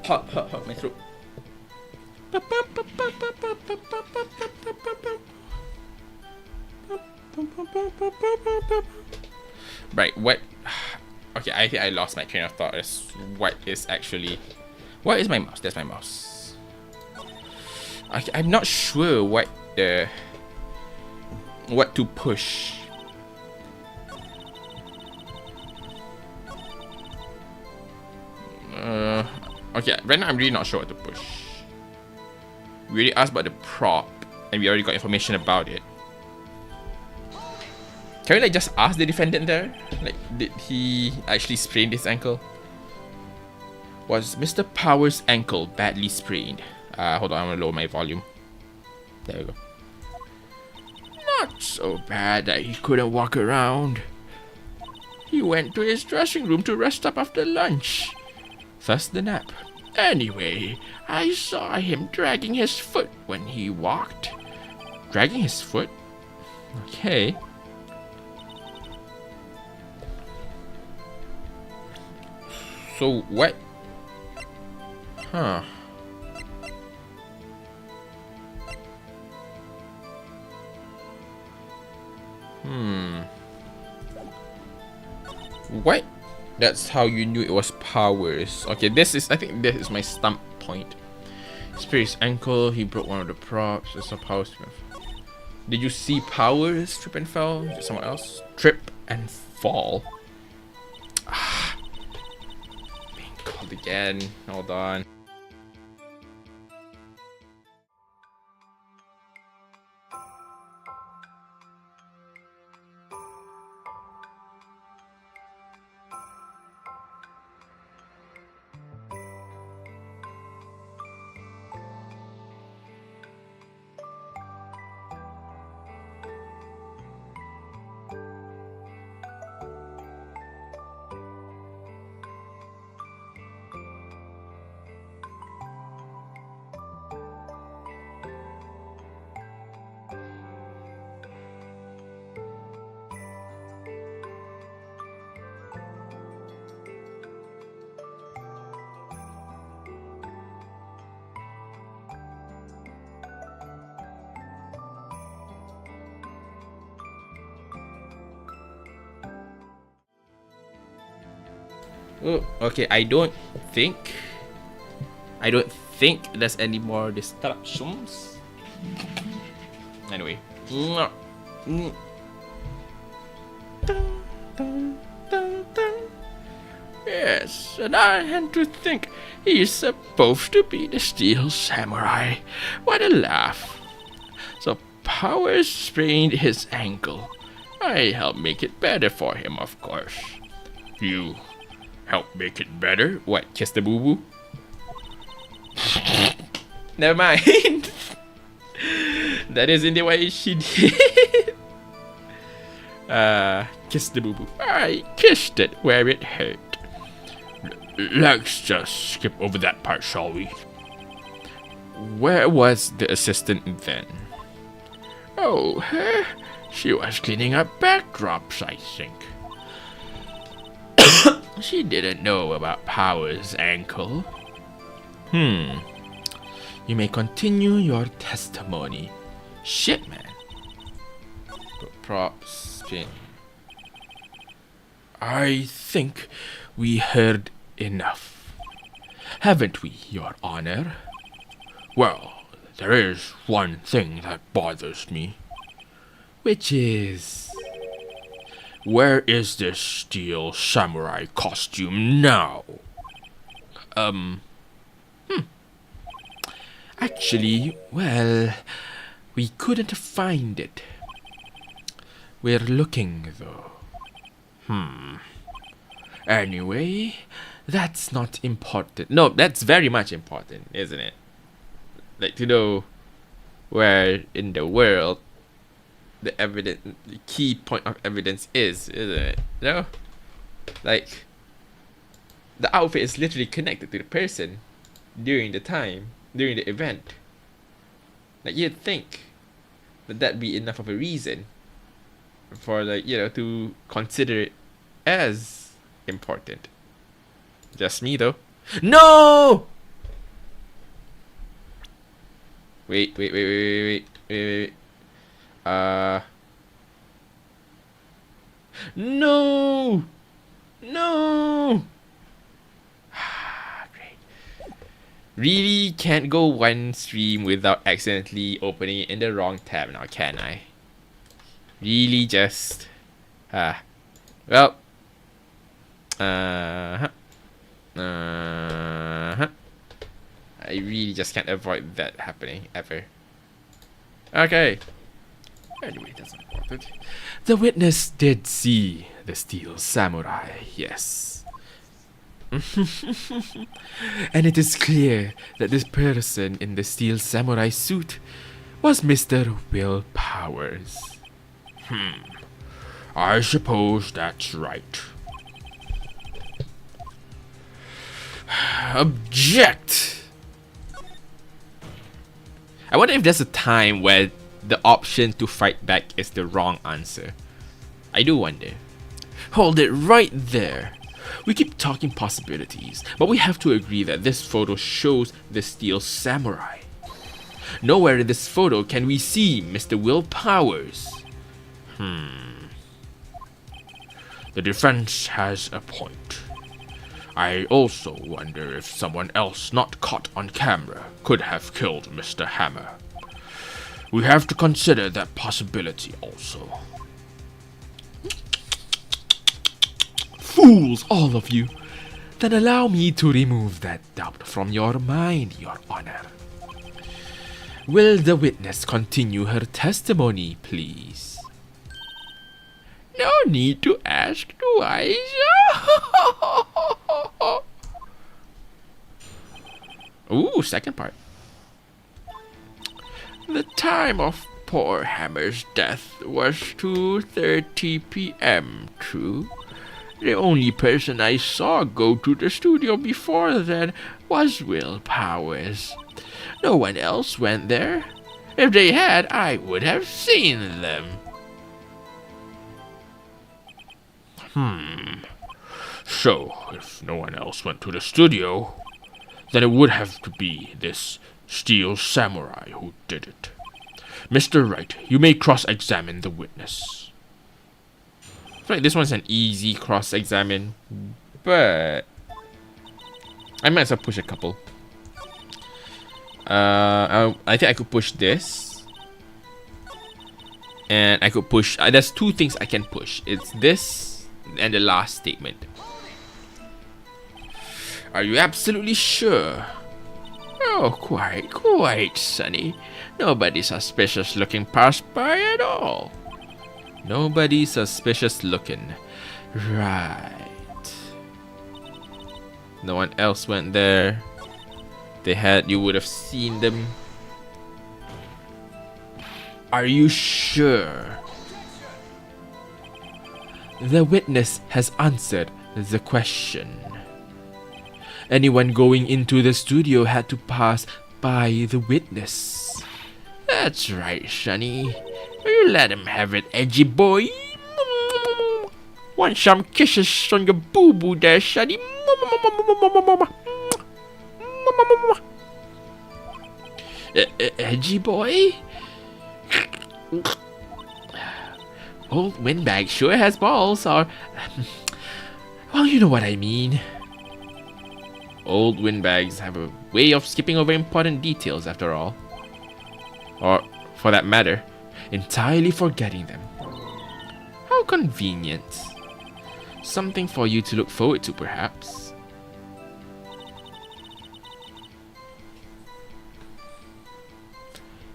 Hot, my throat. Right, what? Okay, I think I lost my train of thought. What is my mouse? That's my mouse. I'm not sure what to push. Okay, right now I'm really not sure what to push. We already asked about the prop, and we already got information about it. Can we like just ask the defendant there? Like, did he actually sprain his ankle? Was Mr. Power's ankle badly sprained? Hold on, I'm gonna lower my volume. There we go. Not so bad that he couldn't walk around. He went to his dressing room to rest up after lunch. Thus the nap. Anyway, I saw him dragging his foot when he walked. Dragging his foot? Okay. So what? Huh. What? That's how you knew it was powers. Okay, I think this is my stump point. Sprained his ankle, he broke one of the props. There's no powers. Did you see powers trip and fall? Is it someone else? Trip and fall. Being called again. Hold on. Oh, okay, I don't think there's any more distractions. Anyway. Yes, and I had to think he's supposed to be the Steel Samurai. What a laugh. So Powers sprained his ankle. I helped make it better for him, of course. You help make it better? What, kiss the boo-boo? Never mind. That is indeed what she did. Kiss the boo-boo. I kissed it where it hurt. Let's just skip over that part, shall we? Where was the assistant then? Oh, she was cleaning up backdrops, I think. She didn't know about Power's ankle. You may continue your testimony. Shit, man. Props. I think we heard enough. Haven't we, Your Honor? Well, there is one thing that bothers me. Which is... Where is this Steel Samurai costume now? Actually, well, we couldn't find it. We're looking, though. Anyway, that's not important. No, that's very much important, isn't it? Like, to know where in the world the key point of evidence is, isn't it? No? Like, the outfit is literally connected to the person during the event. Like, you'd think that'd be enough of a reason for, like, to consider it as important. Just me, though. No! Wait. No! Great. Really can't go one stream without accidentally opening it in the wrong tab now, can I? Really just... well... I really just can't avoid that happening, ever. Okay. Anyway, that's not important. The witness did see the Steel Samurai, yes. And it is clear that this person in the Steel Samurai suit was Mr. Will Powers. I suppose that's right. Object! I wonder if there's a time where the option to fight back is the wrong answer. I do wonder. Hold it right there. We keep talking possibilities, but we have to agree that this photo shows the Steel Samurai. Nowhere in this photo can we see Mr. Will Powers. The defense has a point. I also wonder if someone else not caught on camera could have killed Mr. Hammer. We have to consider that possibility also. Fools, all of you! Then allow me to remove that doubt from your mind, Your Honor. Will the witness continue her testimony, please? No need to ask twice. Ooh, second part. The time of poor Hammer's death was 2:30 p.m., true? The only person I saw go to the studio before then was Will Powers. No one else went there. If they had, I would have seen them. So, if no one else went to the studio, then it would have to be this Steel Samurai who did it. Mr. Wright, you may cross-examine the witness. I feel like this one's an easy cross-examine, but I might as well push a couple. I think I could push this, and I could push. There's two things I can push. It's this and the last statement. Are you absolutely sure? Oh, quite, Sonny. Nobody suspicious looking passed by at all. Nobody suspicious looking. Right. No one else went there. They had, you would have seen them. Are you sure? The witness has answered the question. Anyone going into the studio had to pass by the witness. That's right, Sonny. You let him have it, edgy boy. Want some kisses on your boo-boo there, Sonny? Edgy boy? Old Windbag sure has balls, or... well, you know what I mean. Old windbags have a way of skipping over important details, after all. Or, for that matter, entirely forgetting them. How convenient. Something for you to look forward to, perhaps.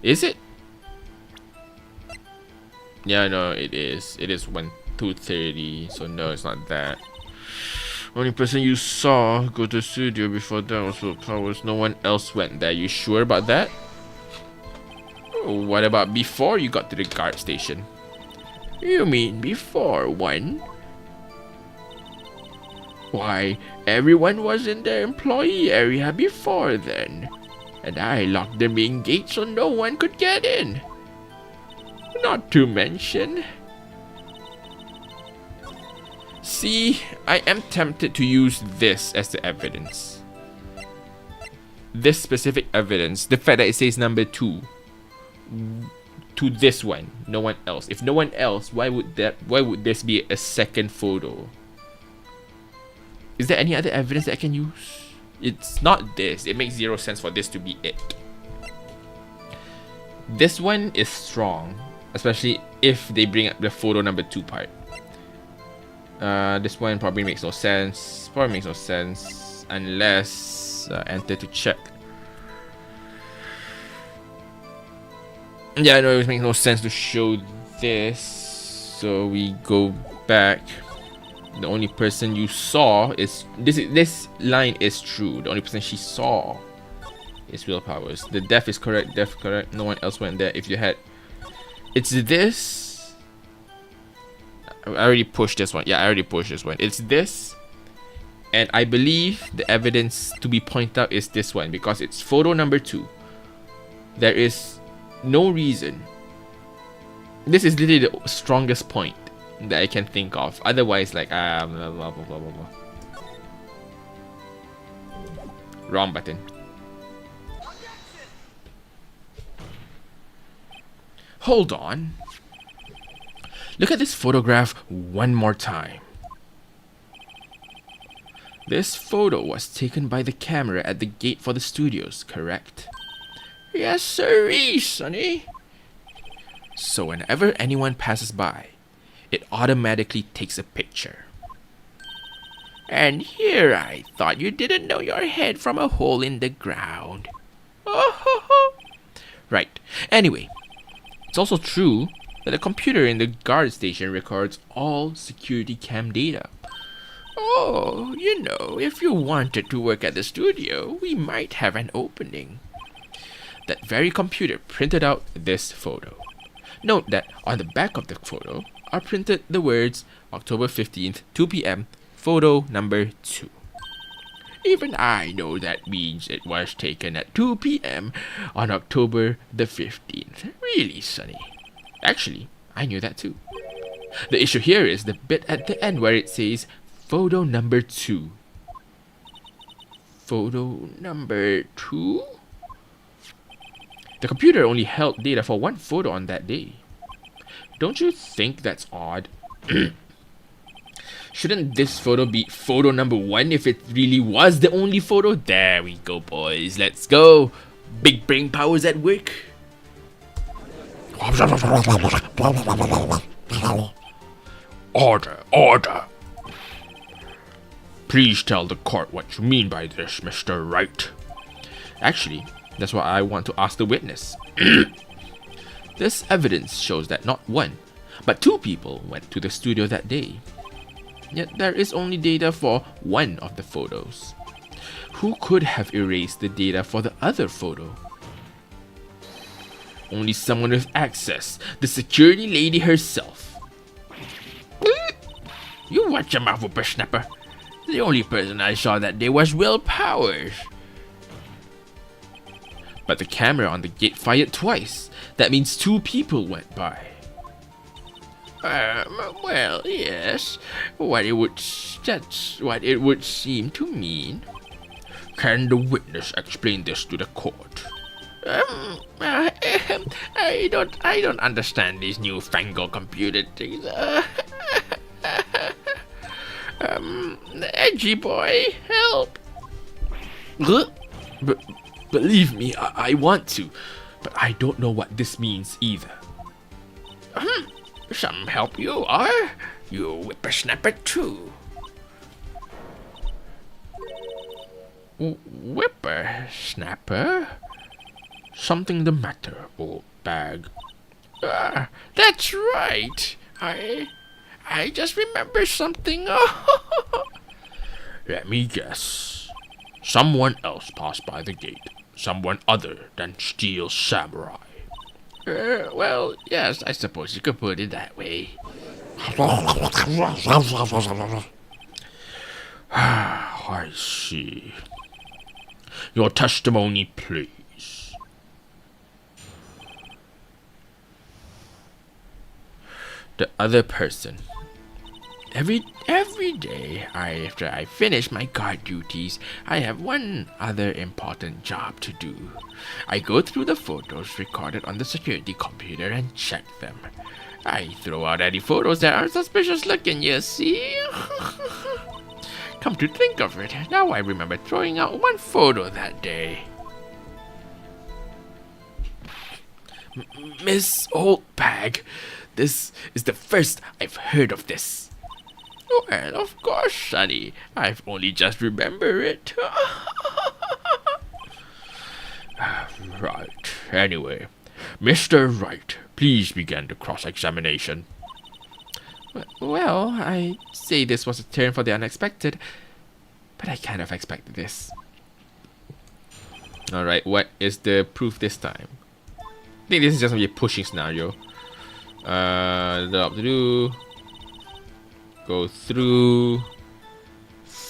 Is it? Yeah, no, it is. It is 2:30, so no, it's not that. Only person you saw go to the studio before that was Will Powers. No one else went there. You sure about that? What about before you got to the guard station? You mean before one? Why, everyone was in their employee area before then. And I locked the main gate so no one could get in. Not to mention... See, I am tempted to use this as the evidence. This specific evidence, the fact that it says number 2 to this one, no one else. If no one else, why would this be a second photo? Is there any other evidence that I can use? It's not this. It makes zero sense for this to be it. This one is strong, especially if they bring up the photo number 2 part. This one probably makes no sense. Probably makes no sense unless enter to check. Yeah, no, it makes no sense to show this. So we go back. The only person you saw is this line is true. The only person she saw is Will Powers. The death is correct. Death correct. No one else went there. If you had, it's this. I already pushed this one. Yeah, I already pushed this one. It's this And I believe the evidence to be pointed out is this one, because it's photo number 2. There is no reason. This is literally the strongest point that I can think of. Otherwise, like, blah, blah, blah, blah, blah, blah. Wrong button. Hold on. Look at this photograph one more time. This photo was taken by the camera at the gate for the studios, correct? Yes, sirree, sonny. So whenever anyone passes by, it automatically takes a picture. And here I thought you didn't know your head from a hole in the ground. Oh, ho, ho. Right. Anyway, it's also true that the computer in the guard station records all security cam data. Oh, you know, if you wanted to work at the studio, we might have an opening. That very computer printed out this photo. Note that on the back of the photo are printed the words October 15th, 2 p.m., photo number 2. Even I know that means it was taken at 2 p.m. on October the 15th. Really, Sonny? Actually, I knew that too. The issue here is the bit at the end where it says photo number 2. Photo number 2? The computer only held data for one photo on that day. Don't you think that's odd? Shouldn't this photo be photo number 1 if it really was the only photo? There we go, boys. Let's go. Big brain powers at work. Order, order. Please tell the court what you mean by this, Mr. Wright. Actually, that's what I want to ask the witness. This evidence shows that not 1, but 2 people went to the studio that day. Yet there is only data for 1 of the photos. Who could have erased the data for the other photo? Only someone with access, the security lady herself. You watch your mouth, whippersnapper. The only person I saw that day was Will Powers. But the camera on the gate fired twice. That means 2 people went by. Well, yes. That's what it would seem to mean. Can the witness explain this to the court? I don't understand these newfangled computer things. Edgy boy, help! But believe me, I want to, but I don't know what this means either. Some help you are. You whippersnapper too. Whippersnapper? Something the matter, old bag? That's right. I just remember something. Let me guess. Someone else passed by the gate. Someone other than Steel Samurai. Well, yes, I suppose you could put it that way. I see. Your testimony, please. The other person. Every day, after I finish my guard duties, I have one other important job to do. I go through the photos recorded on the security computer and check them. I throw out any photos that are suspicious looking, you see? Come to think of it, now I remember throwing out one photo that day. Miss Oldbag, this is the first I've heard of this. Well, of course, Sonny. I've only just remembered it. Right. Anyway, Mr. Wright, please begin the cross-examination. Well, I say this was a turn for the unexpected, but I kind of expected this. Alright, what is the proof this time? I think this is just gonna be a pushing scenario. Go through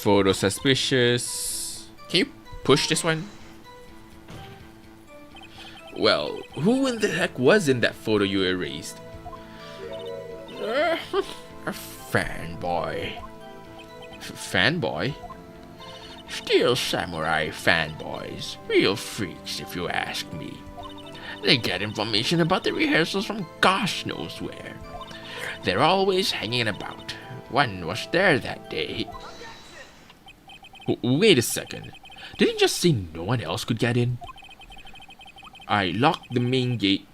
photo suspicious. Can you push this one? Well, who in the heck was in that photo you erased? A fanboy. Fanboy? Steel Samurai fanboys. Real freaks, if you ask me. They get information about the rehearsals from gosh knows where. They're always hanging about. One was there that day. Wait a second. Didn't you just say no one else could get in? I locked the main gate.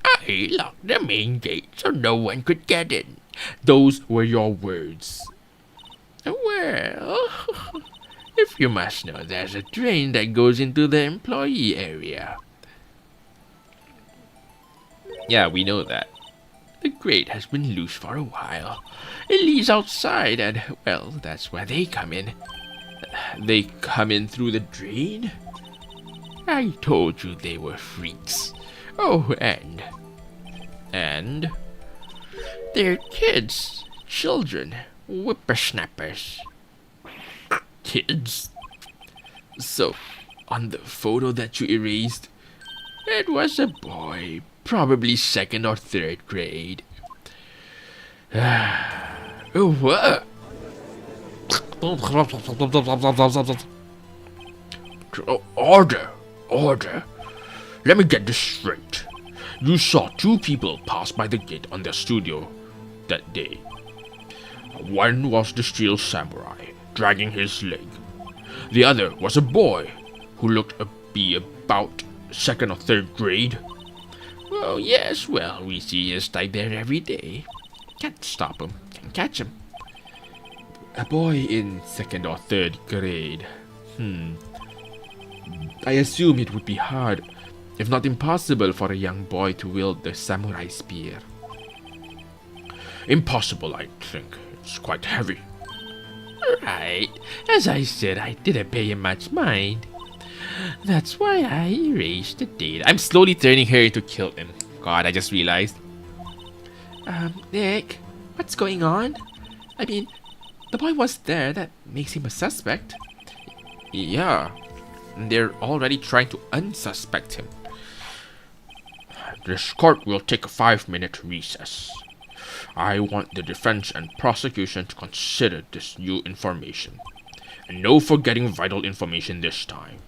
I locked the main gate so no one could get in. Those were your words. Well, if you must know, there's a drain that goes into the employee area. Yeah, we know that. The grate has been loose for a while. It leads outside and, well, that's where they come in. They come in through the drain? I told you they were freaks. Oh, and they're kids, children, whippersnappers. Kids? So, on the photo that you erased, it was a boy, probably 2nd or 3rd grade. what? Order. Let me get this straight. You saw 2 people pass by the gate on their studio that day. One was the Steel Samurai, dragging his leg. The other was a boy, who looked to be about 2nd or 3rd grade. Oh yes, well, we see his type there every day. Can't stop him, can't catch him. A boy in 2nd or 3rd grade. I assume it would be hard, if not impossible, for a young boy to wield the samurai spear. Impossible, I think. It's quite heavy. Right. As I said, I didn't pay him much mind. That's why I erased the date. I'm slowly turning her into Kilton. God, I just realized. Nick, what's going on? I mean, the boy was there. That makes him a suspect. Yeah. They're already trying to unsuspect him. This court will take a 5-minute recess. I want the defense and prosecution to consider this new information. And no forgetting vital information this time.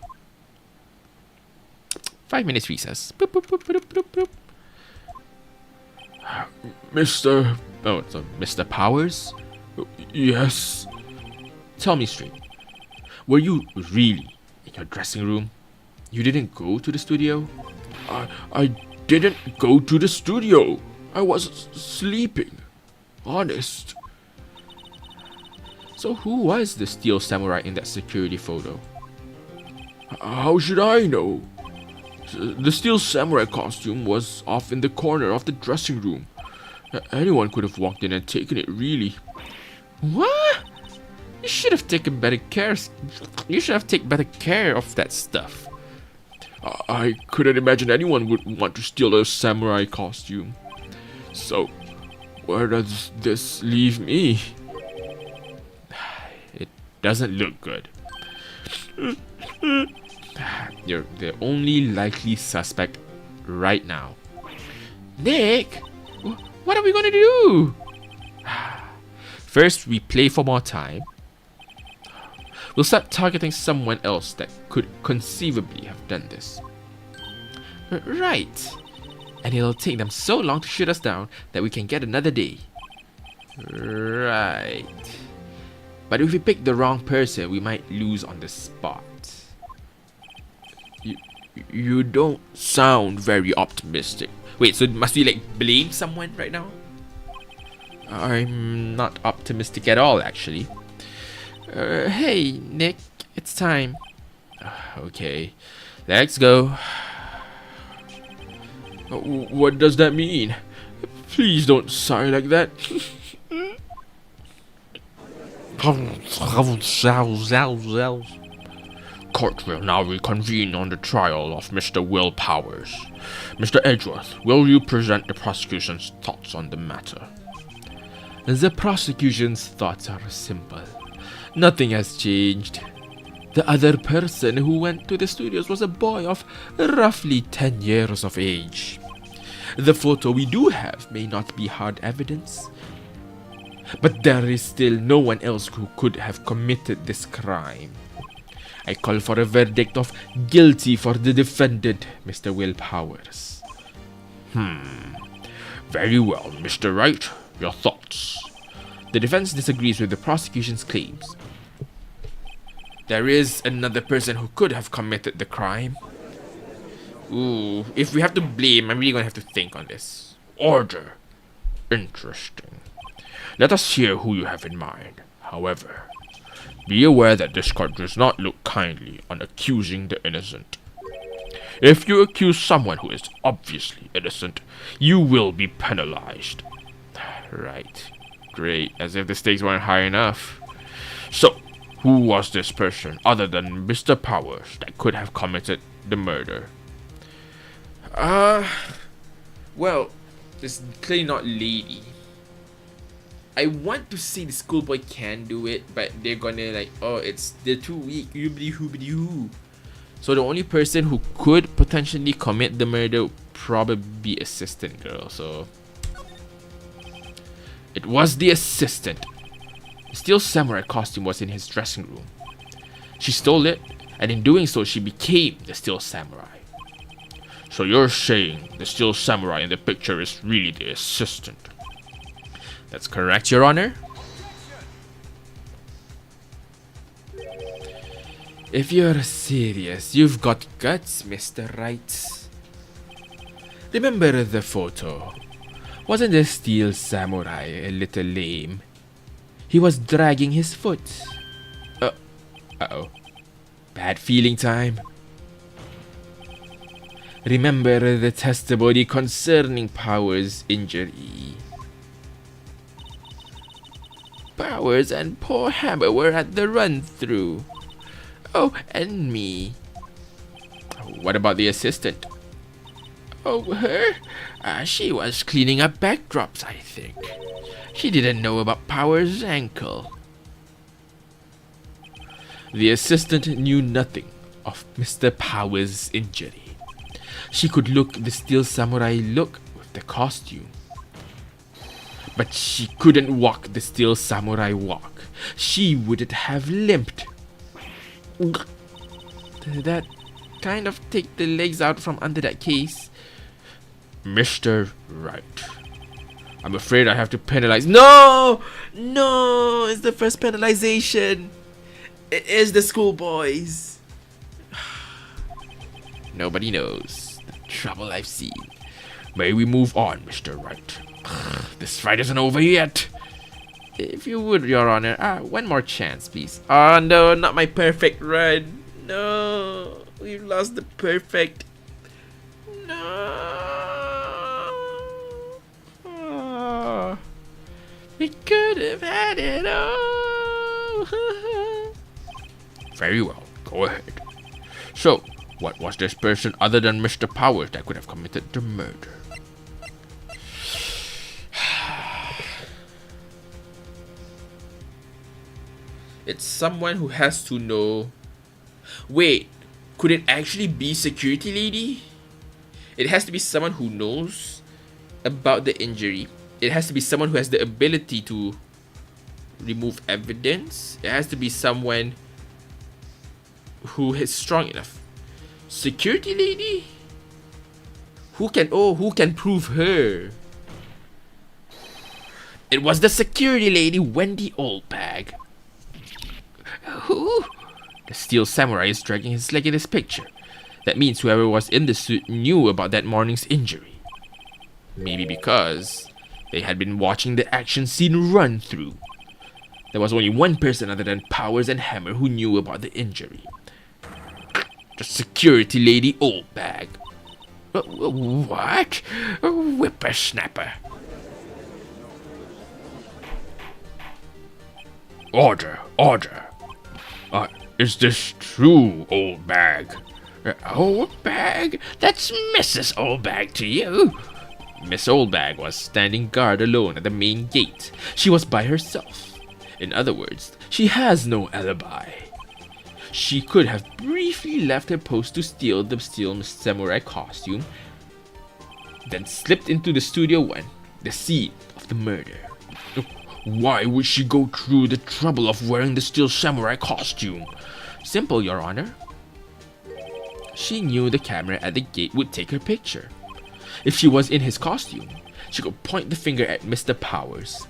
5 minutes recess. Boop, boop, boop, boop, boop, boop. Mr. Oh, so Mr. Powers? Yes? Tell me straight. Were you really in your dressing room? You didn't go to the studio? I didn't go to the studio. I was sleeping. Honest. So who was the Steel Samurai in that security photo? How should I know? The Steel Samurai costume was off in the corner of the dressing room. Anyone could have walked in and taken it, really. What? You should have taken better care. You should have taken better care of that stuff. I couldn't imagine anyone would want to steal a samurai costume. So, where does this leave me? It doesn't look good. You're the only likely suspect right now. Nick, what are we gonna do? First, we play for more time. We'll start targeting someone else that could conceivably have done this. Right. And it'll take them so long to shoot us down that we can get another day. Right. But if we pick the wrong person, we might lose on the spot. You don't sound very optimistic. Wait, so must we like blame someone right now? I'm not optimistic at all, actually. Hey, Nick, it's time. Okay, let's go. What does that mean? Please don't sigh like that. Court will now reconvene on the trial of Mr. Will Powers. Mr. Edgeworth, will you present the prosecution's thoughts on the matter? The prosecution's thoughts are simple. Nothing has changed. The other person who went to the studios was a boy of roughly 10 years of age. The photo we do have may not be hard evidence, but there is still no one else who could have committed this crime. I call for a verdict of guilty for the defendant, Mr. Will Powers. Very well, Mr. Wright. Your thoughts? The defense disagrees with the prosecution's claims. There is another person who could have committed the crime. Ooh, if we have to blame, I'm really gonna have to think on this. Order. Interesting. Let us hear who you have in mind. However, be aware that this court does not look kindly on accusing the innocent. If you accuse someone who is obviously innocent, you will be penalized. Right. Great. As if the stakes weren't high enough. So, who was this person other than Mr. Powers that could have committed the murder? Well, it's clearly not lady. I want to say the schoolboy can do it, but they're gonna like, oh, they're too weak. Hoobity hoobity hoo. So the only person who could potentially commit the murder would probably be assistant girl. So it was the assistant. The steel samurai costume was in his dressing room. She stole it, and in doing so, she became the steel samurai. So you're saying the steel samurai in the picture is really the assistant? That's correct, Your Honor. If you're serious, you've got guts, Mr. Wright. Remember the photo. Wasn't the steel samurai a little lame? He was dragging his foot. Uh-oh. Bad feeling time. Remember the testimony concerning Powers' injury. Powers and poor Hammer were at the run-through. Oh, and me. What about the assistant? Oh, her? She was cleaning up backdrops, I think. She didn't know about Powers' ankle. The assistant knew nothing of Mr. Powers' injury. She could look the steel samurai look with the costume. But she couldn't walk the steel samurai walk. She wouldn't have limped. That kind of take the legs out from under that case. Mr. Wright. I'm afraid I have to penalize. No! No! It's the first penalization. It is the schoolboys. Nobody knows the trouble I've seen. May we move on, Mr. Wright? This fight isn't over yet. If you would, Your Honor, one more chance, please. Oh no, not my perfect run. No, we've lost the perfect. No. Oh, we could have had it all. Very well, go ahead. So, what was this person other than Mr. Powers that could have committed the murder? It's someone who has to know. Wait, could it actually be security lady? It has to be someone who knows about the injury. It has to be someone who has the ability to remove evidence. It has to be someone who is strong enough. Security lady? Who can prove her? It was the security lady, Wendy Oldbag. Who? The steel samurai is dragging his leg in this picture. That means whoever was in the suit knew about that morning's injury. Maybe because they had been watching the action scene run through. There was only one person other than Powers and Hammer who knew about the injury. The security lady Oldbag. What? Whippersnapper. Order, order. Is this true, Oldbag? Oldbag? That's Mrs. Oldbag to you. Miss Oldbag was standing guard alone at the main gate. She was by herself. In other words, she has no alibi. She could have briefly left her post to steal the steel samurai costume, then slipped into the Studio One, the scene of the murder. Why would she go through the trouble of wearing the steel samurai costume? Simple, Your Honor. She knew the camera at the gate would take her picture. If she was in his costume, she could point the finger at Mr. Powers.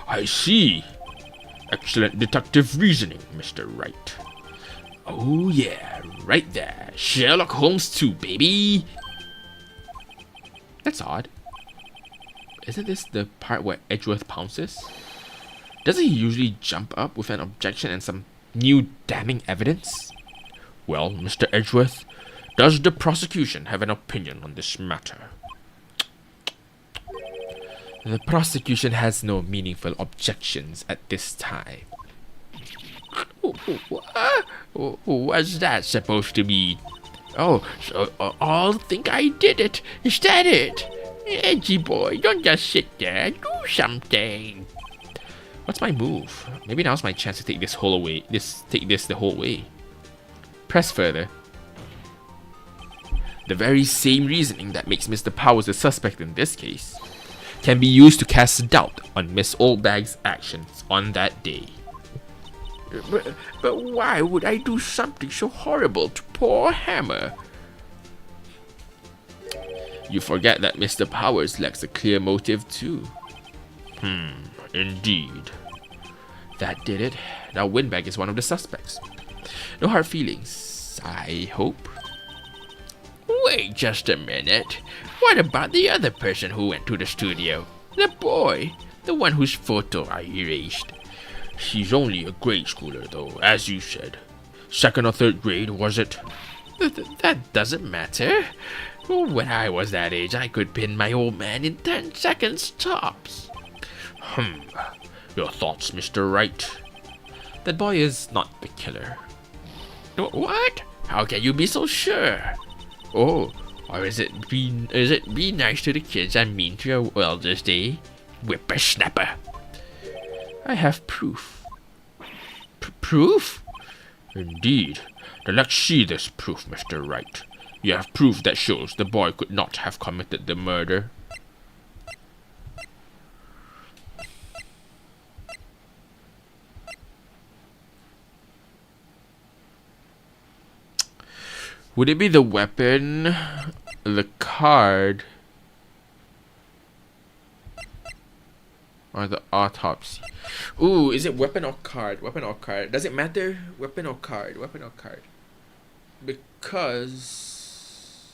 I see. Excellent detective reasoning, Mr. Wright. Oh yeah, right there. Sherlock Holmes 2, baby. That's odd. Isn't this the part where Edgeworth pounces? Doesn't he usually jump up with an objection and some new damning evidence? Well, Mr. Edgeworth, does the prosecution have an opinion on this matter? The prosecution has no meaningful objections at this time. What's that supposed to mean? Oh, so all think I did it. Is that it? Edgy boy, don't just sit there. Do something. What's my move? Maybe now's my chance to take this the whole way. Press further. The very same reasoning that makes Mr. Powers the suspect in this case can be used to cast doubt on Miss Oldbag's actions on that day. But why would I do something so horrible to poor Hammer? You forget that Mr. Powers lacks a clear motive too. Indeed. That did it. Now Windbag is one of the suspects. No hard feelings, I hope. Wait just a minute. What about the other person who went to the studio? The boy, the one whose photo I erased. She's only a grade schooler though, as you said. Second or third grade, was it? That doesn't matter. When I was that age, I could pin my old man in 10 seconds tops. Your thoughts, Mr. Wright? That boy is not the killer. What? How can you be so sure? Oh, or is it be nice to the kids and mean to your elders, eh? Whippersnapper. I have proof. Proof? Indeed. Then let's see this proof, Mr. Wright. You have proof that shows the boy could not have committed the murder. Would it be the weapon, the card, or the autopsy? Ooh, is it weapon or card? Weapon or card? Does it matter? Weapon or card? Weapon or card? Because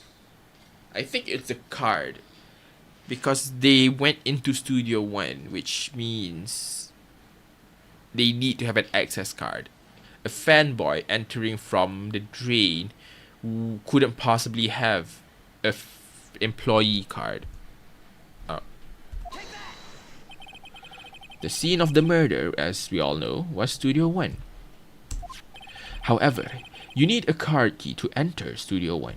I think it's a card. Because they went into Studio One, which means they need to have an access card. A fanboy entering from the drain couldn't possibly have a employee card. The scene of the murder, as we all know, was Studio One. However, you need a card key to enter Studio One.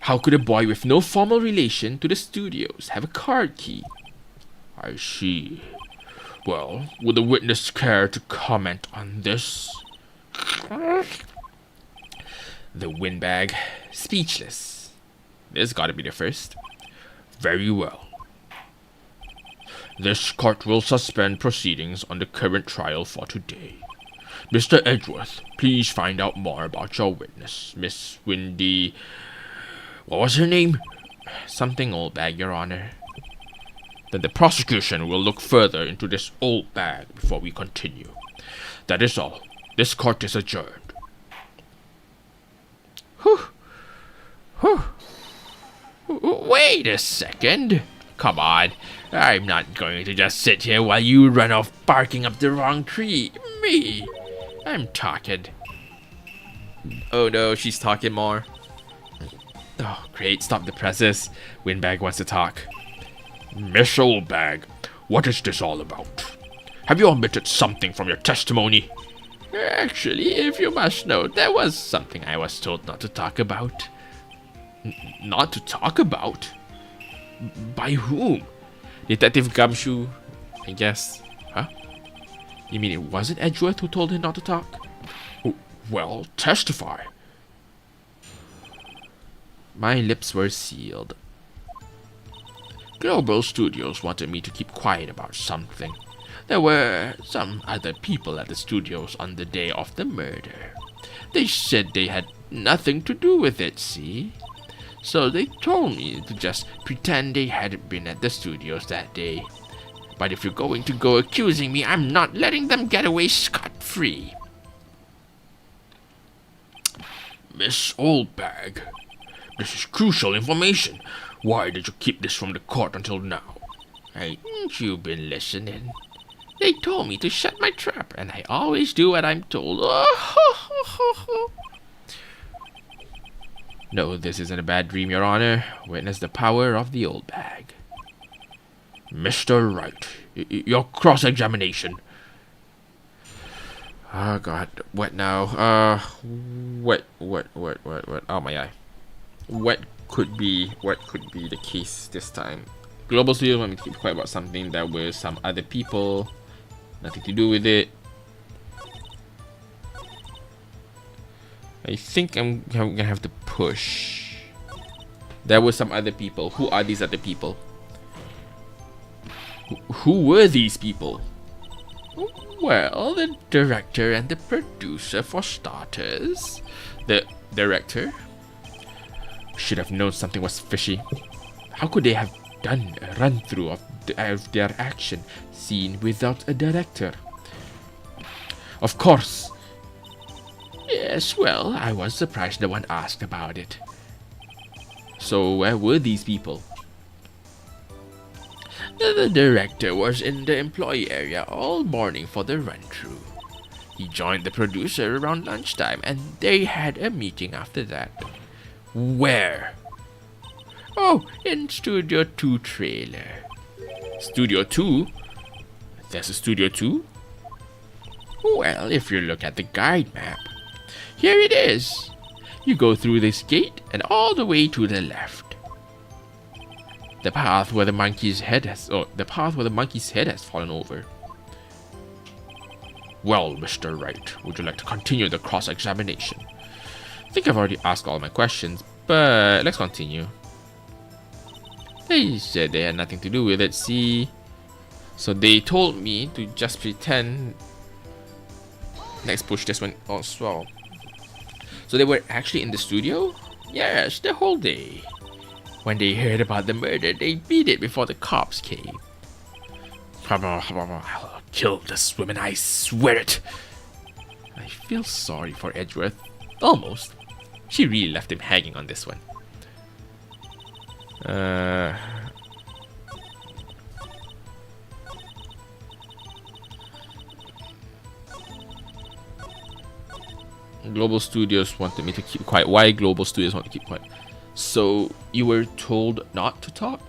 How could a boy with no formal relation to the studios have a card key? I see. Well, would the witness care to comment on this? The windbag, speechless. This gotta be the first. Very well. This court will suspend proceedings on the current trial for today. Mr. Edgeworth, please find out more about your witness, Miss Windy. What was her name? Something Oldbag, Your Honor. Then the prosecution will look further into this old bag before we continue. That is all. This court is adjourned. Wait a second. Come on. I'm not going to just sit here while you run off barking up the wrong tree. Me. I'm talking. Oh no, she's talking more. Oh, great. Stop the presses. Windbag wants to talk. Miss Oldbag, what is this all about? Have you omitted something from your testimony? Actually, if you must know, there was something I was told not to talk about. Not to talk about? By whom? Detective Gumshoe, I guess. You mean it wasn't Edgeworth who told him not to talk? Well, testify. My lips were sealed. Global Studios wanted me to keep quiet about something. There were some other people at the studios on the day of the murder. They said they had nothing to do with it, see? So they told me to just pretend they hadn't been at the studios that day. But if you're going to go accusing me, I'm not letting them get away scot-free. Miss Oldbag, this is crucial information. Why did you keep this from the court until now? Ain't you been listening? They told me to shut my trap, and I always do what I'm told. No, this isn't a bad dream, Your Honor. Witness the power of the old bag. Mr. Wright, your cross-examination. Oh God, what now? What? Oh my eye. What could be the case this time? Global Studios want me to keep quiet about something that was some other people, nothing to do with it. I think I'm gonna have to push. There were some other people. Who are these other people? Who were these people? Well, the director and the producer for starters. The director? Should have known something was fishy. How could they have done a run-through of their action scene without a director? Of course. Yes, well, I was surprised no one asked about it. So where were these people? The director was in the employee area all morning for the run-through. He joined the producer around lunchtime and they had a meeting after that. Where? Oh, in Studio 2 trailer. Studio 2? There's a Studio 2? Well, if you look at the guide map, here it is. You go through this gate and all the way to the left. The path where the monkey's head has fallen over. Well, Mr. Wright, would you like to continue the cross-examination? I think I've already asked all my questions, but let's continue. They said they had nothing to do with it, see? So they told me to just pretend. Let's push this one as well. So they were actually in the studio? Yes, the whole day. When they heard about the murder, they beat it before the cops came. I'll kill this woman, I swear it. I feel sorry for Edgeworth. Almost. She really left him hanging on this one. Global Studios wanted me to keep quiet. Why Global Studios want to keep quiet? So you were told not to talk?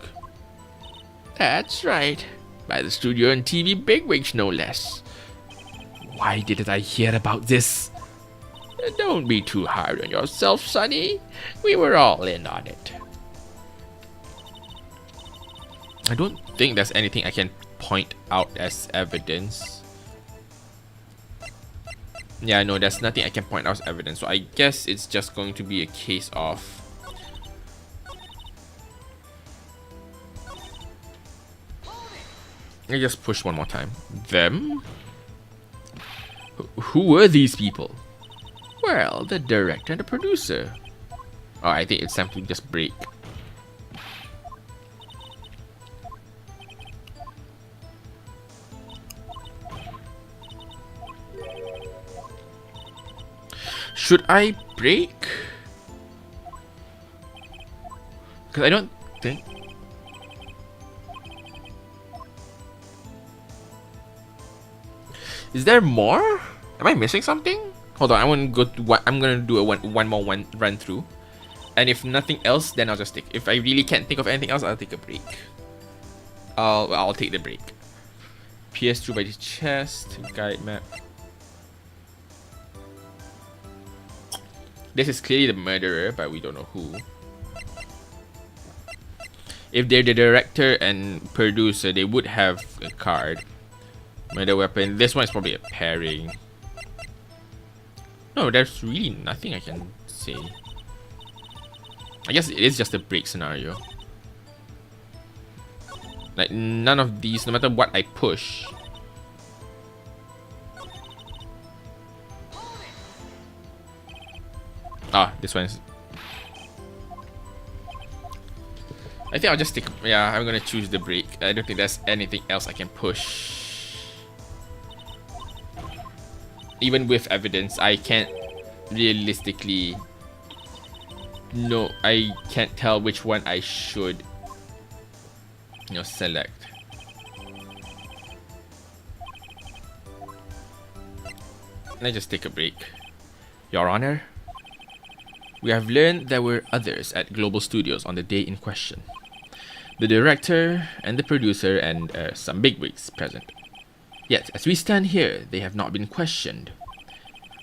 That's right. By the studio and TV bigwigs, no less. Why didn't I hear about this? Don't be too hard on yourself, Sonny. We were all in on it. I don't think there's anything I can point out as evidence. Yeah, no, there's nothing I can point out as evidence. So I guess it's just going to be a case of... I just push one more time. Them? Who were these people? Well, the director and the producer. Oh, I think it's time to just break. Should I break? Because I don't think... Is there more? Am I missing something? Hold on, I'm gonna do a one more run through, and if nothing else, then I'll just take. If I really can't think of anything else, I'll take a break. I'll take the break. PS2 by the chest, guide map. This is clearly the murderer, but we don't know who. If they're the director and producer, they would have a card. Melee weapon. This one is probably a pairing. No, there's really nothing I can say. I guess it is just a break scenario. Like, none of these, no matter what I push. Ah, this one's... I think I'll just take... Yeah, I'm gonna choose the break. I don't think there's anything else I can push. Even with evidence, I can't realistically... No, I can't tell which one I should, you know, select. Let's just take a break. Your Honor, we have learned there were others at Global Studios on the day in question. The director and the producer and some bigwigs present. Yet, as we stand here, they have not been questioned.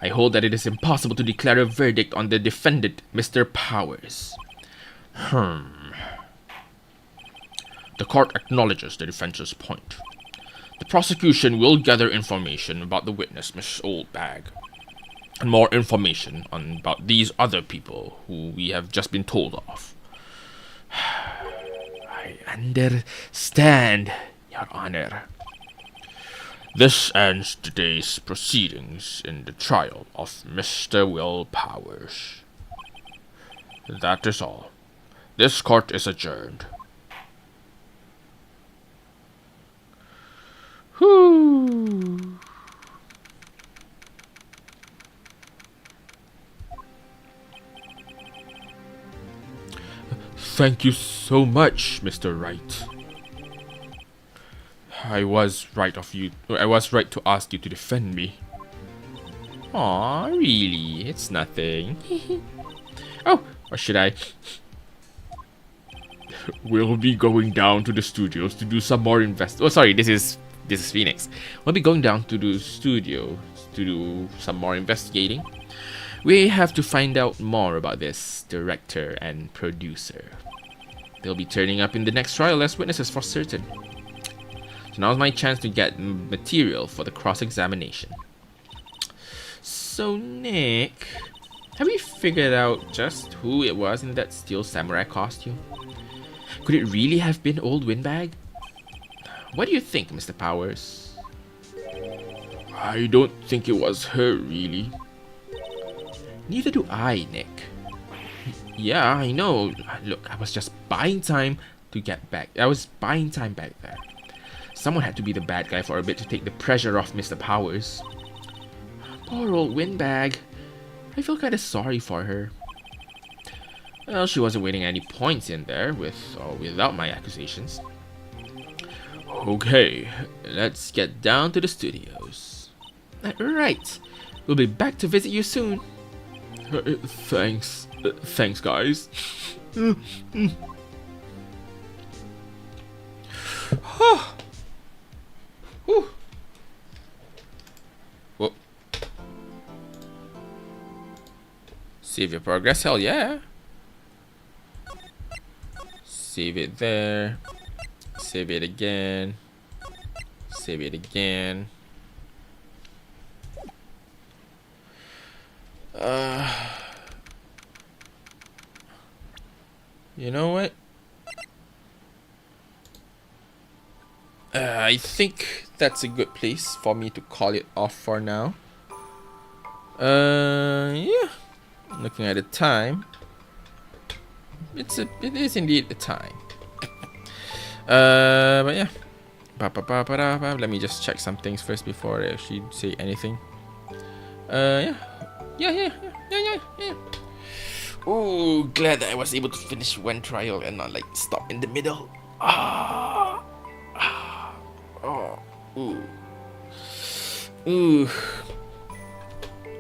I hold that it is impossible to declare a verdict on the defendant, Mr. Powers. The court acknowledges the defense's point. The prosecution will gather information about the witness, Miss Oldbag, and more information about these other people who we have just been told of. I understand, Your Honor. This ends today's proceedings in the trial of Mr. Will Powers. That is all. This court is adjourned. Whew. Thank you so much, Mr. Wright. I was right to ask you to defend me. Aw, really? It's nothing. Oh, or should I? We'll be going down to the studios to do some more Oh, sorry, this is Phoenix. We'll be going down to the studio to do some more investigating. We have to find out more about this director and producer. They'll be turning up in the next trial as witnesses for certain. So now's my chance to get material for the cross-examination. So, Nick, have we figured out just who it was in that steel samurai costume? Could it really have been old Windbag? What do you think, Mr. Powers? I don't think it was her, really. Neither do I, Nick. Yeah, I know. Look, I was just buying time to get back. I was buying time back there. Someone had to be the bad guy for a bit to take the pressure off Mr. Powers. Poor old Windbag. I feel kinda sorry for her. Well, she wasn't winning any points in there, with or without my accusations. Okay, let's get down to the studios. Right, we'll be back to visit you soon. Thanks. Thanks, guys. Whoa. Save your progress, hell yeah. Save it there. Save it again. Save it again. You know what? I think that's a good place for me to call it off for now. Yeah. Looking at the time, it is indeed the time. But yeah. Let me just check some things first before I actually say anything. Yeah. Oh, glad that I was able to finish one trial and not like stop in the middle. Ooh.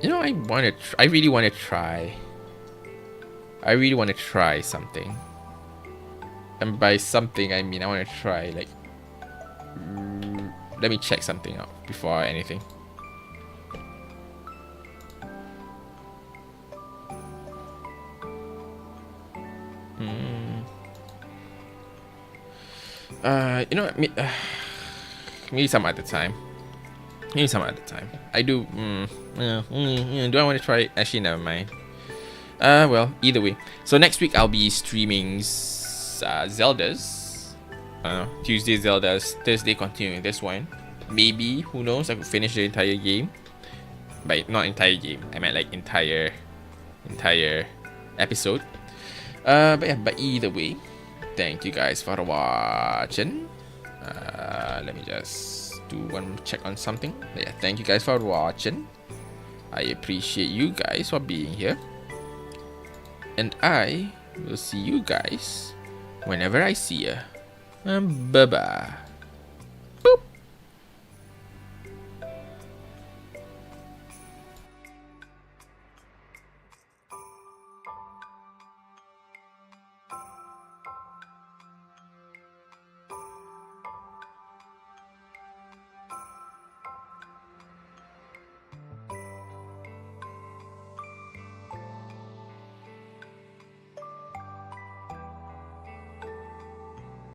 You know, I really want to try. I really want to try something. And by something, I mean I want to try, like... let me check something out before anything. You know what? Maybe some other time. Maybe some other time. I do. Do I want to try? Actually, never mind. Well, either way. So next week I'll be streaming Zeldas. Tuesday Zeldas, Thursday continuing this one. Maybe, who knows? I could finish the entire game. But not entire game. I meant like entire episode. But yeah. But either way, thank you guys for watching. Let me just do one check on something. But yeah, thank you guys for watching. I appreciate you guys for being here. And I will see you guys whenever I see you. Bye bye.